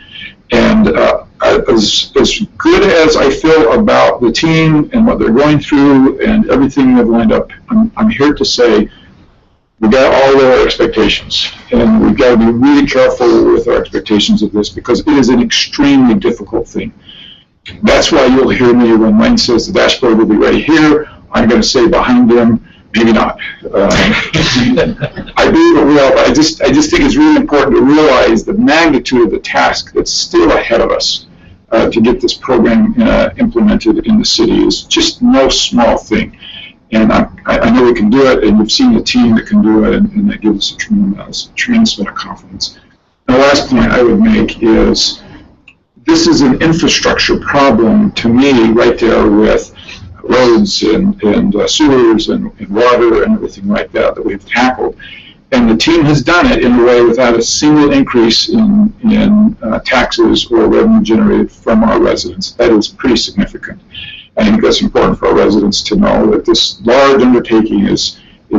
And as good as I feel about the team and what they're going through and everything they've lined up, I'm here to say we got all our expectations, and we've got to be really careful with our expectations of this because it is an extremely difficult thing. That's why you'll hear me when Wayne says the dashboard will be ready here. I'm going to say behind them, maybe not. I believe it will, but I just think it's really important to realize the magnitude of the task that's still ahead of us to get this program implemented in the city is just no small thing. And I know we can do it, and we've seen a team that can do it, and that gives us a tremendous amount of confidence. And the last point I would make is this is an infrastructure problem to me right there with roads and sewers and water and everything like that we've tackled. And the team has done it in a way without a single increase in taxes or revenue generated from our residents. That is pretty significant. I think that's important for our residents to know that this large undertaking is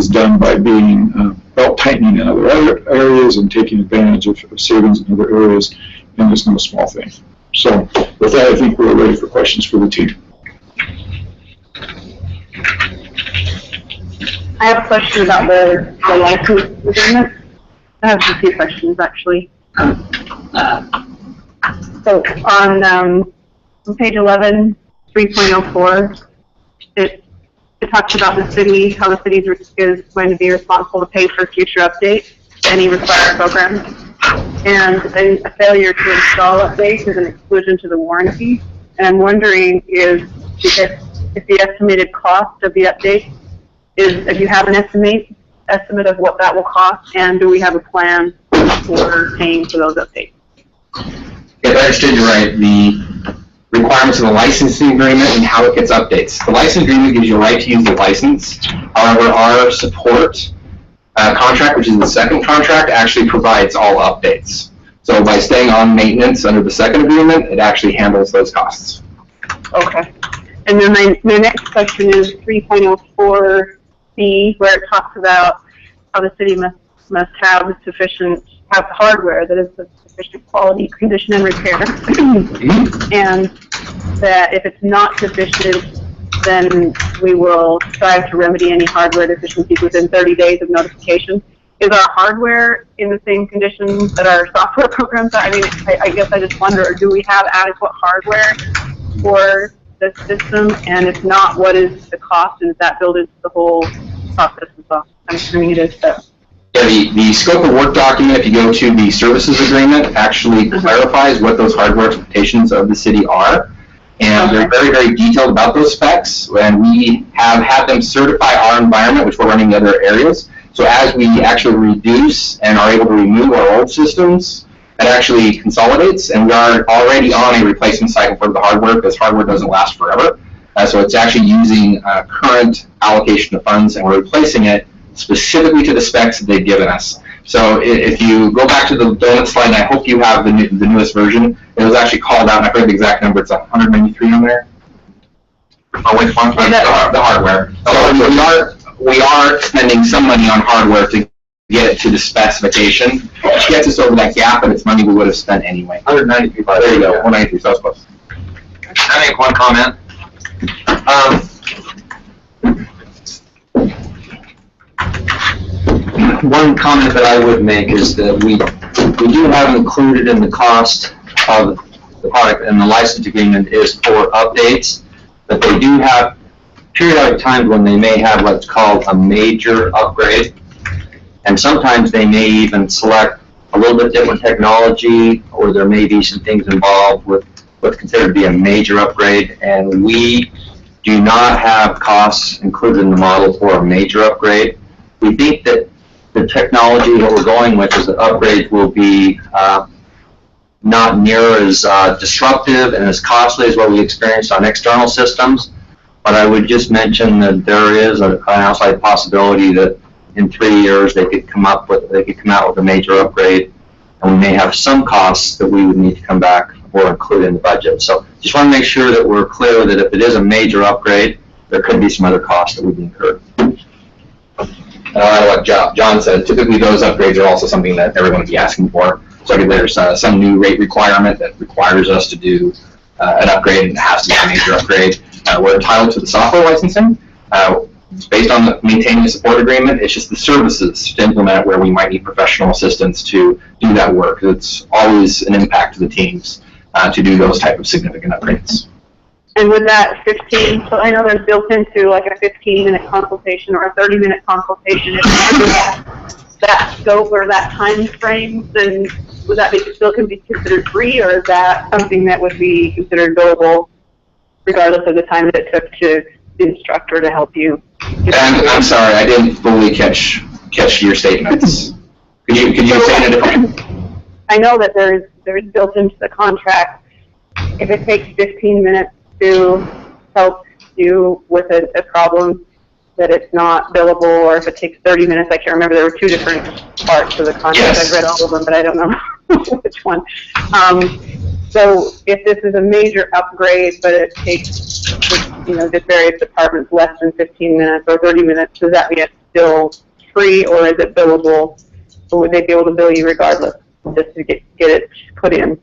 done by being belt-tightening in other areas and taking advantage of savings in other areas, and it's no small thing. So with that, I think we're ready for questions for the team. I have a question about the license agreement. I have a few questions, actually. So on page 11, 3.04, it talks about the city, how the city is going to be responsible to pay for future updates to any required programs. And a failure to install updates is an exclusion to the warranty. And I'm wondering if the estimated cost of the update if you have an estimate of what that will cost, and do we have a plan for paying for those updates? If I understood you right, the requirements of the licensing agreement and how it gets updates. The license agreement gives you a right to use the license. However, our support contract, which is the second contract, actually provides all updates. So by staying on maintenance under the second agreement, it actually handles those costs. Okay. And then my next question is 3.04B, where it talks about how the city must have hardware that is of sufficient quality, condition, and repair. And that if it's not sufficient, then we will strive to remedy any hardware deficiencies within 30 days of notification. Is our hardware in the same condition that our software programs are? I mean, I guess I just wonder, do we have adequate hardware for the system? And if not, what is the cost? And is that built into the whole process as well? I'm assuming it is, so. Yeah, the scope of work document, if you go to the services agreement, actually clarifies what those hardware expectations of the city are. And they're very, very detailed about those specs. And we have had them certify our environment, which we're running in other areas. So as we actually reduce and are able to remove our old systems, that actually consolidates. And we are already on a replacement cycle for the hardware, because hardware doesn't last forever. So it's actually using current allocation of funds, and we're replacing it specifically to the specs that they've given us. So if you go back to the donut slide, and I hope you have the newest version, it was actually called out, and I forget the exact number, it's 193 on there. Oh, which one? The hardware. So we are spending some money on hardware to get it to the specification, which gets us over that gap, but it's money we would have spent anyway. 193. There you go, 193, so I was close. Can I make one comment? One comment that I would make is that we do have included in the cost of the product and the license agreement is for updates, but they do have periodic times when they may have what's called a major upgrade, and sometimes they may even select a little bit different technology, or there may be some things involved with what's considered to be a major upgrade, and we do not have costs included in the model for a major upgrade. We think that the technology that we're going with is that upgrades will be not near as disruptive and as costly as what we experienced on external systems. But I would just mention that there is an outside possibility that in 3 years they could come out with a major upgrade, and we may have some costs that we would need to come back or include in the budget. So just want to make sure that we're clear that if it is a major upgrade, there could be some other costs that would be incurred. Like John said, typically those upgrades are also something that everyone would be asking for. So if there's some new rate requirement that requires us to do an upgrade, and it has to be a major upgrade, we're entitled to the software licensing. It's based on the maintaining a support agreement. It's just the services to implement it where we might need professional assistance to do that work. It's always an impact to the teams to do those type of significant upgrades. And with that 15, so I know there's built into like a 15-minute consultation or a 30-minute consultation. If that scope or that time frame, then would that be still can be considered free, or is that something that would be considered billable regardless of the time that it took to the instructor to help you? I'm sorry, I didn't fully catch your statements. Could you say it a different? I know that there is built into the contract, if it takes 15 minutes to help you with a problem, that it's not billable, or if it takes 30 minutes, I can't remember, there were two different parts of the contract. Yes. I've read all of them, but I don't know which one. So if this is a major upgrade, but it takes, the various departments less than 15 minutes or 30 minutes, does that mean it's still free, or is it billable, or would they be able to bill you regardless, just to get it put in?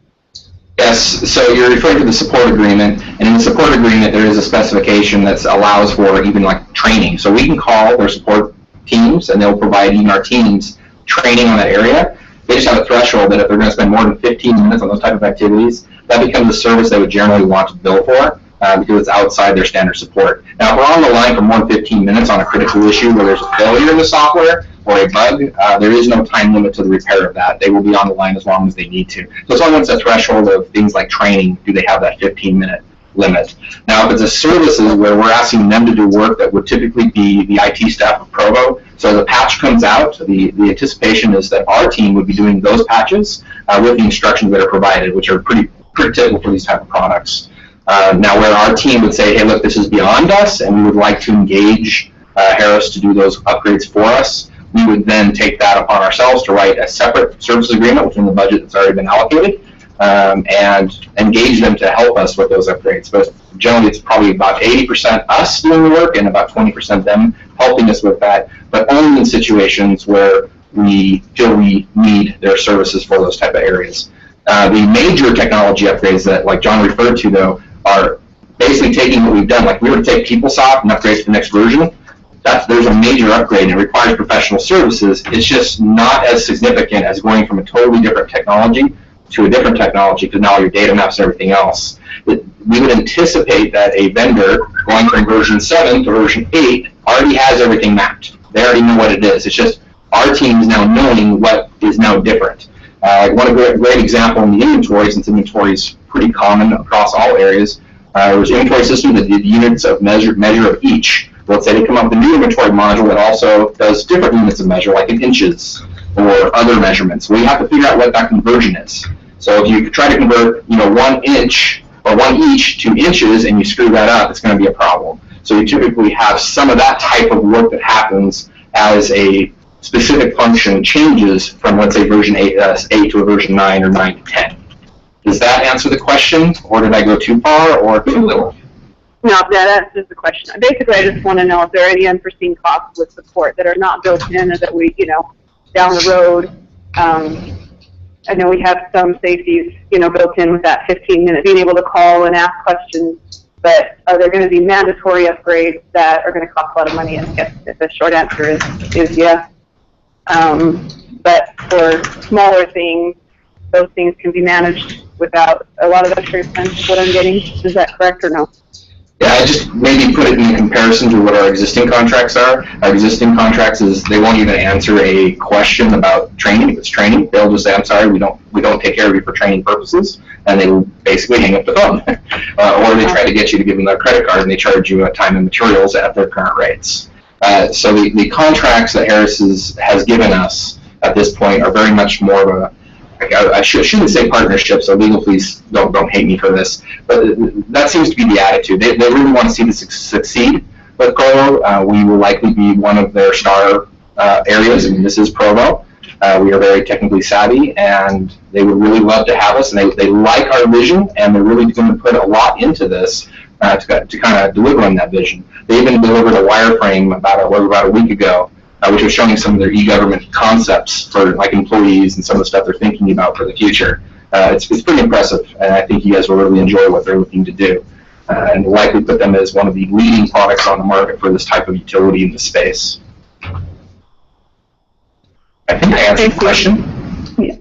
Yes, so you're referring to the support agreement, and in the support agreement there is a specification that allows for even like training. So we can call their support teams, and they'll provide even our teams training on that area. They just have a threshold that if they're going to spend more than 15 minutes on those type of activities, that becomes a service they would generally want to bill for because it's outside their standard support. Now, if we're on the line for more than 15 minutes on a critical issue where there's a failure in the software or a bug, there is no time limit to the repair of that. They will be on the line as long as they need to. So it's only once a threshold of things like training do they have that 15-minute limit. Now, if it's a services where we're asking them to do work that would typically be the IT staff of Provo, so the patch comes out, the anticipation is that our team would be doing those patches with the instructions that are provided, which are pretty typical for these type of products. Now, where our team would say, hey, look, this is beyond us, and we would like to engage Harris to do those upgrades for us, we would then take that upon ourselves to write a separate service agreement within the budget that's already been allocated, and engage them to help us with those upgrades. But generally, it's probably about 80% us doing the work and about 20% them helping us with that, but only in situations where we feel we need their services for those type of areas. The major technology upgrades that, like John referred to, though, are basically taking what we've done. Like, we were to take PeopleSoft and upgrade to the next version. There's a major upgrade and it requires professional services. It's just not as significant as going from a totally different technology to a different technology, because now your data maps and everything else. We would anticipate that a vendor going from version 7 to version 8 already has everything mapped. They already know what it is. It's just our team is now knowing what is now different. One great example in the inventory, since inventory is pretty common across all areas, there's an inventory system that did units of measure of each. Let's say they come up with a new inventory module that also does different units of measure, like in inches or other measurements. We have to figure out what that conversion is. So if you try to convert, 1 inch or 1 each to inches and you screw that up, it's going to be a problem. So you typically have some of that type of work that happens as a specific function changes from, let's say, version 8 to a version 9 or 9 to 10. Does that answer the question, or did I go too far or too little? No, that answers the question. Basically, I just want to know if there are any unforeseen costs with support that are not built in, or that we, down the road. I know we have some safeties, built in with that 15-minute, being able to call and ask questions, but are there going to be mandatory upgrades that are going to cost a lot of money? And I guess the short answer is yes. But for smaller things, those things can be managed without a lot of extra expense, what I'm getting. Is that correct or no? Yeah, I just maybe put it in comparison to what our existing contracts are. Our existing contracts is they won't even answer a question about training. If it's training, they'll just say, I'm sorry, we don't take care of you for training purposes, and they will basically hang up the phone. Or they try to get you to give them their credit card, and they charge you time and materials at their current rates. So the contracts that Harris has given us at this point are very much more of a, I shouldn't say partnership, so legal, please don't hate me for this, but that seems to be the attitude. They really want to see this succeed with Provo. We will likely be one of their star areas, and this is Provo. We are very technically savvy, and they would really love to have us, and they like our vision, and they're really going to put a lot into this to kind of deliver on that vision. They even delivered a wireframe about a week ago, which was showing some of their e-government concepts for like employees and some of the stuff they're thinking about for the future. It's pretty impressive, and I think you guys will really enjoy what they're looking to do, and likely put them as one of the leading products on the market for this type of utility in the space. I think I answered the question. Yeah.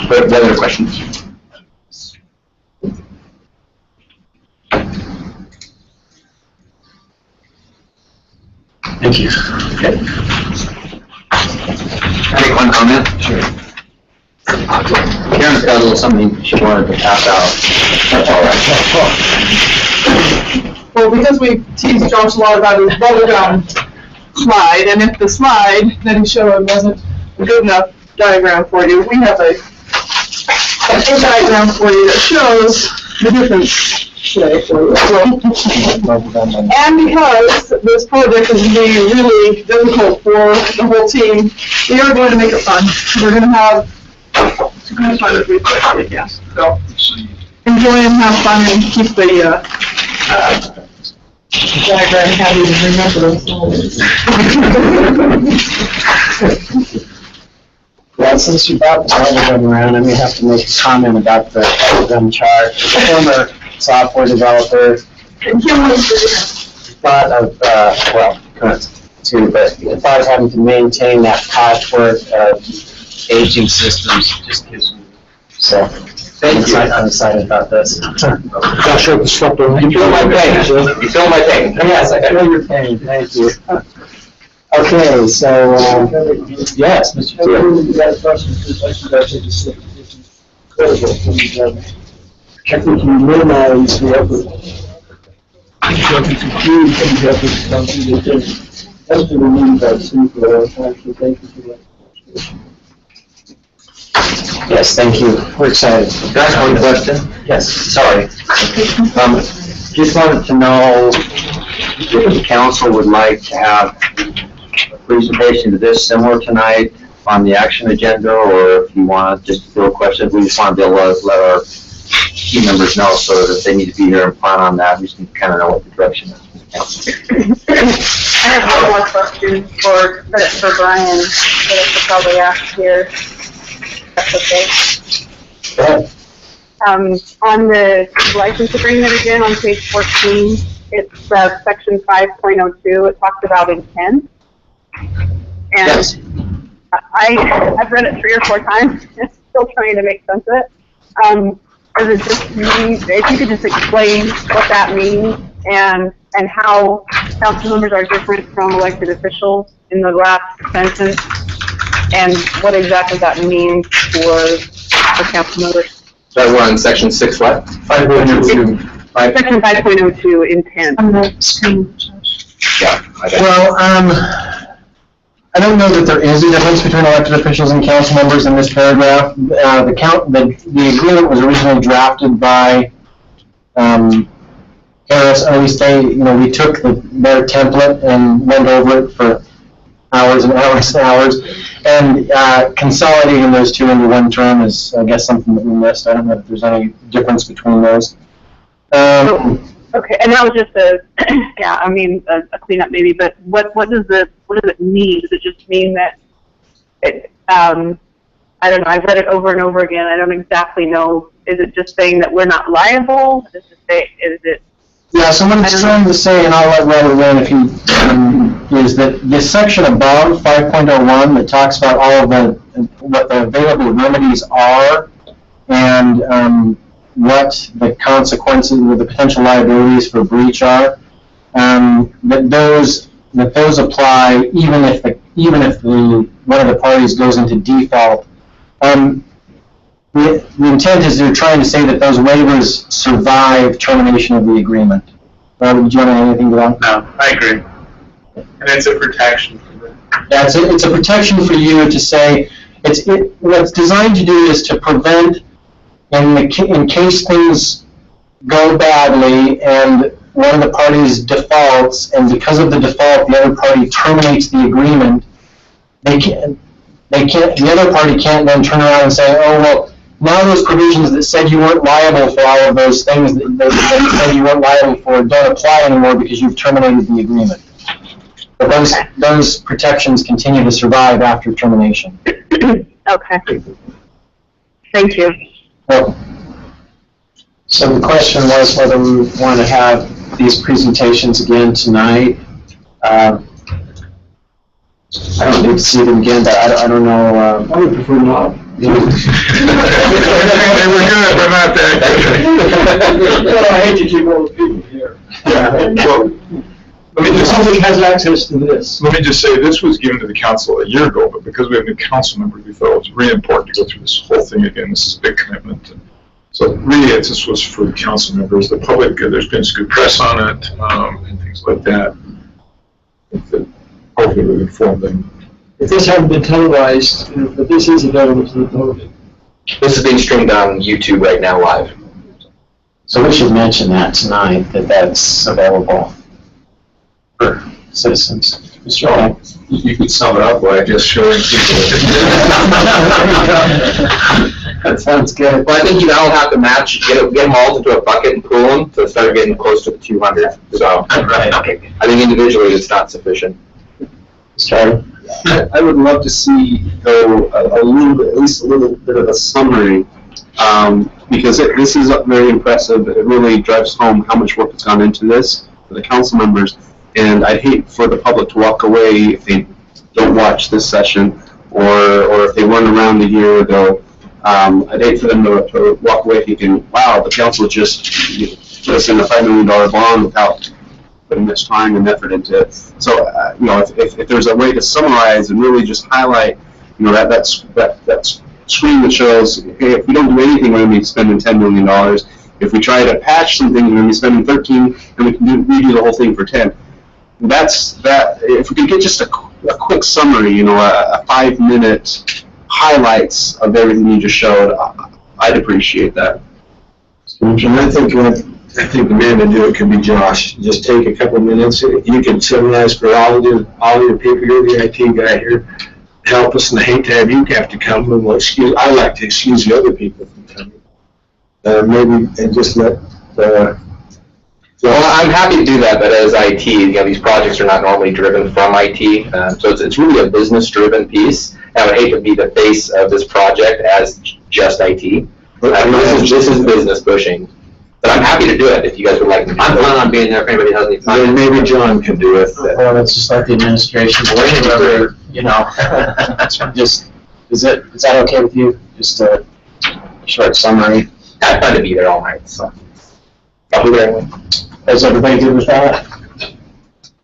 But what other questions? Thank you. Okay. I make one comment? Sure. Karen's got a little something she wanted to pass out. That's all right. Well, because we teased Josh a lot about his bubblegum slide, and if the slide that he showed wasn't a good enough diagram for you, we have a diagram for you that shows the difference today for you. And because this project is being really difficult for the whole team, we are going to make it fun. We're going to have yes. So enjoy and have fun and keep the diagram handy to remember them. Well, since you brought the bubblegum around, I may have to make a comment about the bubblegum chart. Former software developer thought of, current too, but thought of having to maintain that patchwork of aging systems just gives me, so. Thank you. I'm excited about this. Josh, the stuff there. You feel my pain. You feel my pain. Yes, I feel your pain. Thank you. Okay, so, yes, Mr. Chair. I think you minimize the effort. It's a huge effort to come through this. That's been a need by the city for a long time, so thank you for that. Yes, thank you. We're excited. Can I ask one question? Yes. Sorry. Just wanted to know if the council would like to have a presentation to this similar tonight on the action agenda, or if you want to just fill questions, we just want to be able to let our team members know so that if they need to be here and plan on that, we just need to kind of know what the direction is. I have one more question for Brian that I should probably ask here. That's okay. Go ahead. On the license agreement again, on page 14, it's section 5.02. It talks about intent. And Yes. I've read it 3 or 4 times. It's still trying to make sense of it. Does it just mean, if you could just explain what that means and how council members are different from elected officials in the last sentence, and what exactly that means for council members. So we're on section 6 what? 5.02. Section 5.02, intent. On the screen. Yeah. Well, I don't know that there is a difference between elected officials and council members in this paragraph. The agreement was originally drafted by Harris, or at least we took their template and went over it for hours and hours and hours. And consolidating those two into one term is, I guess, something that we missed. I don't know if there's any difference between those. Okay, and that was just a cleanup maybe, but what does it mean? Does it just mean that I don't know, I've read it over and over again, I don't exactly know, is it just saying that we're not liable? Is it Yeah, so what it's trying to say, and I'll let Robert weigh in if he, is that this section above 5.01 that talks about all of what the available remedies are and what the consequences or the potential liabilities for breach are, that those apply even if one of the parties goes into default. The intent is they're trying to say that those waivers survive termination of the agreement. Robert, did you want to add anything to that? No, I agree. And it's a protection for them. Yeah, it's a protection for you to say, what it's designed to do is to prevent, in case things go badly and one of the parties defaults, and because of the default the other party terminates the agreement, the other party can't then turn around and say, oh, well, now those provisions that said you weren't liable for all of those things that said you weren't liable for don't apply anymore because you've terminated the agreement. But those protections continue to survive after termination. Okay. Thank you. Well, so the question was whether we want to have these presentations again tonight. I don't need to see them again, but I don't know. I would prefer not. We're good, we're not that good. Well, I hate to keep all the people here. Yeah. Well, The public has access to this. let me just say, this was given to the council a year ago, but because we have new council members, we thought it was really important to go through this whole thing again. This is a big commitment. So really, this was for the council members. The public, there's been some good press on it, and things like that. I think that hopefully we've informed them. If this hadn't been televised, but this is available to the public. This is being streamed on YouTube right now live. So we should mention that tonight, that's available for citizens. Mr. Hall? You could sum it up by just showing people. That sounds good. Well, I think you now have to match, get them all into a bucket and pool them to start getting close to the 200. So, Right. okay. I think individually it's not sufficient. Sorry. I would love to see, though, a little bit, at least a little bit of a summary, because this is very impressive. It really drives home how much work has gone into this for the council members, and I'd hate for the public to walk away if they don't watch this session, or if they weren't around a year ago. I'd hate for them to walk away thinking, wow, the council just put us in a $5 million bond without putting much time and effort into it. So, if there's a way to summarize and really just highlight, that screen that shows, hey, if we don't do anything, we're going to be spending $10 million. If we try to patch some things, we're gonna be spending 13, and we can redo the whole thing for 10. If we could get just a quick summary, a 5-minute highlights of everything you just showed, I'd appreciate that. And I think the man to do it could be Josh. Just take a couple minutes. You can summarize for all your people. You're the IT guy here. Help us, and I hate to have you have to come. And I like to excuse the other people from coming. Maybe and just let. Well, I'm happy to do that, but as IT, these projects are not normally driven from IT, so it's really a business-driven piece. I would hate to be the face of this project as just IT. This is business pushing. But I'm happy to do it if you guys would like me to. I'm planning on being there if anybody has any time. Then maybe John can do it. Well, let's just let the administration, whatever, just, is that okay with you? Just a short summary? I plan to be there all night, so I'll be there anyway. Is everybody good with that?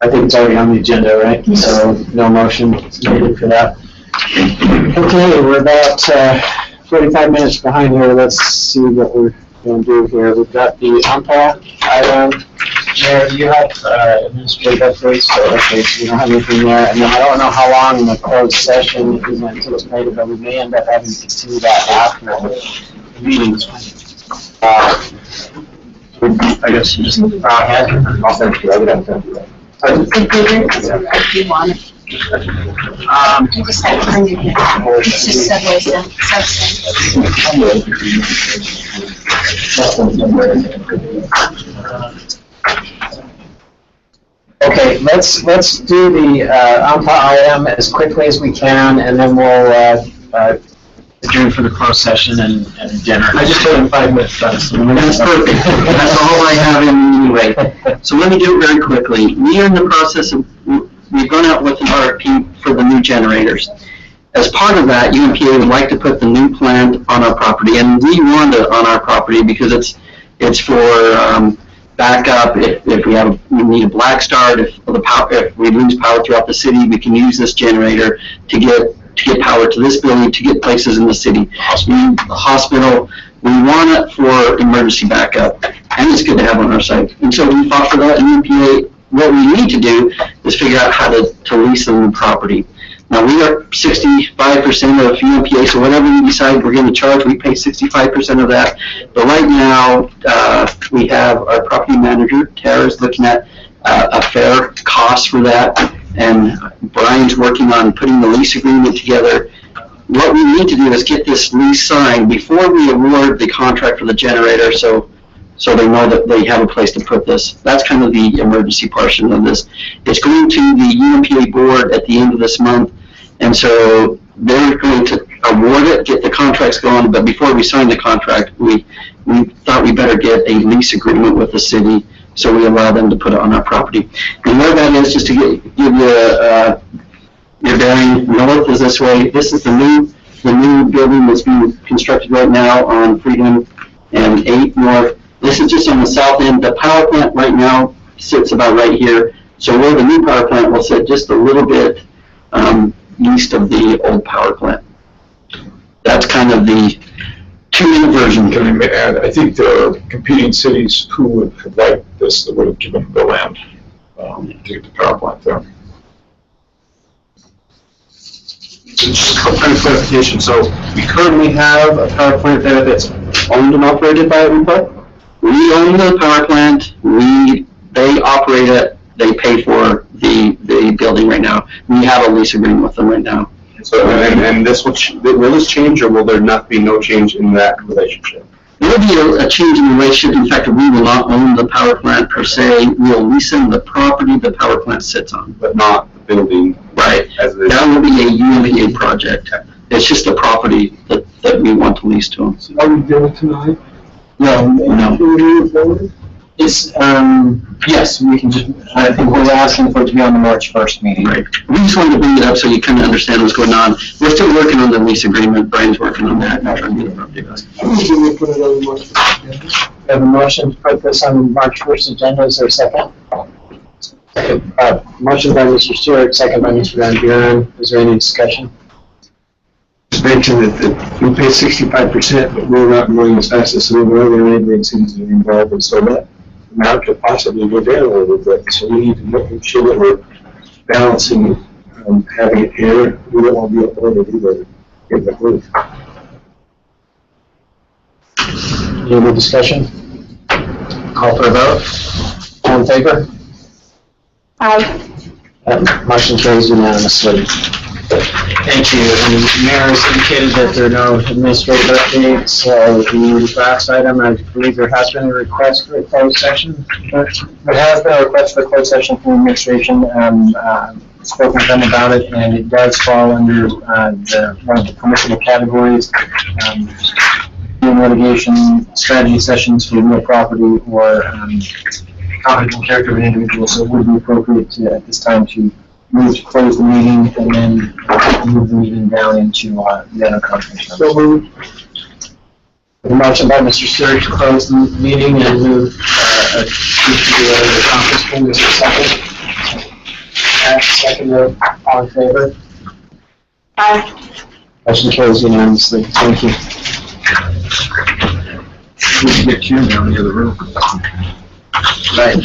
I think it's already on the agenda, right? So no motion needed for that. Okay, we're about 45 minutes behind here. Let's see what we're going to do here. We've got the UMPA item. Mayor, do you have administrative updates? So, okay, so we don't have anything there. And then I don't know how long the closed session is anticipated, but we may end up having to continue that after the meetings. I guess you just ahead. I'll send it to you. I don't do that. If you want it. You just have to bring it here. It's just subways then. Okay, let's do the UMPA item as quickly as we can, and then we'll adjourn for the closed session and dinner. I just told him 5 minutes. That's perfect. That's all I have in anyway. So let me do it very quickly. We are in the process of, we've gone out with an RFP for the new generators. As part of that, UMPA would like to put the new plant on our property, and we want it on our property because it's for backup. If we need a black start, if we lose power throughout the city, we can use this generator to get power to this building, to get places in the city. The hospital, we want it for emergency backup, and it's good to have on our site. And so we fought for that in UMPA. What we need to do is figure out how to lease them the property. Now, we are 65% of UMPA, so whatever we decide we're going to charge, we pay 65% of that. But right now, we have our property manager, Tara's looking at a fair cost for that, and Brian's working on putting the lease agreement together. What we need to do is get this lease signed before we award the contract for the generator, so they know that they have a place to put this. That's kind of the emergency portion of this. It's going to the UMPA board at the end of this month, and so they're going to award it, get the contracts going, but before we sign the contract, we thought we better get a lease agreement with the city, so we allow them to put it on our property. And where that is, just to give you your bearing, north is this way. This is the new building that's being constructed right now on Freedom and 8 North. This is just on the south end. The power plant right now sits about right here. So where the new power plant will sit just a little bit east of the old power plant. That's kind of the two-minute version. Can I add, I think there are competing cities who would have liked this, that would have given the land to get the power plant there. Just a point of clarification. So we currently have a power plant there that's owned and operated by UMPA? We own the power plant. They operate it. They pay for the building right now. We have a lease agreement with them right now. So, and this will this change, or will there not be no change in that relationship? There will be a change in the relationship. In fact, we will not own the power plant per se. We'll lease them the property the power plant sits on. But not the building. Right. That will be a UMPA project. It's just the property that we want to lease to them. So are we doing it tonight? No. It's, yes, we can just, I think we're asking for it to be on the March 1st meeting. Right. We just wanted to bring it up so you kind of understand what's going on. We're still working on the lease agreement. Brian's working on that. Not trying to get the property back. Can we put it on the March 1st agenda? We have a motion to put this on the March 1st agenda. Is there a second? Motion by Mr. Stewart, second by Mr. Van Buren. Is there any discussion? mentioned that we pay 65%, but we're not growing as fast as some of our other neighboring cities that are involved, and so that amount could possibly go down a little bit. So we need to make sure that we're balancing, having it here. We don't want to be uploaded either. Get the group. Any other discussion? Call for a vote. All in favor? Aye. Motion carries unanimously. Thank you. And the mayor has indicated that there are no administrative updates. So the last item, I believe there has been a request for a closed session. There has been a request for a closed session from administration. Spoken with them about it, and it does fall under one of the permissible categories. Doing litigation strategy sessions for real property or conflict and character of an individual, so it would be appropriate to, at this time, to move to close the meeting and then move the meeting down into the other conference room. So moved. The motion by Mr. Stewart to close the meeting and move to the conference room. Is there a second? Second, all in favor? Aye. Motion carries unanimously. Thank you. We can get Kim down the other room. Right.